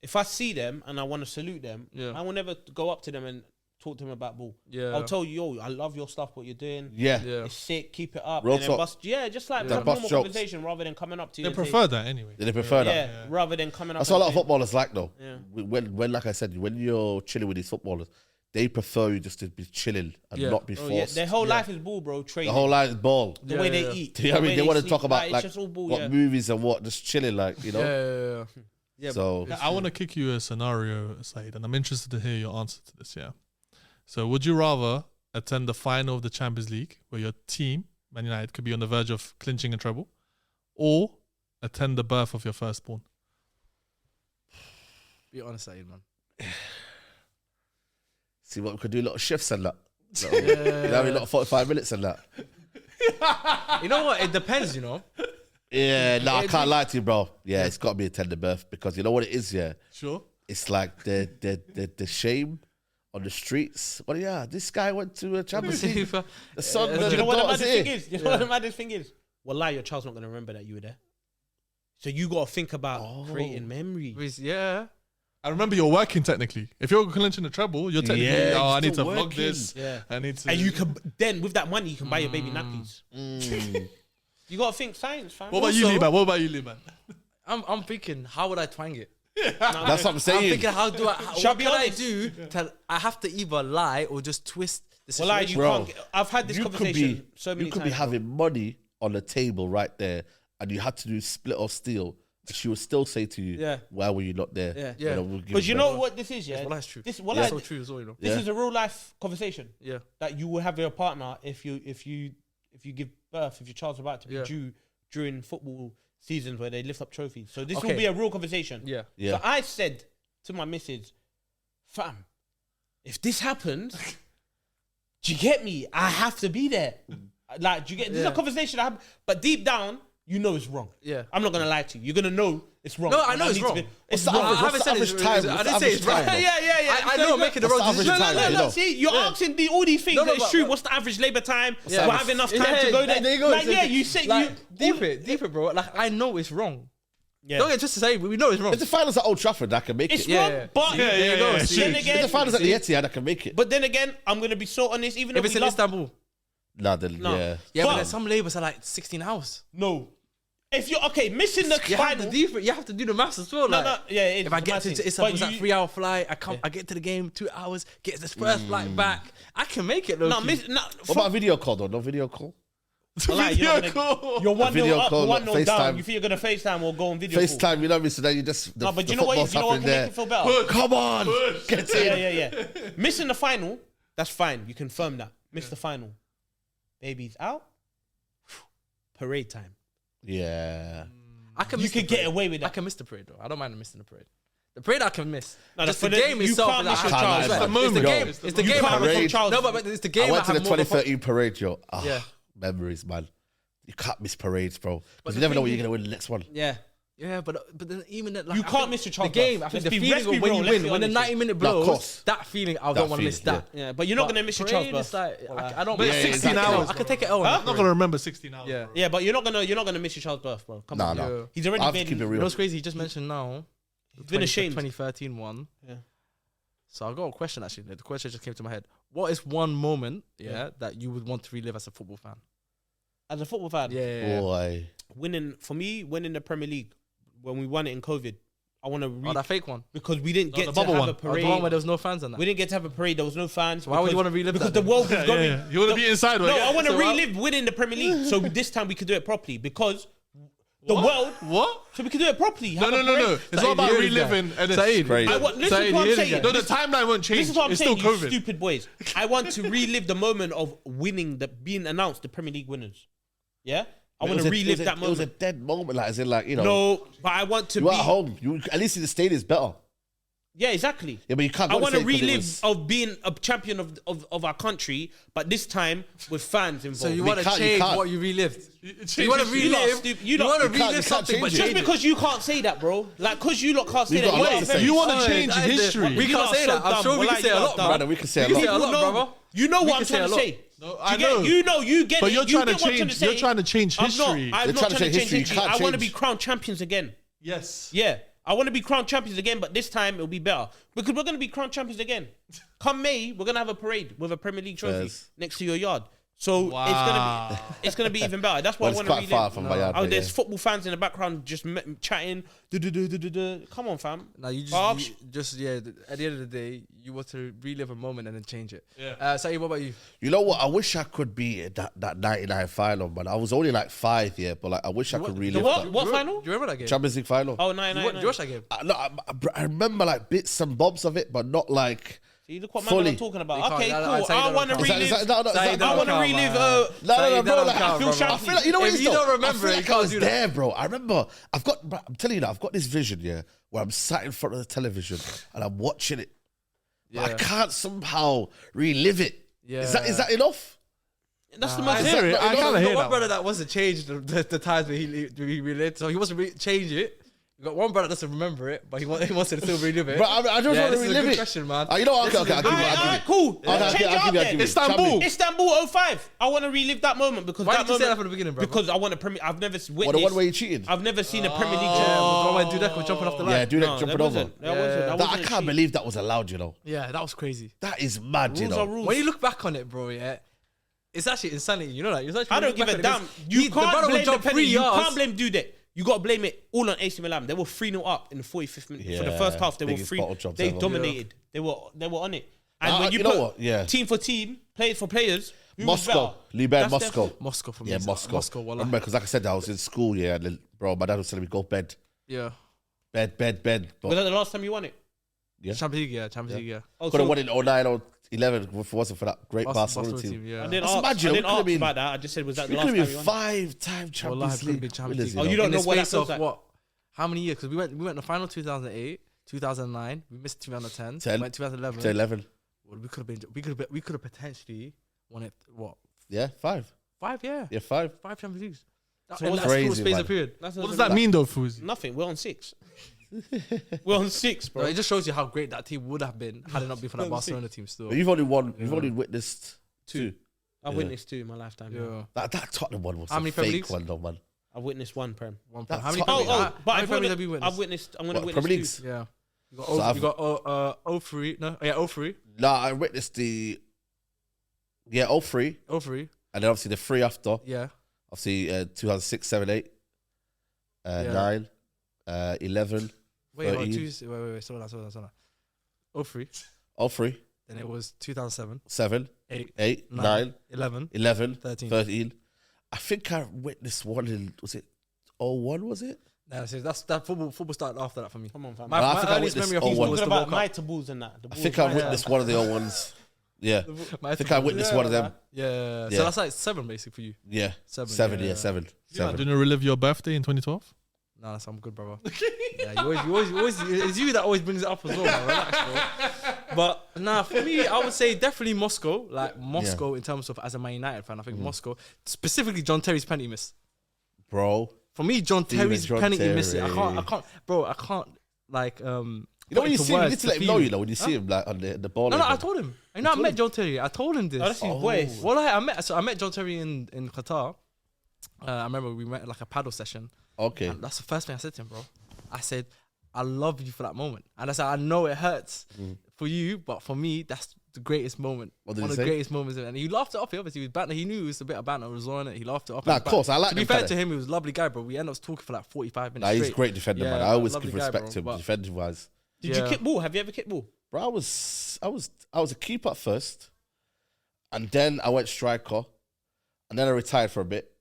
Speaker 1: If I see them and I want to salute them, I will never go up to them and talk to him about ball.
Speaker 2: Yeah.
Speaker 1: I'll tell you, yo, I love your stuff, what you're doing.
Speaker 3: Yeah.
Speaker 1: It's sick, keep it up.
Speaker 3: Real
Speaker 1: and then
Speaker 3: talk.
Speaker 1: bust, just like
Speaker 3: Yeah.
Speaker 1: have
Speaker 3: Bust
Speaker 1: normal
Speaker 3: jokes.
Speaker 1: conversation rather than coming up to you.
Speaker 4: They
Speaker 1: and
Speaker 4: prefer
Speaker 1: say,
Speaker 4: that anyway.
Speaker 3: They prefer that.
Speaker 1: Yeah, rather than coming up.
Speaker 3: That's what a lot of
Speaker 1: saying-
Speaker 3: footballers like, though.
Speaker 1: Yeah.
Speaker 3: When, like I said, when you're chilling with these footballers, they prefer you just to be chilling and not be
Speaker 1: Oh,
Speaker 3: forced.
Speaker 1: their whole life is ball, bro. Training.
Speaker 3: The whole life is ball.
Speaker 1: The way they
Speaker 2: Yeah.
Speaker 1: eat.
Speaker 3: You know what I
Speaker 1: the
Speaker 3: mean? They
Speaker 1: way
Speaker 3: want to
Speaker 1: sleep,
Speaker 3: talk about
Speaker 1: it's
Speaker 3: like
Speaker 1: just all ball,
Speaker 3: what movies and what, just chilling, like, you know.
Speaker 2: Yeah.
Speaker 1: Yeah,
Speaker 3: So
Speaker 4: I want to kick you a scenario, Saeed, and I'm interested to hear your answer to this. Yeah. So, would you rather attend the final of the Champions League, where your team, Man United, could be on the verge of clinching a treble, or attend the birth of your firstborn?
Speaker 2: Be honest, Saeed, man.
Speaker 3: see what we could do, a lot of shifts and that. You know what I mean? A lot of 45 minutes and that.
Speaker 2: You know what? It depends, you know.
Speaker 3: Yeah, no, I can't lie to you, bro. Yeah, it's got to be a tender birth because you know what it is, yeah?
Speaker 4: Sure.
Speaker 3: It's like the shame on the streets. Well, yeah, this guy went to a Champions League. The son,
Speaker 1: Do you know what the
Speaker 3: daughter's
Speaker 1: maddest
Speaker 3: here.
Speaker 1: thing is? You know what the maddest thing is? Wallah, your child's not going to remember that you were there. So you got to think about creating memories.
Speaker 2: Yeah.
Speaker 4: I remember you're working technically. If you're clinching the treble, you're technically,
Speaker 3: Yeah,
Speaker 4: I
Speaker 3: you're
Speaker 4: need to
Speaker 3: still
Speaker 4: vlog
Speaker 3: working.
Speaker 4: this.
Speaker 1: Yeah.
Speaker 4: I need to.
Speaker 1: And you can, then with that money, you can buy your baby nappies. You got to think science, fam.
Speaker 4: What about you,
Speaker 2: Also-
Speaker 4: Liban? What about you, Liban?
Speaker 2: I'm thinking, how would I twang it?
Speaker 3: That's what I'm
Speaker 2: I'm
Speaker 3: saying.
Speaker 2: thinking, how do I?
Speaker 1: Shall I
Speaker 2: What
Speaker 1: be
Speaker 2: can I
Speaker 1: honest?
Speaker 2: do? I have to either lie or just twist the
Speaker 1: Wallah,
Speaker 2: situation.
Speaker 1: you
Speaker 3: Bro,
Speaker 1: can't. I've had this
Speaker 3: you could
Speaker 1: conversation
Speaker 3: be,
Speaker 1: so many
Speaker 3: you could
Speaker 1: times.
Speaker 3: be having money on the table right there, and you had to do split or steal. She would still say to you,
Speaker 1: Yeah.
Speaker 3: "Why were you not there?"
Speaker 1: Yeah.
Speaker 2: Yeah.
Speaker 3: Because
Speaker 1: Because you know what this is, yeah.
Speaker 2: Well, that's true.
Speaker 1: This,
Speaker 2: That's
Speaker 1: wallah,
Speaker 2: so true as well, you know.
Speaker 1: this
Speaker 3: Yeah.
Speaker 1: is a real life conversation
Speaker 2: Yeah.
Speaker 1: that you will have with your partner if you give birth, if your child's about to be
Speaker 2: Yeah.
Speaker 1: due during football seasons where they lift up trophies. So this will
Speaker 2: Okay.
Speaker 1: be a real conversation.
Speaker 2: Yeah.
Speaker 3: Yeah.
Speaker 1: So I said to my missus, fam, if this happens, do you get me? I have to be there. Like, do you get? This is a
Speaker 2: Yeah.
Speaker 1: conversation I have, but deep down, you know it's wrong.
Speaker 2: Yeah.
Speaker 1: I'm not gonna lie to you. You're gonna know it's wrong.
Speaker 2: No, I
Speaker 1: And
Speaker 2: know it's
Speaker 1: need to
Speaker 2: wrong.
Speaker 1: be-
Speaker 3: What's
Speaker 1: It's
Speaker 3: the
Speaker 1: wrong.
Speaker 3: average-
Speaker 2: I haven't said
Speaker 3: average
Speaker 2: it's
Speaker 3: time?
Speaker 2: I
Speaker 3: What's
Speaker 2: didn't
Speaker 3: the
Speaker 2: say it's
Speaker 3: average
Speaker 2: right.
Speaker 3: time,
Speaker 1: Yeah.
Speaker 2: I know I'm making the
Speaker 3: What's
Speaker 2: wrong
Speaker 3: the average
Speaker 2: decision.
Speaker 3: time?
Speaker 1: No.
Speaker 3: You know.
Speaker 1: See, you're asking me all these things.
Speaker 2: No,
Speaker 1: that it's
Speaker 2: but-
Speaker 1: true. What's the average labor time?
Speaker 3: the
Speaker 1: Do I
Speaker 3: average-
Speaker 1: have enough time to go there?
Speaker 2: There you go.
Speaker 1: Like, yeah, you say
Speaker 2: like,
Speaker 1: you
Speaker 2: deep it, bro. Like, I know it's wrong.
Speaker 1: Yeah.
Speaker 2: Don't get just to say we know it's wrong.
Speaker 3: If the finals at Old Trafford, I can make
Speaker 1: It's
Speaker 3: it.
Speaker 2: Yeah,
Speaker 1: wrong,
Speaker 2: yeah.
Speaker 1: but
Speaker 2: Yeah, there you go.
Speaker 1: then
Speaker 2: See,
Speaker 3: If the
Speaker 1: again,
Speaker 3: finals at the Etihad, I can make it.
Speaker 1: but then again, I'm gonna be so honest. Even
Speaker 2: If
Speaker 1: if
Speaker 2: it's
Speaker 1: we
Speaker 2: in
Speaker 1: love,
Speaker 2: Istanbul.
Speaker 3: Nah, then
Speaker 1: No.
Speaker 3: yeah.
Speaker 2: Yeah,
Speaker 1: But-
Speaker 2: but then some labels are like 16 hours.
Speaker 1: no. If you're missing the
Speaker 2: You have,
Speaker 1: final.
Speaker 2: you have to do the maths as well.
Speaker 1: No,
Speaker 2: like,
Speaker 1: no, yeah, it is,
Speaker 2: if I
Speaker 1: it's
Speaker 2: get
Speaker 1: my
Speaker 2: to
Speaker 1: thing.
Speaker 2: Istanbul, it's
Speaker 1: But
Speaker 2: like
Speaker 1: you-
Speaker 2: 3-hour flight. I get to the game 2 hours. Get this first flight back. I can make it.
Speaker 1: No,
Speaker 2: Low-key.
Speaker 3: What about video call though? No video call.
Speaker 1: Like, you're not gonna- You're 1-0
Speaker 3: Video
Speaker 1: up,
Speaker 3: call,
Speaker 1: 1-0
Speaker 3: FaceTime.
Speaker 1: down. You think you're gonna FaceTime or go on video call?
Speaker 3: FaceTime, you know what I mean? So then you just
Speaker 1: No, but
Speaker 3: the
Speaker 1: you know what?
Speaker 3: football's
Speaker 1: You know what can
Speaker 3: happening
Speaker 1: make you feel better?
Speaker 3: Come on, get in.
Speaker 1: Yeah. Missing the final, that's fine. You confirm that. Miss the final. Baby's out. Parade time.
Speaker 3: Yeah.
Speaker 2: I can.
Speaker 1: You
Speaker 2: miss the
Speaker 1: could get
Speaker 2: parade.
Speaker 1: away with
Speaker 2: I
Speaker 1: that.
Speaker 2: can miss the parade though. I don't mind missing the parade. The parade I can miss.
Speaker 1: No,
Speaker 2: Just
Speaker 1: for
Speaker 2: the
Speaker 1: the-
Speaker 2: game
Speaker 1: you
Speaker 2: itself.
Speaker 1: can't
Speaker 2: like,
Speaker 1: miss your
Speaker 2: I can't
Speaker 1: child.
Speaker 2: miss
Speaker 1: It's
Speaker 2: it.
Speaker 1: the
Speaker 4: moment.
Speaker 2: It's the game.
Speaker 3: Yo,
Speaker 2: It's the
Speaker 1: you
Speaker 2: game.
Speaker 1: can't
Speaker 2: I
Speaker 1: miss your
Speaker 2: have.
Speaker 1: child.
Speaker 2: No, but it's the
Speaker 3: I
Speaker 2: game.
Speaker 3: went to the
Speaker 2: have more of a-
Speaker 3: 2013 parade, yo. Ah,
Speaker 2: Yeah.
Speaker 3: Memories, man. You can't miss parades, bro.
Speaker 2: But
Speaker 3: Because
Speaker 2: the
Speaker 3: you never know
Speaker 2: thing
Speaker 3: when you're
Speaker 2: is-
Speaker 3: gonna win the next one.
Speaker 1: Yeah.
Speaker 2: Yeah, but then even that, like,
Speaker 1: You
Speaker 2: I
Speaker 1: can't
Speaker 2: think
Speaker 1: miss your
Speaker 2: the
Speaker 1: child's
Speaker 2: game.
Speaker 1: birth.
Speaker 2: I think
Speaker 1: Let's
Speaker 2: the
Speaker 1: be- let's
Speaker 2: feeling
Speaker 1: be
Speaker 2: of when
Speaker 1: real,
Speaker 2: you
Speaker 1: let's
Speaker 2: win,
Speaker 1: be
Speaker 2: when the
Speaker 1: honest.
Speaker 2: 90-minute
Speaker 3: No, of
Speaker 2: blows,
Speaker 3: course.
Speaker 2: that feeling I
Speaker 3: That
Speaker 2: don't want to miss
Speaker 3: feeling,
Speaker 2: that.
Speaker 1: Yeah, but you're not gonna miss your child's
Speaker 2: Parade is
Speaker 1: birth.
Speaker 2: like, I don't.
Speaker 4: But
Speaker 2: miss
Speaker 4: it's
Speaker 2: 16
Speaker 4: 16
Speaker 2: hours.
Speaker 4: hours,
Speaker 2: I could
Speaker 4: bro.
Speaker 2: take it L.
Speaker 4: I'm not gonna remember 16 hours.
Speaker 2: Yeah.
Speaker 1: Yeah, but you're not gonna miss your child's birth, bro. Come
Speaker 3: Nah,
Speaker 1: on.
Speaker 3: nah.
Speaker 2: Yeah.
Speaker 1: He's already
Speaker 3: I have to
Speaker 1: been.
Speaker 3: keep it
Speaker 2: You
Speaker 3: real.
Speaker 2: know what's crazy? He just mentioned now.
Speaker 1: He's been ashamed.
Speaker 2: 2013 one.
Speaker 1: Yeah.
Speaker 2: So I got a question actually. The question just came to my head. What is one moment, that you would want to relive as a football fan?
Speaker 1: As a football fan,
Speaker 3: Boy.
Speaker 1: winning the Premier League when we won it in COVID. I want to
Speaker 2: Oh, that fake one.
Speaker 1: because we didn't
Speaker 4: No,
Speaker 1: get
Speaker 4: the
Speaker 1: to
Speaker 4: bubble
Speaker 1: have
Speaker 4: one.
Speaker 1: a
Speaker 2: Oh,
Speaker 1: parade.
Speaker 2: the one where there was no fans on that.
Speaker 1: We didn't get to have a parade. There was no fans.
Speaker 2: So why would you
Speaker 1: because-
Speaker 2: want to relive
Speaker 1: Because
Speaker 2: that?
Speaker 1: the world was going.
Speaker 4: You want to be inside, right?
Speaker 1: No, I want to
Speaker 2: So what?
Speaker 1: relive winning the Premier League. So this time we could do it properly because the world.
Speaker 4: What?
Speaker 1: So we could do it properly.
Speaker 4: No,
Speaker 1: have
Speaker 4: no,
Speaker 1: a
Speaker 4: no, no.
Speaker 1: parade.
Speaker 4: It's all about
Speaker 2: you hear this guy.
Speaker 4: reliving. And
Speaker 2: Saeed.
Speaker 3: Crazy.
Speaker 1: Listen to
Speaker 2: Saeed,
Speaker 1: what I'm
Speaker 2: you hear
Speaker 1: saying.
Speaker 2: this
Speaker 4: no, the timeline won't change.
Speaker 1: This is what I'm
Speaker 4: It's
Speaker 1: saying,
Speaker 4: still
Speaker 1: you
Speaker 4: COVID.
Speaker 1: stupid boys. I want to relive the moment of winning, being announced the Premier League winners. Yeah? I want to relive that
Speaker 3: It was a
Speaker 1: moment.
Speaker 3: dead moment, like as in like, you know.
Speaker 1: No, but I want to
Speaker 3: You're
Speaker 1: be.
Speaker 3: at home. You at least in the stadium is better.
Speaker 1: Yeah, exactly.
Speaker 3: Yeah, but you can't.
Speaker 1: I
Speaker 3: go
Speaker 1: want to
Speaker 3: the stadium 'cause it
Speaker 1: relive
Speaker 3: was-
Speaker 1: of being a champion of our country, but this time with fans involved.
Speaker 2: So you
Speaker 3: We
Speaker 2: want to
Speaker 3: can't- you
Speaker 2: change
Speaker 3: can't.
Speaker 2: what you relived?
Speaker 4: Change
Speaker 2: You want to
Speaker 4: history.
Speaker 1: You lot are
Speaker 2: relive?
Speaker 1: stupid.
Speaker 2: You
Speaker 1: lot-
Speaker 2: want to
Speaker 3: you can't
Speaker 2: relive something,
Speaker 3: change
Speaker 2: but
Speaker 3: it.
Speaker 1: Just
Speaker 2: change it.
Speaker 1: because you can't say that, bro. Like, because you lot can't say
Speaker 3: We've
Speaker 1: that.
Speaker 3: got a lot
Speaker 1: lot
Speaker 3: to
Speaker 1: very-
Speaker 3: say.
Speaker 4: You want to
Speaker 2: Oh,
Speaker 4: change
Speaker 2: that is the-
Speaker 4: history.
Speaker 2: We
Speaker 1: You
Speaker 2: can't
Speaker 1: lot
Speaker 2: say
Speaker 1: are
Speaker 2: that.
Speaker 1: so
Speaker 2: I'm
Speaker 1: dumb.
Speaker 2: sure we
Speaker 1: Wallah,
Speaker 2: can say
Speaker 1: you
Speaker 2: a
Speaker 1: lot
Speaker 2: lot,
Speaker 1: are dumb.
Speaker 2: bro.
Speaker 3: Brother, we can say a
Speaker 2: We can
Speaker 3: lot.
Speaker 2: say a lot,
Speaker 1: No,
Speaker 2: brother.
Speaker 1: you know
Speaker 2: We
Speaker 1: what I'm
Speaker 2: can say
Speaker 1: trying
Speaker 2: a
Speaker 1: to
Speaker 2: lot.
Speaker 1: say.
Speaker 4: No, I
Speaker 1: You get-
Speaker 4: know.
Speaker 1: You get
Speaker 4: But
Speaker 1: it.
Speaker 4: you're
Speaker 1: You
Speaker 4: trying to
Speaker 1: get what I'm
Speaker 4: change.
Speaker 1: to say.
Speaker 4: You're trying to change
Speaker 1: I'm
Speaker 4: history.
Speaker 1: not
Speaker 3: They're
Speaker 1: trying to change history.
Speaker 3: You can't
Speaker 1: I want to be
Speaker 3: change.
Speaker 1: crowned champions again.
Speaker 4: Yes.
Speaker 1: Yeah. I want to be crowned champions again, but this time it'll be better because we're gonna be crowned champions again. Come May, we're gonna have a parade with a Premier League trophy next to your yard. So it's gonna be even better. That's what I want to relive.
Speaker 3: Far from my yard,
Speaker 1: there's football fans in the background just chatting. Come on, fam.
Speaker 2: Now you just at the end of the day, you want to relive a moment and then change it. Yeah. Saeed, what about you?
Speaker 3: You know what? I wish I could be at that 99 final, man. I was only like 5, but like I wish I could relive that.
Speaker 1: What final?
Speaker 2: Do you remember that game?
Speaker 3: Champions League final.
Speaker 1: Oh, 99.
Speaker 2: Did you watch that game?
Speaker 3: I remember like bits and bobs of it, but not like.
Speaker 1: See, look what man I'm talking about. Okay, cool. I want to relive.
Speaker 3: I
Speaker 1: want to relive.
Speaker 3: No, bro. Like, I feel like you know what it is.
Speaker 2: You don't remember
Speaker 3: it, I was there, bro. I remember. I'm telling you that I've got this vision, where I'm sat in front of the television and I'm watching it. Yeah. I can't somehow relive it. Yeah. Is that enough?
Speaker 1: That's the most.
Speaker 4: I kind of hear
Speaker 2: one brother that wants to change the times where he relived, so he wants to change it. You got one brother that doesn't remember it, but he wants to still relive it.
Speaker 3: But I just want to relive it.
Speaker 2: Question, man.
Speaker 3: You know what? Okay, I'll give you.
Speaker 1: Cool.
Speaker 3: I'll give you.
Speaker 1: Istanbul 05. I want to relive that moment because
Speaker 2: why did you say that from the beginning, bro?
Speaker 1: Because I want a Premier. I've never witnessed.
Speaker 3: What, the one where you cheated?
Speaker 1: I've never seen a Premier League.
Speaker 2: Yeah, do that for jumping off the line.
Speaker 3: Yeah, do that jumping over. I can't believe that was allowed.
Speaker 2: Yeah, that was crazy.
Speaker 3: That is mad.
Speaker 1: Rules.
Speaker 2: When you look back on it, bro, it's actually insanity. You know that?
Speaker 1: I don't give a damn. You can't blame the penalty. You can't blame Dudek. You got to blame it all on AC Milan. They were 3-0 up in the 45th minute. For the first half, they were 3. They dominated. They were on it. And when you put team for team, players for players,
Speaker 3: Moscow, Liban,
Speaker 2: Moscow for me.
Speaker 3: Yeah, Moscow. Remember, because like I said, I was in school, and then, bro, my dad was telling me go bed.
Speaker 2: Yeah.
Speaker 3: Bed. But
Speaker 1: was that the last time you won it?
Speaker 2: Yeah. Champions League, yeah.
Speaker 3: Could have won it in 09 or 11 if it wasn't for that great Barcelona team.
Speaker 1: Yeah. I didn't ask about that. I just said, was that the last time you won?
Speaker 3: 5-time Champions League.
Speaker 1: Oh, you don't know what that feels like?
Speaker 2: What? How many years? Because we went the final 2008, 2009. We missed 2010. We went 2011.
Speaker 3: 11.
Speaker 2: Well, we could have potentially won it. What?
Speaker 3: Yeah, 5.
Speaker 2: 5, yeah.
Speaker 3: Yeah, 5.
Speaker 2: 5 Champions Leagues.
Speaker 3: So what's crazy,
Speaker 2: space of period.
Speaker 4: What does that mean, though, Fuzi?
Speaker 1: Nothing. We're on 6. We're on 6, bro.
Speaker 2: No, it just shows you how great that team would have been had it not been for that Barcelona team. Still,
Speaker 3: but you've only won. You've only witnessed 2.
Speaker 1: I've witnessed 2 in my lifetime.
Speaker 2: Yeah.
Speaker 3: That Tottenham one was
Speaker 2: how many
Speaker 3: fake one, though, man.
Speaker 1: I've witnessed 1 Prem.
Speaker 2: How many Premier
Speaker 1: have you witnessed? I've witnessed. I'm gonna witness
Speaker 3: Premier Leagues.
Speaker 1: 2.
Speaker 2: Yeah. You got 03. No, yeah, 03.
Speaker 3: No, I witnessed the 03.
Speaker 2: 03.
Speaker 3: And then obviously the 3 after.
Speaker 2: Yeah.
Speaker 3: Obviously 2006, 7, 8, 9, 11.
Speaker 2: Wait, slow down. 03.
Speaker 3: 03.
Speaker 2: Then it was 2007.
Speaker 3: 7, 8, 9, 11, 13. I think I witnessed one in, was it 01, was it?
Speaker 2: No, that's that football started after that for me.
Speaker 1: Come on, fam.
Speaker 2: My earliest memory of football was the World Cup.
Speaker 1: My taboos and that.
Speaker 3: I think I witnessed one of the old ones. Yeah. I think I witnessed one of them.
Speaker 2: Yeah. So that's like 7 basically for you.
Speaker 3: Yeah. 7, yeah, 7.
Speaker 4: Didn't you relive your birthday in 2012?
Speaker 2: No, that's I'm good, brother. Yeah, you always it's you that always brings it up as well, man. Relax, bro. But nah, for me, I would say definitely Moscow. Like Moscow in terms of as a Man United fan, I think Moscow, specifically John Terry's penalty miss.
Speaker 3: Bro.
Speaker 2: For me, John Terry's penalty miss. I can't like
Speaker 3: you know when you see him, you need to let him know, when you see him like on the ball.
Speaker 2: No, I told him. I met John Terry. I told him this.
Speaker 1: Oh, that's his voice.
Speaker 2: Well, I met John Terry in Qatar. I remember we went like a paddle session.
Speaker 3: Okay.
Speaker 2: And that's the first thing I said to him, bro. I said, I love you for that moment. And I said, I know it hurts for you, but for me, that's the greatest moment.
Speaker 3: What did
Speaker 2: One
Speaker 3: he
Speaker 2: of
Speaker 3: say?
Speaker 2: the greatest moments. And he laughed it off. Obviously, he was banter. He knew it was a bit of banter. It was on it. He laughed it off.
Speaker 3: Nah, of course. I like
Speaker 2: to be fair to him, he was a lovely guy, bro. We ended up talking for like 45 minutes.
Speaker 3: Nah, he's
Speaker 2: straight.
Speaker 3: a great defender, man. I always give respect to him, defending wise.
Speaker 1: Did you kick ball? Have you ever kicked ball?
Speaker 3: Bro, I was a keeper at first, and then I went striker, and then I retired for a bit.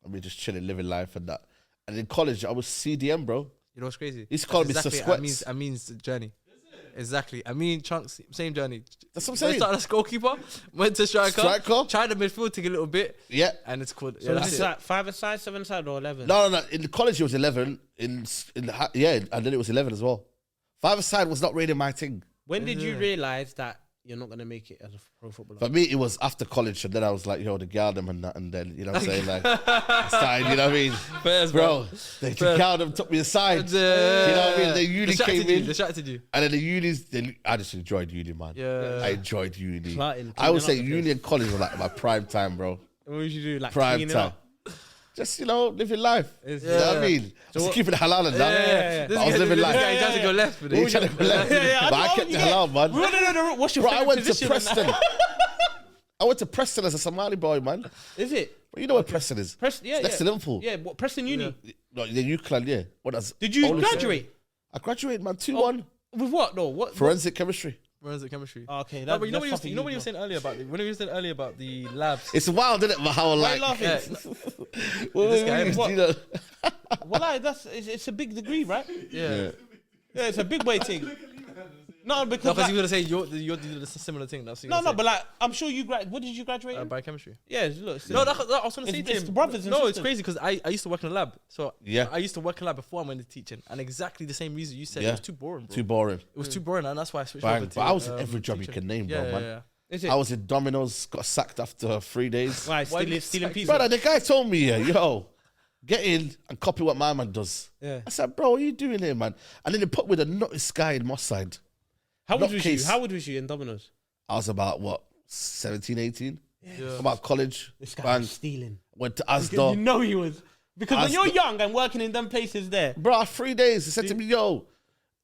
Speaker 3: I mean, just chilling, living life and that. And in college, I was CDM, bro.
Speaker 2: You know what's crazy?
Speaker 3: He's called me Sir Squats.
Speaker 2: I mean, journey. Exactly. I mean, Chunks, same journey.
Speaker 3: That's what I'm saying.
Speaker 2: Started as goalkeeper, went to striker, tried the midfield to get a little bit.
Speaker 3: Yeah.
Speaker 2: And it's called.
Speaker 1: So it's like 5-a-side, 7-a-side, or 11?
Speaker 3: No. In college, it was 11. And then it was 11 as well. 5-a-side was not really my thing.
Speaker 1: When did you realise that you're not going to make it as a pro footballer?
Speaker 3: For me, it was after college, and then I was like, the girl them and that, and then, you know what I'm saying? Like, started, you know what I mean?
Speaker 2: Fairs,
Speaker 3: bro, the girl them took me aside. You know what I mean? The uni came in.
Speaker 2: Distracted you.
Speaker 3: And then the unis, I just enjoyed uni, man.
Speaker 2: Yeah.
Speaker 3: I enjoyed uni. I would say uni and college were like my prime time, bro.
Speaker 1: What would you do? Like
Speaker 3: prime time. just living life. You know what I mean? Just keeping it halal and that.
Speaker 2: Yeah.
Speaker 3: I was living life.
Speaker 2: He tried to go left with it.
Speaker 3: He tried to go left. But I kept it halal, man.
Speaker 1: No. What's your
Speaker 3: Bro, I
Speaker 1: favorite
Speaker 3: went to
Speaker 1: position?
Speaker 3: Preston. I went to Preston as a Somali boy, man.
Speaker 1: Is it?
Speaker 3: But you know where Preston is?
Speaker 1: Preston, yeah,
Speaker 3: Next to Liverpool.
Speaker 1: Yeah, what, Preston Uni.
Speaker 3: No, the UCLan, yeah.
Speaker 1: Did you graduate?
Speaker 3: I graduated, man. 2-1.
Speaker 1: With what? No, what?
Speaker 3: Forensic chemistry.
Speaker 2: Forensic chemistry.
Speaker 1: Oh, okay,
Speaker 2: No, but you know what you were saying earlier about the labs.
Speaker 3: It's wild, isn't it? How
Speaker 1: Why
Speaker 3: like.
Speaker 1: laughing? Well, it's a big degree, right?
Speaker 2: Yeah.
Speaker 1: Yeah, it's a big way thing. No, because
Speaker 2: you're gonna say you did a similar thing. That's
Speaker 1: no, but like I'm sure you what did you graduate in?
Speaker 2: Biochemistry.
Speaker 1: Yeah, look.
Speaker 2: No, I was gonna say to
Speaker 1: it's
Speaker 2: him.
Speaker 1: the brothers and
Speaker 2: No, it's
Speaker 1: sisters.
Speaker 2: crazy because I used to work in a lab. So
Speaker 3: Yeah.
Speaker 2: I used to work in a lab before I went into teaching, and exactly the same reason you said.
Speaker 3: Yeah.
Speaker 2: It was too boring, bro.
Speaker 3: Too boring.
Speaker 2: It was too boring, and that's why I switched
Speaker 3: Bang.
Speaker 2: over to.
Speaker 3: But I was in every job you
Speaker 2: teaching.
Speaker 3: can name, bro, man.
Speaker 2: Yeah.
Speaker 1: Is it?
Speaker 3: I was in Domino's, got sacked after 3 days.
Speaker 1: Why
Speaker 2: Why did you
Speaker 1: stealing
Speaker 2: sack-
Speaker 1: pizza?
Speaker 3: Brother, the guy told me, yo, get in and copy what my man does.
Speaker 1: Yeah.
Speaker 3: I said, bro, what are you doing here, man? And then they put with the nuttiest guy in Moss Side.
Speaker 1: How old was you?
Speaker 3: Nutcase.
Speaker 1: How old was you in Domino's?
Speaker 3: I was about, 17, 18?
Speaker 2: Yeah.
Speaker 3: About college.
Speaker 1: This guy
Speaker 3: Bang.
Speaker 1: was stealing.
Speaker 3: Went to
Speaker 1: Because
Speaker 3: Asda.
Speaker 1: you know he was. Because when you're
Speaker 3: Asda.
Speaker 1: young and working in them places there.
Speaker 3: Bro, 3 days. He said to me, yo,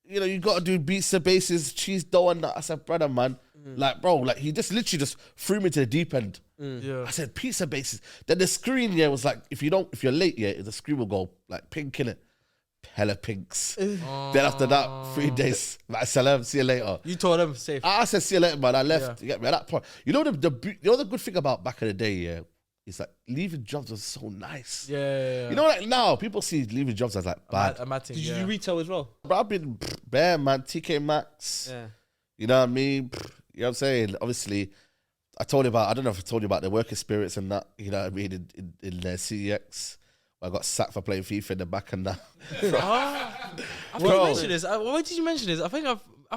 Speaker 3: you got to do pizza bases, cheese dough and that. I said, brother, man. Like, bro, like he just literally just threw me to the deep end.
Speaker 2: Yeah.
Speaker 3: I said, pizza bases. Then the screen, was like, if you're late, the screen will go like pink in it. Hella pinks. Then after that, 3 days, like, salam, see you later.
Speaker 2: You told them safe.
Speaker 3: I said, see you later, man. I left. You get me at that point. You know the good thing about back in the day, is like leaving jobs was so nice.
Speaker 2: Yeah.
Speaker 3: You know, like now people see leaving jobs as like bad.
Speaker 2: A mad thing,
Speaker 1: Did you
Speaker 2: yeah.
Speaker 1: do retail as well?
Speaker 3: But I've been bare, man. TK Maxx.
Speaker 1: Yeah.
Speaker 3: You know what I mean? You know what I'm saying? Obviously, I don't know if I told you about the work experience and that, you know what I mean, in CEX. I got sacked for playing FIFA in the back and that.
Speaker 2: I think you mentioned this. Why did you mention this? I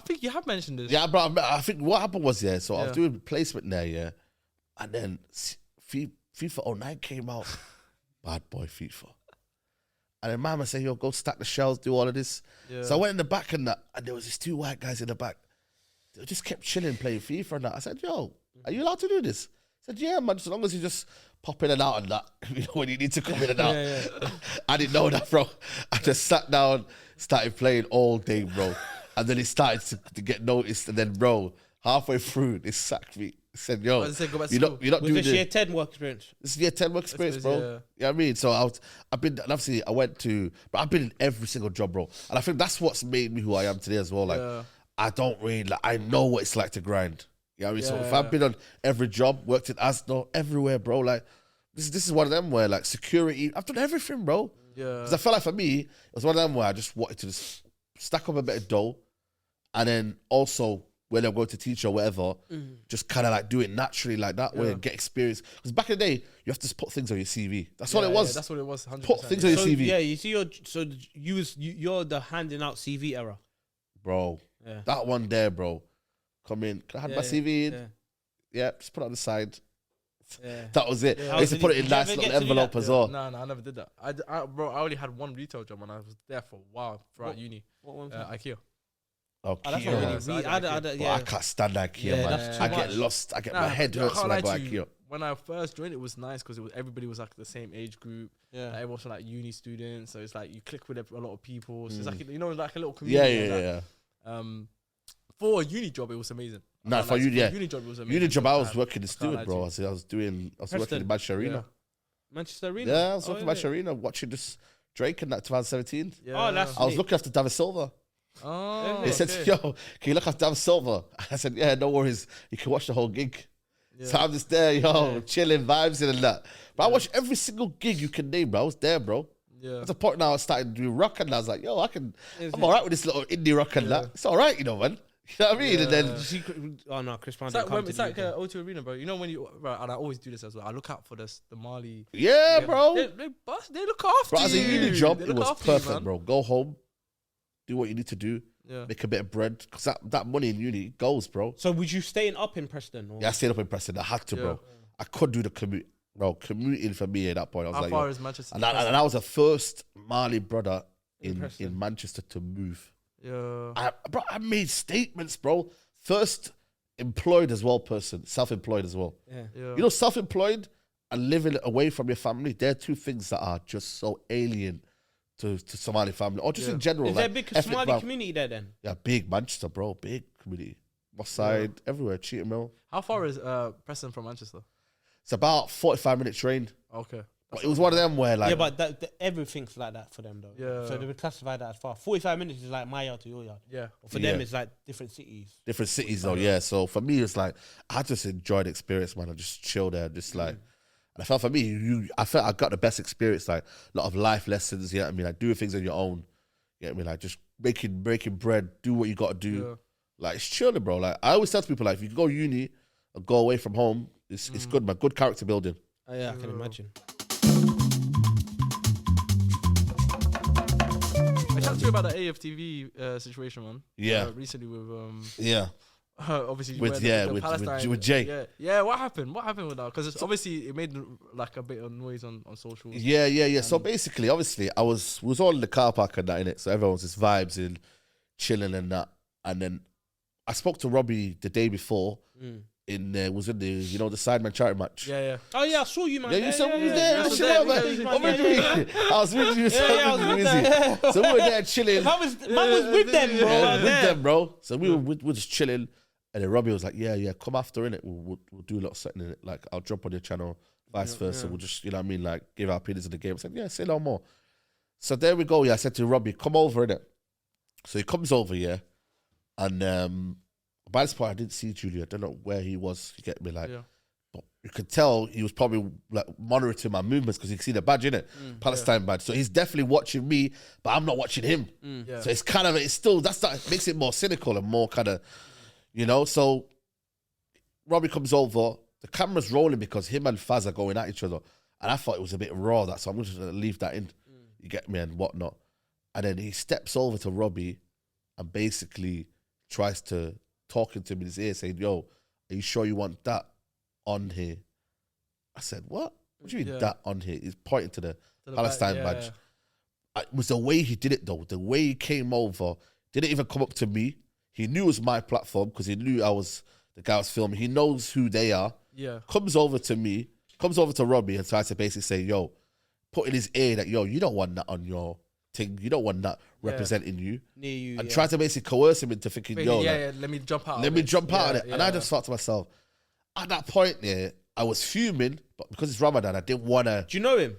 Speaker 2: think you have mentioned this.
Speaker 3: Yeah, but I think what happened was, so I was
Speaker 2: Yeah.
Speaker 3: doing placement there, and then FIFA 09 came out. Bad boy FIFA. And then mama said, yo, go stack the shelves, do all of this.
Speaker 2: Yeah.
Speaker 3: So I went in the back and that, and there was these 2 white guys in the back. They just kept chilling, playing FIFA and that. I said, yo, are you allowed to do this? I said, yeah, man, as long as you just pop in and out and that, when you need to come in and out. I didn't know that, bro. I just sat down, started playing all day, bro. And then it started to get noticed. And then, bro, halfway through, they sacked me. Said, yo,
Speaker 2: Go back to
Speaker 3: you're not
Speaker 1: Was
Speaker 3: doing
Speaker 1: this
Speaker 3: this.
Speaker 1: year 10 work experience?
Speaker 3: This is year 10 work experience, bro.
Speaker 2: Yeah.
Speaker 3: You know what I mean? So I've been, and obviously but I've been in every single job, bro. And I think that's what's made me who I am today as well. Like, I don't really, I know what it's like to grind. You know what I mean? So if I've been on every job, worked in Asda, everywhere, bro, like, this is one of them where, like, security, I've done everything, bro.
Speaker 2: Yeah.
Speaker 3: Because I felt like for me, it was one of them where I just wanted to just stack up a bit of dough, and then also, when I'm going to teach or whatever, just kind of like do it naturally like that way and get experience. Because back in the day, you have to put things on your CV. That's all it was.
Speaker 2: Yeah, that's what it was. 100%.
Speaker 3: Put things on your CV.
Speaker 1: Yeah, you see you're the handing out CV era.
Speaker 3: Bro,
Speaker 1: Yeah.
Speaker 3: that one there, bro. Come in. Can I have my CV in?
Speaker 1: Yeah.
Speaker 3: Yeah, just put it on the side.
Speaker 1: Yeah.
Speaker 3: That was it.
Speaker 1: Yeah.
Speaker 3: I used to put it in
Speaker 1: Did you
Speaker 3: nice
Speaker 1: ever
Speaker 3: little
Speaker 1: get to do
Speaker 3: envelope
Speaker 1: that?
Speaker 3: as well.
Speaker 2: No, I never did that. Bro, I only had one retail job and I was there for a while throughout uni.
Speaker 1: What one?
Speaker 2: IKEA.
Speaker 3: Oh,
Speaker 1: That's
Speaker 3: Kia.
Speaker 1: not
Speaker 2: Yeah.
Speaker 1: really.
Speaker 2: So I
Speaker 1: I
Speaker 2: got
Speaker 1: don't-
Speaker 3: Bro, I can't stand IKEA,
Speaker 1: Yeah,
Speaker 3: man.
Speaker 1: that's too
Speaker 3: I get
Speaker 1: much.
Speaker 3: lost. I get my head hurts when I go IKEA.
Speaker 2: When I first joined, it was nice because everybody was like the same age group.
Speaker 1: Yeah.
Speaker 2: Like, everyone was like uni students, so it's like you click with a lot of people. So it's like like a little
Speaker 3: Yeah,
Speaker 2: community.
Speaker 3: yeah.
Speaker 2: For a uni job, it was amazing.
Speaker 3: Nah, for
Speaker 2: uni
Speaker 3: uni
Speaker 2: job, it was amazing.
Speaker 3: Uni job, I was
Speaker 2: Time.
Speaker 3: working the steward,
Speaker 2: lie
Speaker 3: bro.
Speaker 2: to
Speaker 3: I was working in
Speaker 1: Preston.
Speaker 3: Manchester Arena.
Speaker 2: Yeah.
Speaker 1: Manchester Arena.
Speaker 3: Yeah, I was working in
Speaker 1: yeah.
Speaker 3: Manchester Arena, watching this Drake in that 2017.
Speaker 2: Yeah.
Speaker 1: Oh, that's
Speaker 3: I was
Speaker 1: neat.
Speaker 3: looking after David Silva.
Speaker 2: Oh,
Speaker 3: He said,
Speaker 2: okay.
Speaker 3: yo, can you look after David Silva? I said, yeah, no worries. You can watch the whole gig.
Speaker 2: Yeah.
Speaker 3: So I'm just there, chilling, vibes in and that. But I watched every single gig you can name, bro. I was there, bro.
Speaker 2: Yeah.
Speaker 3: At the point now I started doing rock and I was like, yo, I'm all right with this little indie rock and that. It's all right, man. You know what I mean? And then,
Speaker 1: Oh no, Chris Brown.
Speaker 2: It's like O2 Arena, bro. You know when and I always do this as well. I look out for the Mali.
Speaker 3: yeah, bro.
Speaker 2: They look after
Speaker 3: Bro, as a
Speaker 2: you.
Speaker 3: uni job,
Speaker 2: They
Speaker 3: it
Speaker 2: look
Speaker 3: was
Speaker 2: after you,
Speaker 3: perfect,
Speaker 2: man.
Speaker 3: bro. Go home, do what you need to do,
Speaker 2: Yeah.
Speaker 3: make a bit of bread. Because that money in uni goes, bro.
Speaker 1: So would you staying up in Preston? Or?
Speaker 3: Yeah, I stayed up in Preston. I had to, bro. I couldn't do the commute, bro. Commuting for me at that point, I was
Speaker 2: How
Speaker 3: like,
Speaker 2: far
Speaker 3: yo.
Speaker 2: is Manchester?
Speaker 3: And I was the first Mali brother in
Speaker 1: Preston.
Speaker 3: Manchester to move.
Speaker 2: Yeah.
Speaker 3: I made statements, bro. First employed as well person, self-employed as well.
Speaker 1: Yeah.
Speaker 2: Yeah.
Speaker 3: You know, self-employed and living away from your family, they're two things that are just so alien to Somali family, or just in general.
Speaker 1: Is there a big Somali community there then?
Speaker 3: Yeah, big Manchester, bro, big community. West Side, everywhere, Cheetham Hill.
Speaker 2: How far is Preston from Manchester?
Speaker 3: It's about 45-minute train.
Speaker 2: Okay.
Speaker 3: But it was one of them where like...
Speaker 1: Yeah, but everything's like that for them though.
Speaker 2: Yeah.
Speaker 1: So they would classify that as far. 45 minutes is like my yard to your yard.
Speaker 2: Yeah.
Speaker 1: For them, it's like different cities.
Speaker 3: Different cities though, yeah. So for me, it's like, I just enjoyed the experience, man. I just chill there, just like... And I felt for me, I felt I got the best experience, like a lot of life lessons, you know what I mean? Like doing things on your own, you know what I mean? Like just breaking bread, do what you got to do. Yeah. Like it's chilling, bro. Like I always tell people, like if you can go uni and go away from home, it's good, man. Good character building.
Speaker 1: Oh, yeah, I can imagine.
Speaker 2: I chatted to you about the AFTV situation, man.
Speaker 3: Yeah.
Speaker 2: Recently with obviously
Speaker 3: with Jay.
Speaker 2: Yeah. What happened with that? Because obviously it made like a bit of noise on social.
Speaker 3: Yeah. So basically, obviously, we was all in the car park and that, innit? So everyone was just vibes and chilling and that. And then I spoke to Robbie the day before. In the Sideman charity match.
Speaker 2: Yeah.
Speaker 1: Oh yeah, I saw you, man.
Speaker 3: Yeah, you saw me there. I was with you. So we were there chilling.
Speaker 1: I was with them, bro.
Speaker 3: With them, bro. So we were just chilling, and then Robbie was like, "Yeah, come after innit. We'll do a lot of setting in it. Like I'll jump on your channel, vice versa. We'll just, you know what I mean, like give our opinions of the game." I said, "Yeah, say no more." So there we go. Yeah, I said to Robbie, "Come over innit." So he comes over, yeah, and by this point, I didn't see Julia. I don't know where he was. You get me, like, but you could tell he was probably like monitoring my movements because you can see the badge in it, Palestine badge. So he's definitely watching me, but I'm not watching him. So it's kind of that makes it more cynical and more kind of, you know. So Robbie comes over. The camera's rolling because him and Faz are going at each other, and I thought it was a bit raw. So I'm just gonna leave that in. You get me and whatnot. And then he steps over to Robbie and basically tries to talking to him in his ear, saying, "Yo, are you sure you want that on here?" I said, "What? What do you mean that on here?" He's pointing to the Palestine badge. It was the way he did it, though. The way he came over, didn't even come up to me. He knew it was my platform because he knew I was the guy I was filming. He knows who they are. Yeah. Comes over to me, comes over to Robbie and tries to basically say, "Yo," put in his ear that, "Yo, you don't want that on your thing. You don't want that representing you."
Speaker 1: Near you.
Speaker 3: And try to basically coerce him into thinking, "Yo,
Speaker 2: let me jump out.
Speaker 3: Let me jump out of it." And I just thought to myself, at that point, I was fuming, but because it's Ramadan, I didn't want to.
Speaker 1: Do you know him?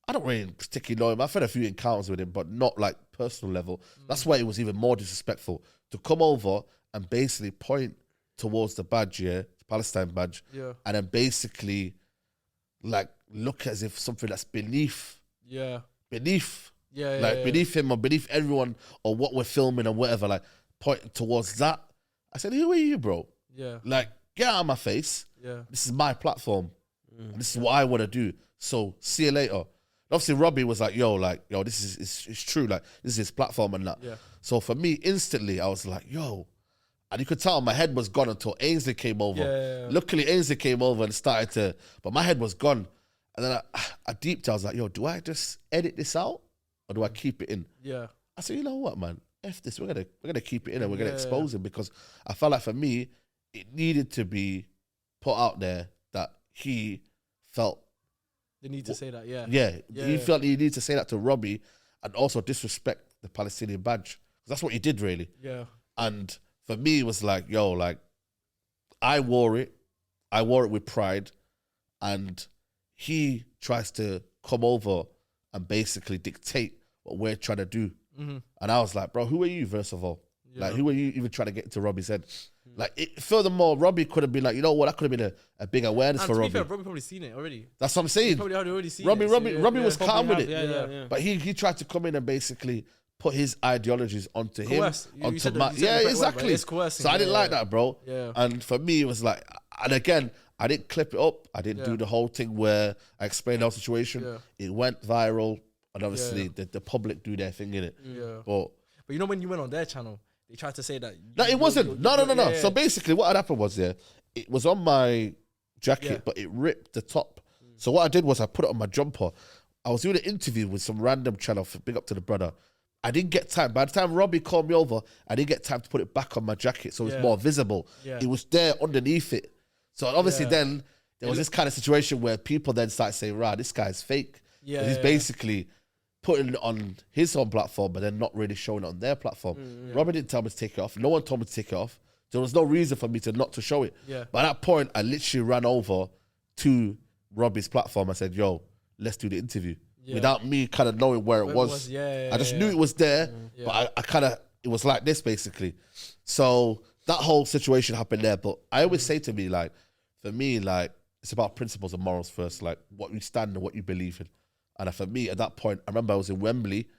Speaker 3: I don't really particularly know him. I've had a few encounters with him, but not like personal level. That's why it was even more disrespectful to come over and basically point towards the badge, the Palestine badge, and then basically like look as if something that's beneath beneath him or beneath everyone or what we're filming or whatever, like pointing towards that. I said, "Who are you, bro? Like, get out of my face. This is my platform. And this is what I want to do. So see you later." Obviously, Robbie was like, yo, this is it's true. Like, this is his platform and that. So for me, instantly, I was like, yo. And you could tell my head was gone until Ainsley came over. Luckily, Ainsley came over and started to, but my head was gone. And then I deeped, I was like, yo, do I just edit this out or do I keep it in? I said, you know what, man? F this. We're gonna keep it in and we're gonna expose him because I felt like for me, it needed to be put out there that he felt.
Speaker 2: They need to say that,
Speaker 3: he felt he needed to say that to Robbie and also disrespect the Palestinian badge. That's what he did, really. And for me, it was like, yo, like, I wore it with pride, and he tries to come over and basically dictate what we're trying to do. And I was like, bro, who are you, first of all? Like, who are you even trying to get into Robbie's head? Like, furthermore, Robbie could have been like, you know what, that could have been a big awareness for Robbie.
Speaker 2: Fair, Robbie probably seen it already.
Speaker 3: That's what I'm saying.
Speaker 2: He probably had already seen
Speaker 3: Robbie
Speaker 2: it.
Speaker 3: was calm with it. But he tried to come in and basically put his ideologies onto him. Onto my, exactly.
Speaker 2: It's coercing.
Speaker 3: So I didn't like that, bro. And for me, it was like, and again, I didn't clip it up. I didn't do the whole thing where I explained the whole situation. It went viral, and obviously the public do their thing in it. But
Speaker 2: you know when you went on their channel, they tried to say that.
Speaker 3: No, it wasn't. No. So basically, what had happened was, it was on my jacket, but it ripped the top. So what I did was I put it on my jumper. I was doing an interview with some random channel. Big up to the brother. I didn't get time. By the time Robbie called me over, I didn't get time to put it back on my jacket, so it's more visible. It was there underneath it. So obviously then there was this kind of situation where people then start saying, "Right, this guy's fake."
Speaker 2: Yeah,
Speaker 3: he's basically putting it on his own platform, but then not really showing it on their platform. Robert didn't tell me to take it off. No one told me to take it off. There was no reason for me to not to show it.
Speaker 2: Yeah.
Speaker 3: But at that point, I literally ran over to Robbie's platform. I said, "Yo, let's do the interview." Without me kind of knowing where it was. I just knew it was there, but I kind of, it was like this basically. So that whole situation happened there. But I always say to me, like, for me, like, it's about principles and morals first, like what you stand and what you believe in. And for me, at that point, I remember I was in Wembley.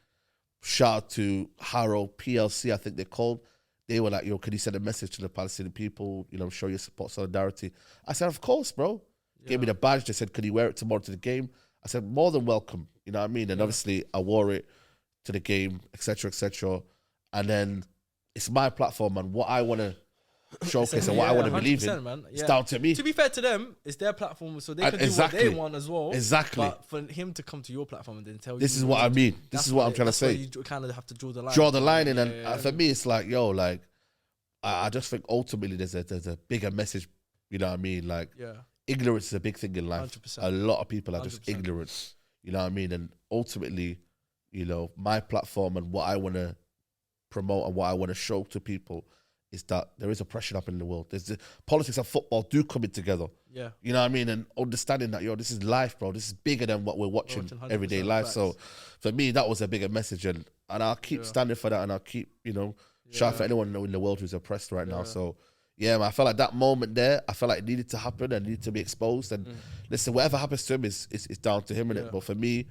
Speaker 3: Shout out to Harrow PLC, I think they're called. They were like, "Yo, can you send a message to the Palestinian people, you know, show your support, solidarity?" I said, "Of course, bro." Gave me the badge. They said, "Can you wear it tomorrow to the game?" I said, "More than welcome." You know what I mean? And obviously, I wore it to the game, etc., etc. And then it's my platform and what I want to showcase and what I want to believe in. Man. It's down to me.
Speaker 2: To be fair to them, it's their platform, so they can do what they want as well.
Speaker 3: Exactly.
Speaker 2: But for him to come to your platform and then tell you,
Speaker 3: this is what I mean. This is what I'm trying to say.
Speaker 2: You kind of have to draw the line.
Speaker 3: Draw the line, and for me, it's like, yo, like, I just think ultimately there's a bigger message. You know what I mean? Like, ignorance is a big thing in life.
Speaker 2: 100%.
Speaker 3: A lot of people are
Speaker 2: 100%.
Speaker 3: just ignorant. You know what I mean? And ultimately, you know, my platform and what I want to promote and what I want to show to people is that there is oppression up in the world. There's politics and football do come in together.
Speaker 2: Yeah.
Speaker 3: You know what I mean? And understanding that, yo, this is life, bro. This is bigger than what we're watching everyday life.
Speaker 2: Facts.
Speaker 3: So for me, that was a bigger message. And I'll keep standing for that, and I'll keep, you know, shouting for anyone in the world who's oppressed right now. So yeah, man, I felt like that moment there, I felt like it needed to happen and needed to be exposed. And listen, whatever happens to him is down to him, innit? But for me,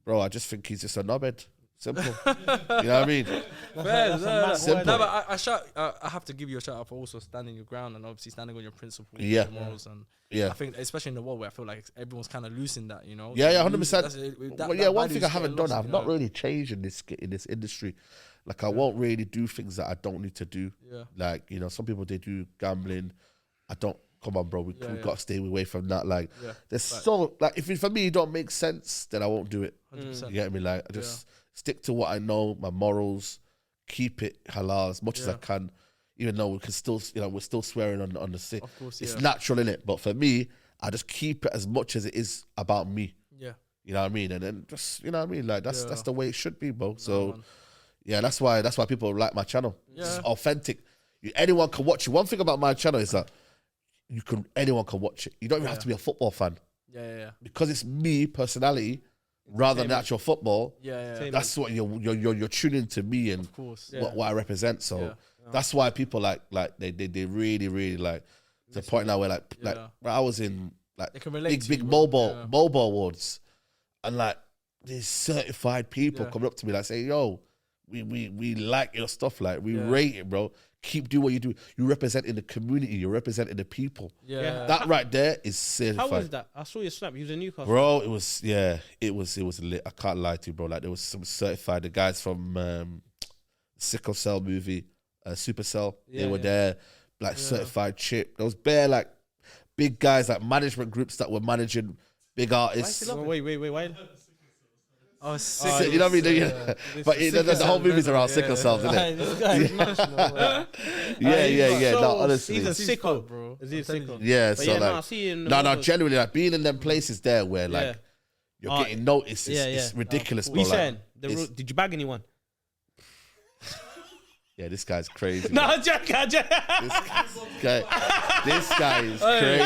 Speaker 3: bro, I just think he's just a knobhead. Simple. You know what I mean?
Speaker 2: Simple. No, but I have to give you a shout out for also standing your ground and obviously standing on your principles and morals. And I think, especially in the world where I feel like everyone's kind of losing that, you know?
Speaker 3: Yeah, 100%. One thing I haven't done, I've not really changed in this industry. Like, I won't really do things that I don't need to do. Yeah. Like, you know, some people, they do gambling. I don't. Come on, bro. We've got to stay away from that. Like, there's so, like, if it, for me, it don't make sense, then I won't do it.
Speaker 2: 100%.
Speaker 3: You get me? Like, I just stick to what I know, my morals, keep it halal as much as I can, even though we can still, you know, we're still swearing on the sick. Of course, it's natural, innit? But for me, I just keep it as much as it is about me. Yeah. You know what I mean? And then just, you know what I mean? Like, that's the way it should be, bro. So, that's why people like my channel. It's authentic. Anyone can watch it. One thing about my channel is that anyone can watch it. You don't even have to be a football fan. Because it's me, personality, rather than actual football. That's what you're tuning to me and what I represent. So that's why people like they really like to the point now where like I was in like big mobile awards, and like these certified people coming up to me like saying, "Yo, we like your stuff, like we rate it, bro. Keep doing what you do. You representing the community. You're representing the people. That right there is certified."
Speaker 1: How was that? I saw your snap. You was in Newcastle,
Speaker 3: bro. It was lit. I can't lie to you, bro. Like, there was some certified. The guys from Sickle Cell movie, Supercell. They were there, like certified chip. There was bare like big guys, like management groups that were managing big artists.
Speaker 1: Wait. Why?
Speaker 2: Oh, sick.
Speaker 3: You know what I mean? But the whole movie's around sickle cells, isn't it?
Speaker 1: This guy is national.
Speaker 3: No, honestly,
Speaker 1: he's a sicko, bro. Is he a sicko?
Speaker 3: Yeah,
Speaker 1: but
Speaker 3: so like, genuinely, like being in them places there where like you're getting noticed, it's ridiculous, bro.
Speaker 1: What are you saying? Did you bag anyone?
Speaker 3: Yeah, this guy's crazy.
Speaker 1: No, I'm joking.
Speaker 3: This guy is crazy.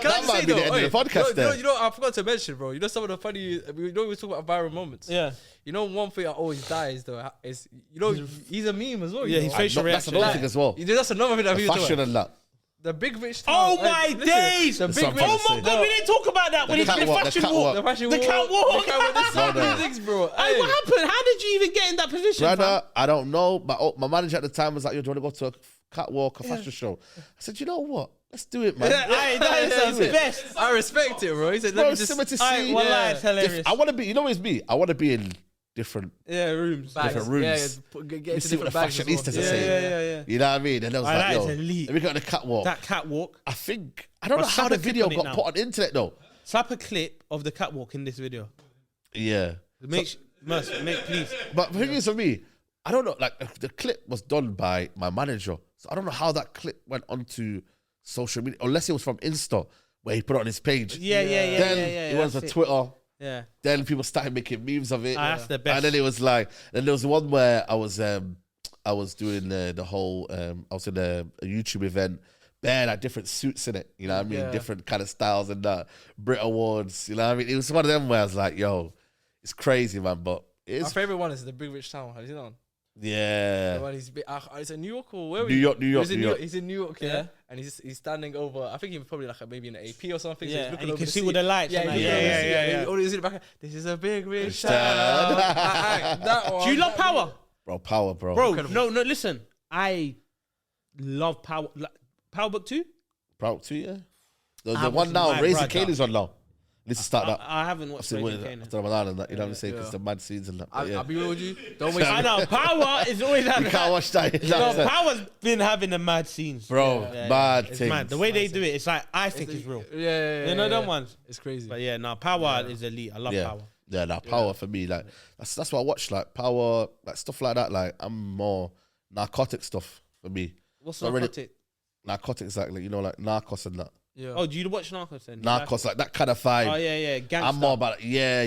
Speaker 3: That might be the end of the podcast there.
Speaker 2: You know, I forgot to mention, bro. You know, some of the funny, we talk about viral moments. Yeah. You know, one thing that always dies, though, is, you know, he's a meme as well.
Speaker 1: Yeah, he's facial reaction.
Speaker 3: That's another thing as well.
Speaker 2: That's another thing that people
Speaker 3: fashion and that.
Speaker 2: The big rich
Speaker 1: town. Oh my days!
Speaker 2: The big rich.
Speaker 1: Oh my god, we didn't talk about that when it's been fashion walk.
Speaker 2: The catwalk. Bro.
Speaker 1: Hey, what happened? How did you even get in that position?
Speaker 3: Brother, I don't know. My manager at the time was like, "Yo, do you want to go to a catwalk, a fashion show?" I said, "You know what? Let's do it, man."
Speaker 1: That is the best.
Speaker 2: I respect it, bro. He said, "Let me just."
Speaker 1: It's hilarious.
Speaker 3: I want to be. You know, it's me. I want to be in different
Speaker 1: rooms.
Speaker 3: Different rooms.
Speaker 2: Get
Speaker 3: see what the fashionistas are saying. You know what I mean? And I was like, "Yo, let me go on the catwalk."
Speaker 1: That catwalk.
Speaker 3: I don't know how the video got put on the internet though.
Speaker 1: Slap a clip of the catwalk in this video.
Speaker 3: Yeah.
Speaker 1: Please.
Speaker 3: But the thing is, for me, I don't know. Like, the clip was done by my manager, so I don't know how that clip went onto social media, unless it was from Insta, where he put it on his page.
Speaker 1: Then
Speaker 3: it was on Twitter.
Speaker 1: Yeah.
Speaker 3: Then people started making memes of it.
Speaker 1: That's the best.
Speaker 3: And then it was like, then there was one where I was doing the whole, I was in a YouTube event, bare like different suits in it, you know what I mean? Different kind of styles and that. Brit Awards, you know what I mean? It was one of them where I was like, yo, it's crazy, man, but
Speaker 2: my favorite one is the Big Rich Town. Have you seen that one?
Speaker 3: Yeah.
Speaker 2: The one it's in New York or where?
Speaker 3: New York.
Speaker 2: He's in New York, yeah. And he's standing over. I think he was probably like maybe in an AP or something.
Speaker 1: Yeah,
Speaker 2: so he's
Speaker 1: and you
Speaker 2: over
Speaker 1: can
Speaker 2: the
Speaker 1: see
Speaker 2: sea.
Speaker 1: with the lights.
Speaker 2: Yeah. All you see in the back. This is a big rich town. That one.
Speaker 1: Do you love Power?
Speaker 3: Bro, Power, bro.
Speaker 1: Bro, no, listen. I love Power. Power Book 2?
Speaker 3: Power 2, yeah. The one now, Raising Kaylee's on now. Let's start that.
Speaker 1: I haven't watched Raising Kane.
Speaker 3: After Ramadan and that, you know what I'm saying? Because the mad scenes and that.
Speaker 2: I'll be real with you. Don't waste.
Speaker 1: I know Power is always having.
Speaker 3: You can't watch that.
Speaker 1: No, Power's been having the mad scenes,
Speaker 3: bro. Mad
Speaker 1: it's
Speaker 3: things.
Speaker 1: mad. The way they do it, it's like I think it's real.
Speaker 2: Yeah.
Speaker 1: You know them ones.
Speaker 2: It's crazy.
Speaker 1: But yeah, no, Power is elite. I love Power.
Speaker 3: Yeah, that Power for me, like that's what I watch, like Power, like stuff like that. Like I'm more narcotic stuff for me.
Speaker 1: What's
Speaker 3: Not really-
Speaker 1: narcotic?
Speaker 3: Narcotics, like you know, like Narcos and that.
Speaker 2: Yeah.
Speaker 1: Oh, do you watch Narcos then?
Speaker 3: Narcos, like that kind of vibe.
Speaker 1: Oh yeah, gangster.
Speaker 3: I'm more about yeah.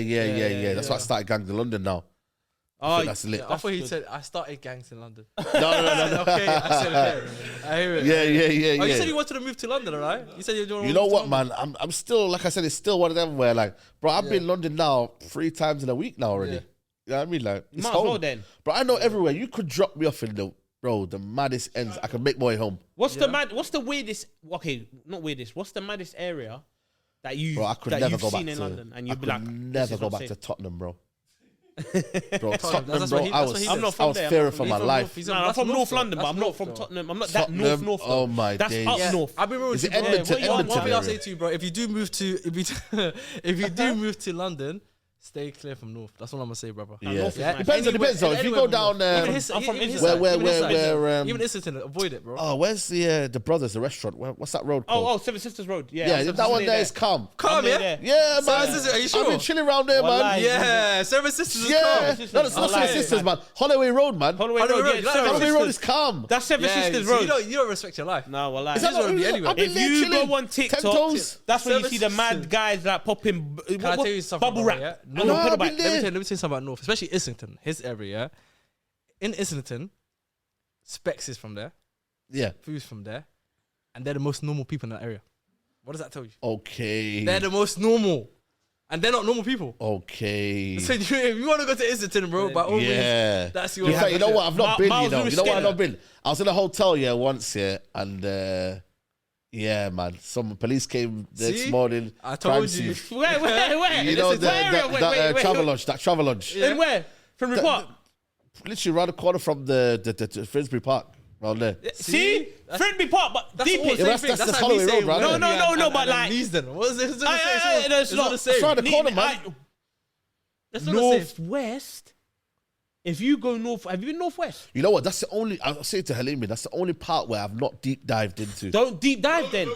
Speaker 3: That's why I started Gangs in London now.
Speaker 1: Oh,
Speaker 3: That's lit.
Speaker 2: I thought he said I started gangs in London.
Speaker 3: No.
Speaker 2: Okay, I said okay. I hear it.
Speaker 3: Yeah.
Speaker 2: Oh, you said you wanted to move to London, right? You said you don't.
Speaker 3: You know what, man? I'm still, like I said, it's still one of them where, like, bro, I've been in London now 3 times in a week now already.
Speaker 2: Yeah.
Speaker 3: You know what I mean? Like, it's
Speaker 1: might as
Speaker 3: home.
Speaker 1: well then.
Speaker 3: Bro, I know everywhere. You could drop me off in the maddest ends. I can make my way home.
Speaker 1: What's the weirdest? Okay, not weirdest. What's the maddest area that
Speaker 3: Bro, I could never go back
Speaker 1: in
Speaker 3: to
Speaker 1: London and
Speaker 3: I
Speaker 1: you'd be
Speaker 3: could
Speaker 1: like,
Speaker 3: never go back to Tottenham, bro. Bro, Tottenham,
Speaker 2: That's
Speaker 3: bro.
Speaker 2: what he-
Speaker 3: I
Speaker 2: that's what he
Speaker 3: was
Speaker 2: does.
Speaker 3: I was fearing for my life.
Speaker 1: No, I'm from North London, but I'm not from Tottenham. I'm not that north. Though.
Speaker 3: Oh my
Speaker 1: That's
Speaker 3: days.
Speaker 1: up north.
Speaker 2: I've been real
Speaker 3: Is
Speaker 2: with
Speaker 3: it
Speaker 2: you, bro.
Speaker 3: Edmonton?
Speaker 2: One thing I'll
Speaker 3: area?
Speaker 2: say to you, bro, if you do move to London, stay clear from north. That's what I'm gonna say, brother.
Speaker 3: Yeah.
Speaker 1: North is nice.
Speaker 3: Depends though. If you go down,
Speaker 1: I'm from
Speaker 2: even Islington, avoid it, bro.
Speaker 3: oh, where's the Brothers, the restaurant? What's that road called?
Speaker 1: Oh, Seven Sisters Road. Yeah,
Speaker 3: yeah,
Speaker 1: Seven
Speaker 3: that one
Speaker 1: Sisters
Speaker 3: there is calm.
Speaker 2: Calm,
Speaker 1: near
Speaker 2: yeah.
Speaker 1: there.
Speaker 3: Yeah, man.
Speaker 2: Seven Sisters, are you sure?
Speaker 3: I've been chilling around there, man.
Speaker 1: Wallahi.
Speaker 2: Yeah, Seven Sisters is
Speaker 3: Yeah,
Speaker 2: calm.
Speaker 3: no, it's not Seven
Speaker 1: Wallahi,
Speaker 3: Sisters,
Speaker 1: man.
Speaker 3: man. Holloway Road, man.
Speaker 1: Holloway
Speaker 2: Holloway
Speaker 1: Road.
Speaker 2: Road,
Speaker 1: Yeah,
Speaker 2: like
Speaker 1: Seven
Speaker 3: Holloway Road
Speaker 1: Sisters.
Speaker 3: is calm.
Speaker 1: That's Seven
Speaker 2: Yeah,
Speaker 1: Sisters
Speaker 2: so
Speaker 1: Road.
Speaker 2: you don't respect your life.
Speaker 1: No, well,
Speaker 3: Is that not
Speaker 2: be anywhere.
Speaker 3: I've been
Speaker 1: if
Speaker 3: there
Speaker 1: you
Speaker 3: chilling.
Speaker 1: go on
Speaker 3: 10
Speaker 1: TikTok,
Speaker 3: toes.
Speaker 1: that's when you
Speaker 2: Seven
Speaker 1: see the mad
Speaker 2: Sisters.
Speaker 1: guys like popping
Speaker 2: Can I tell you something?
Speaker 1: bubble
Speaker 2: brother,
Speaker 1: wrap.
Speaker 2: yeah?
Speaker 3: No,
Speaker 1: pedal
Speaker 3: I've
Speaker 1: bike.
Speaker 3: been
Speaker 2: Let me
Speaker 3: there.
Speaker 2: tell you something about North, especially Islington, his area. In Islington, Specs is from there,
Speaker 3: Yeah.
Speaker 2: Food's from there, and they're the most normal people in that area. What does that tell you?
Speaker 3: Okay.
Speaker 2: They're the most normal, and they're not normal people.
Speaker 3: Okay.
Speaker 2: So if you want to go to Islington, bro, by all means,
Speaker 3: Yeah.
Speaker 2: that's your.
Speaker 3: In fact, you know what? I've not been.
Speaker 1: Miles
Speaker 3: You know
Speaker 1: Lewis
Speaker 3: what? I've
Speaker 1: Skinner.
Speaker 3: not been. I was in a hotel once, and yeah, man. Some police came the next
Speaker 2: See?
Speaker 3: morning.
Speaker 2: I told
Speaker 3: crime
Speaker 2: you.
Speaker 3: scene.
Speaker 1: Where?
Speaker 3: You know
Speaker 1: Where area?
Speaker 3: that Travelodge. That Travelodge.
Speaker 1: In where? From Report.
Speaker 3: Literally around the corner from the Finsbury Park, around there.
Speaker 1: See? Friendly Park, but
Speaker 2: That's
Speaker 1: deep
Speaker 2: all the
Speaker 1: it.
Speaker 2: same
Speaker 3: that's-
Speaker 2: thing.
Speaker 3: that's
Speaker 2: like
Speaker 3: Holloway
Speaker 2: me saying
Speaker 3: Road, right?
Speaker 2: Wembley
Speaker 1: No,
Speaker 2: and-
Speaker 1: but
Speaker 2: and
Speaker 1: like-
Speaker 2: Neasden. What is it? It's not the
Speaker 1: Aye,
Speaker 2: same.
Speaker 1: aye, no,
Speaker 2: It's not the same.
Speaker 3: It's around the corner, man.
Speaker 2: It's not the same.
Speaker 1: Northwest. If you go north, have you been northwest?
Speaker 3: You know what? That's the only. I'll say to Halimi, that's the only part where I've not deep dived into.
Speaker 1: Don't deep dive then.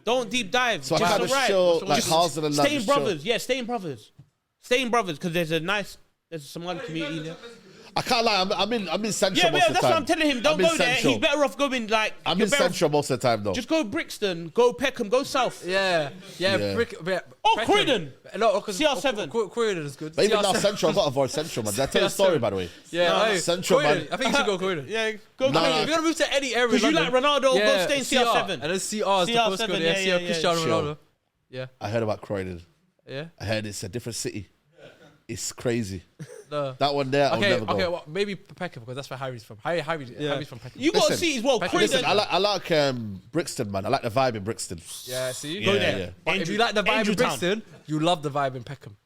Speaker 1: Don't deep dive.
Speaker 3: So I
Speaker 1: Just
Speaker 3: kind of
Speaker 1: alright.
Speaker 3: show like
Speaker 1: Just
Speaker 3: Hasen and that.
Speaker 1: Stay in
Speaker 3: just show-
Speaker 1: brothers. Yeah, stay in brothers. Stay in brothers because there's a Somali community there.
Speaker 3: I can't lie. I'm in Central
Speaker 1: Yeah,
Speaker 3: most
Speaker 1: but
Speaker 3: of the
Speaker 1: that's
Speaker 3: time.
Speaker 1: what I'm telling him. Don't
Speaker 3: I'm in
Speaker 1: go there.
Speaker 3: Central.
Speaker 1: He's better off going like.
Speaker 3: I'm
Speaker 1: you're
Speaker 3: in
Speaker 1: better off-
Speaker 3: Central most of the time though.
Speaker 1: Just go Brixton, go Peckham, go south.
Speaker 2: Yeah.
Speaker 3: Yeah.
Speaker 1: Oh, Croydon.
Speaker 2: No, because
Speaker 1: CR7.
Speaker 2: Croydon is good.
Speaker 3: But even now
Speaker 2: CR7.
Speaker 3: Central, I've got to avoid Central, man. Did I tell you a story by the way?
Speaker 2: Yeah,
Speaker 1: No,
Speaker 2: hey,
Speaker 3: Central,
Speaker 2: Croydon.
Speaker 3: man.
Speaker 2: I think you should go Croydon.
Speaker 1: Yeah, go
Speaker 3: Nah.
Speaker 1: Croydon.
Speaker 2: If you're gonna move to any area,
Speaker 1: Because you like
Speaker 2: London,
Speaker 1: Ronaldo, go stay in CR7.
Speaker 2: And then CR is the
Speaker 1: CR7,
Speaker 2: postcode.
Speaker 1: yeah,
Speaker 2: Yeah,
Speaker 1: yeah,
Speaker 2: Cristiano
Speaker 3: yeah.
Speaker 2: Ronaldo. Yeah,
Speaker 3: I heard about Croydon.
Speaker 2: yeah.
Speaker 3: I heard it's a different city. It's crazy.
Speaker 2: No.
Speaker 3: That one there, I'll
Speaker 2: Okay,
Speaker 3: never go.
Speaker 2: okay. Well, maybe Peckham because that's where Harry's from. Harry's from Peckham.
Speaker 1: You got to
Speaker 3: Listen,
Speaker 1: see as well.
Speaker 2: Peckham.
Speaker 1: Croydon.
Speaker 3: Listen, I like Brixton, man. I like the vibe in Brixton.
Speaker 2: Yeah, see,
Speaker 3: Go there.
Speaker 1: Yeah.
Speaker 2: But if
Speaker 1: Angel-
Speaker 2: you like the vibe in
Speaker 1: Angel Town.
Speaker 2: Brixton, you love the vibe in Peckham.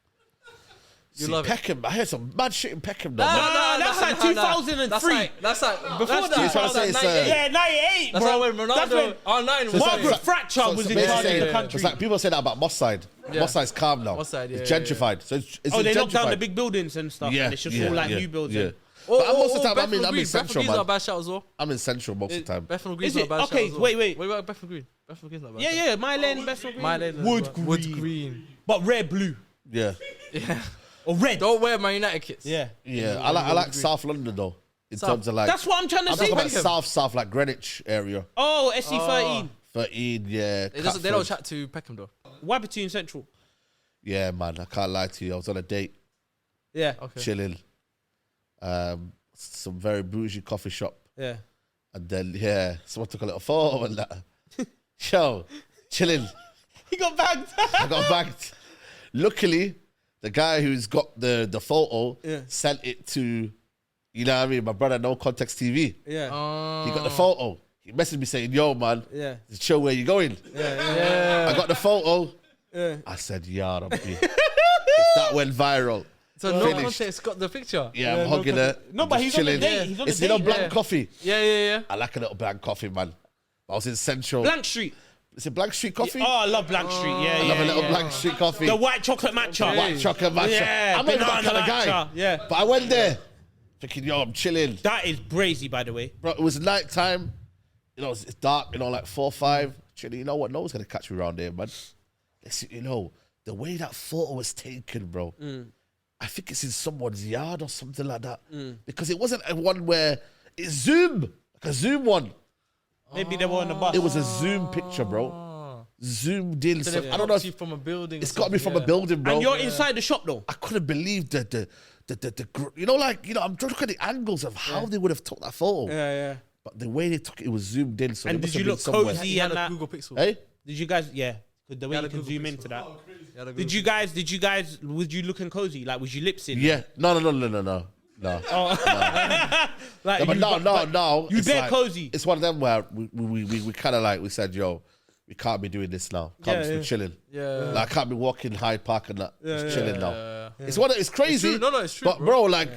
Speaker 2: You
Speaker 3: See,
Speaker 2: love it.
Speaker 3: Peckham. I heard some mad shit in Peckham though.
Speaker 1: Nah,
Speaker 3: man.
Speaker 1: that's like 2003.
Speaker 2: That's like before
Speaker 1: That's
Speaker 2: that.
Speaker 3: You're trying to say it's,
Speaker 2: 98.
Speaker 1: Yeah, 98,
Speaker 2: That's
Speaker 1: bro.
Speaker 2: like when
Speaker 1: That's when
Speaker 2: Ronaldo. R9 was
Speaker 3: So it's
Speaker 1: Margaret
Speaker 3: like-
Speaker 1: Thatcher was in
Speaker 3: basically
Speaker 1: charge of
Speaker 3: saying-
Speaker 1: the country.
Speaker 3: It's like people say that about Moss Side.
Speaker 2: Yeah.
Speaker 3: Moss Side's calm now.
Speaker 2: Moss Side,
Speaker 3: it's
Speaker 2: yeah,
Speaker 3: gentrified. So it's
Speaker 1: Oh, they knocked down
Speaker 3: gentrified.
Speaker 1: the big buildings and stuff.
Speaker 3: Yeah,
Speaker 1: And it's just
Speaker 3: yeah,
Speaker 1: all like
Speaker 3: yeah,
Speaker 1: new builds.
Speaker 3: yeah.
Speaker 1: in.
Speaker 3: But most of the time, I'm in
Speaker 2: Bethnal
Speaker 3: Central,
Speaker 2: Green's
Speaker 3: man.
Speaker 2: not a bad shout as well.
Speaker 3: I'm in Central most of the time.
Speaker 2: Bethnal Green's
Speaker 1: Is
Speaker 2: not a
Speaker 1: it?
Speaker 2: bad shout
Speaker 1: Okay,
Speaker 2: as well.
Speaker 1: wait.
Speaker 2: What about Bethnal Green? Bethnal Green's not bad.
Speaker 1: Yeah, Mile End, Bethnal Green.
Speaker 2: My lane.
Speaker 1: Wood
Speaker 2: Wood
Speaker 1: Green.
Speaker 2: Green.
Speaker 1: But red, blue.
Speaker 3: Yeah,
Speaker 2: Yeah.
Speaker 1: Or red.
Speaker 2: Don't wear My United kits.
Speaker 1: Yeah.
Speaker 3: yeah. I like South London though. In
Speaker 2: South.
Speaker 3: terms of like,
Speaker 1: That's what I'm trying to
Speaker 3: I'm
Speaker 1: say.
Speaker 3: talking about South, like Greenwich area.
Speaker 1: Oh, SC13.
Speaker 3: 13, yeah.
Speaker 2: They don't chat to Peckham though.
Speaker 1: What happened to you in Central?
Speaker 3: Yeah, man, I can't lie to you. I was on a date,
Speaker 1: Yeah.
Speaker 2: Okay.
Speaker 3: chilling. Some very bougie coffee shop.
Speaker 1: Yeah.
Speaker 3: And then, yeah, someone took a little photo and that. Yo, chilling.
Speaker 1: He got bagged.
Speaker 3: I got bagged. Luckily, the guy who's got the photo sent it to, you know what I mean, my brother, No Context TV.
Speaker 1: Yeah.
Speaker 3: He got the photo. He messaged me saying, yo, man, chill, where you going?
Speaker 1: Yeah.
Speaker 3: I got the photo.
Speaker 1: Yeah.
Speaker 3: I said, yeah, that went viral.
Speaker 2: So No Context got the picture.
Speaker 3: Yeah, I'm hugging her.
Speaker 1: No, but he's
Speaker 3: chilling.
Speaker 1: on the date. He's on the
Speaker 3: It's,
Speaker 1: date.
Speaker 3: you know, black coffee.
Speaker 2: Yeah.
Speaker 3: I like a little black coffee, man. I was in Central.
Speaker 1: Blank Street.
Speaker 3: Is it Blank Street coffee?
Speaker 1: Oh, I love Blank Street. Yeah,
Speaker 3: I love a little Blank Street coffee.
Speaker 1: The white chocolate matcha.
Speaker 3: White chocolate matcha.
Speaker 1: Yeah,
Speaker 3: I'm not even that kind of
Speaker 1: banana
Speaker 3: guy.
Speaker 1: matcha, yeah.
Speaker 3: But I went there thinking, yo, I'm chilling.
Speaker 1: That is brazy, by the way.
Speaker 3: Bro, it was night time. You know, it's dark, you know, like 4 or 5. Chilling, you know what? No one's going to catch me around there, man. You know, the way that photo was taken, bro. I think it's in someone's yard or something like that. Because it wasn't a one where it's Zoom, like a Zoom one.
Speaker 1: Maybe they were on the bus.
Speaker 3: It was a Zoom picture, bro. Zoomed in.
Speaker 2: So
Speaker 3: I don't know.
Speaker 2: if from a building.
Speaker 3: It's got to be from a building, bro.
Speaker 1: And you're inside the shop, though.
Speaker 3: I couldn't believe the you know, like, you know, I'm trying to look at the angles of how they would have took that photo.
Speaker 1: Yeah.
Speaker 3: But the way they took it was zoomed in. So
Speaker 1: And
Speaker 3: it must
Speaker 1: did you
Speaker 3: have been
Speaker 1: look
Speaker 3: somewhere.
Speaker 1: cozy?
Speaker 2: He had
Speaker 1: and
Speaker 2: a
Speaker 1: that.
Speaker 2: Google Pixel.
Speaker 3: Hey?
Speaker 1: Did you guys? Yeah. The way
Speaker 2: Yeah,
Speaker 1: you
Speaker 2: the
Speaker 1: can
Speaker 2: Google
Speaker 1: zoom
Speaker 2: Pixel.
Speaker 1: into that.
Speaker 2: He had a
Speaker 1: Did you guys? Was you looking cozy? Like, was you lip sync?
Speaker 3: Yeah. No.
Speaker 1: Like,
Speaker 3: No, but no.
Speaker 1: You
Speaker 3: it's
Speaker 1: bet
Speaker 3: like-
Speaker 1: cozy.
Speaker 3: It's one of them where we kind of like, we said, yo, we can't be doing this now. Can't just be chilling.
Speaker 2: Yeah.
Speaker 3: Like, I can't be walking Hyde Park and that. Just chilling now.
Speaker 2: Yeah.
Speaker 3: It's crazy.
Speaker 2: It's true. No, it's true,
Speaker 3: But bro, like,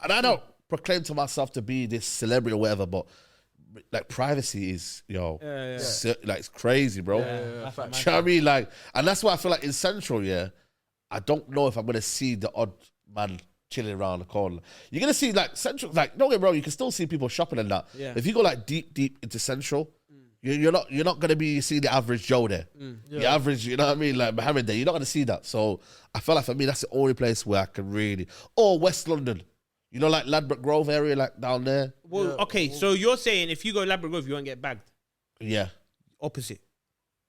Speaker 3: and I don't proclaim to myself to be this celebrity or whatever, but like privacy is, like, it's crazy, bro. Do you know what I mean? Like, and that's why I feel like in Central, I don't know if I'm gonna see the odd man chilling around the corner. You're gonna see like Central, like, don't get me wrong, you can still see people shopping and that.
Speaker 1: Yeah.
Speaker 3: If you go like deep into Central, you're not gonna be seeing the average Joe there. The average, you know what I mean, like Mohammed there. You're not gonna see that. So I feel like for me, that's the only place where I can really. Or West London, you know, like Ladbroke Grove area, like down there.
Speaker 1: Well, okay. So you're saying if you go Labrador Grove, you won't get bagged.
Speaker 3: Yeah.
Speaker 1: Opposite.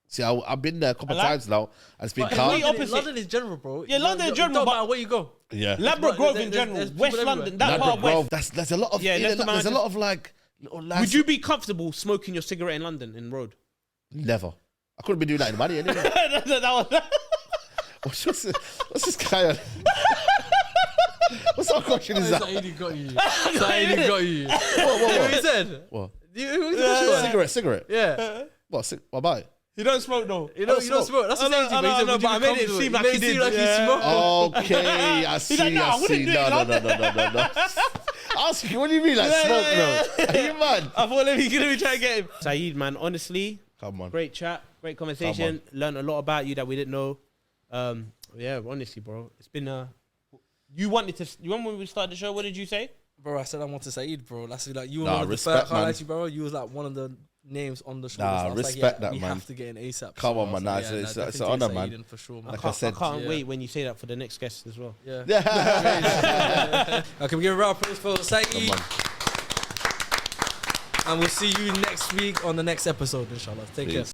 Speaker 3: See, I've been there a couple of times now, and it's been
Speaker 1: But
Speaker 3: calm.
Speaker 1: opposite.
Speaker 2: London is general, bro.
Speaker 1: Yeah, London is general,
Speaker 2: Don't
Speaker 1: but-
Speaker 2: matter where you go.
Speaker 3: Yeah.
Speaker 1: Labrador Grove in
Speaker 2: there's
Speaker 1: general,
Speaker 2: people
Speaker 1: West
Speaker 2: everywhere.
Speaker 1: London, that part
Speaker 3: Ladbroke
Speaker 1: of
Speaker 3: Grove.
Speaker 1: West.
Speaker 3: There's a lot of
Speaker 1: Yeah, that's the
Speaker 3: there's a
Speaker 1: man-
Speaker 3: lot of like little lads.
Speaker 1: Would you be comfortable smoking your cigarette in London in road?
Speaker 3: Never. I couldn't be doing that in money anyway.
Speaker 1: That was-
Speaker 3: What's this guy on? What sort of question is that?
Speaker 2: Saeed got you. Saeed got you.
Speaker 3: What?
Speaker 2: He said.
Speaker 3: What? Cigarette.
Speaker 2: Yeah.
Speaker 3: What about it?
Speaker 1: You don't smoke though.
Speaker 2: You don't smoke. That's the same thing.
Speaker 1: No, but I made it seem like he did.
Speaker 2: Like he smoked.
Speaker 3: Okay, I see.
Speaker 1: "No, I
Speaker 3: I
Speaker 1: wouldn't
Speaker 3: see.
Speaker 1: do it
Speaker 3: No.
Speaker 1: in
Speaker 3: Ask you, what do you mean, like smoke, bro? Are you mad?
Speaker 1: I thought let me try to get him. Saeed, man, honestly,
Speaker 3: Come on.
Speaker 1: great chat, great conversation. Learned a lot about you that we didn't know. Yeah, honestly, bro, it's been You wanted to. You remember when we started the show? What did you say?
Speaker 2: Bro, I said I wanted Saeed, bro. That's like you were
Speaker 3: Nah,
Speaker 2: one of the
Speaker 3: respect,
Speaker 2: first highlights, bro. You was like one of the names on the show.
Speaker 3: Nah,
Speaker 2: So I was
Speaker 3: respect
Speaker 2: like,
Speaker 3: that,
Speaker 2: we
Speaker 3: man.
Speaker 2: have to get an ASAP.
Speaker 3: Come
Speaker 2: So
Speaker 3: on,
Speaker 2: I was
Speaker 3: man.
Speaker 2: like,
Speaker 3: Nah,
Speaker 2: yeah,
Speaker 3: it's
Speaker 2: nah,
Speaker 3: an
Speaker 2: definitely
Speaker 3: honour,
Speaker 2: Saeed
Speaker 3: man.
Speaker 2: in for sure, man.
Speaker 3: Like I said,
Speaker 1: I can't
Speaker 2: yeah.
Speaker 1: wait when you say that for the next guest as well.
Speaker 2: Yeah.
Speaker 3: yeah.
Speaker 2: Can we give a round of applause for Saeed?
Speaker 3: Come on.
Speaker 2: And we'll see you next week on the next episode, inshallah. Take care.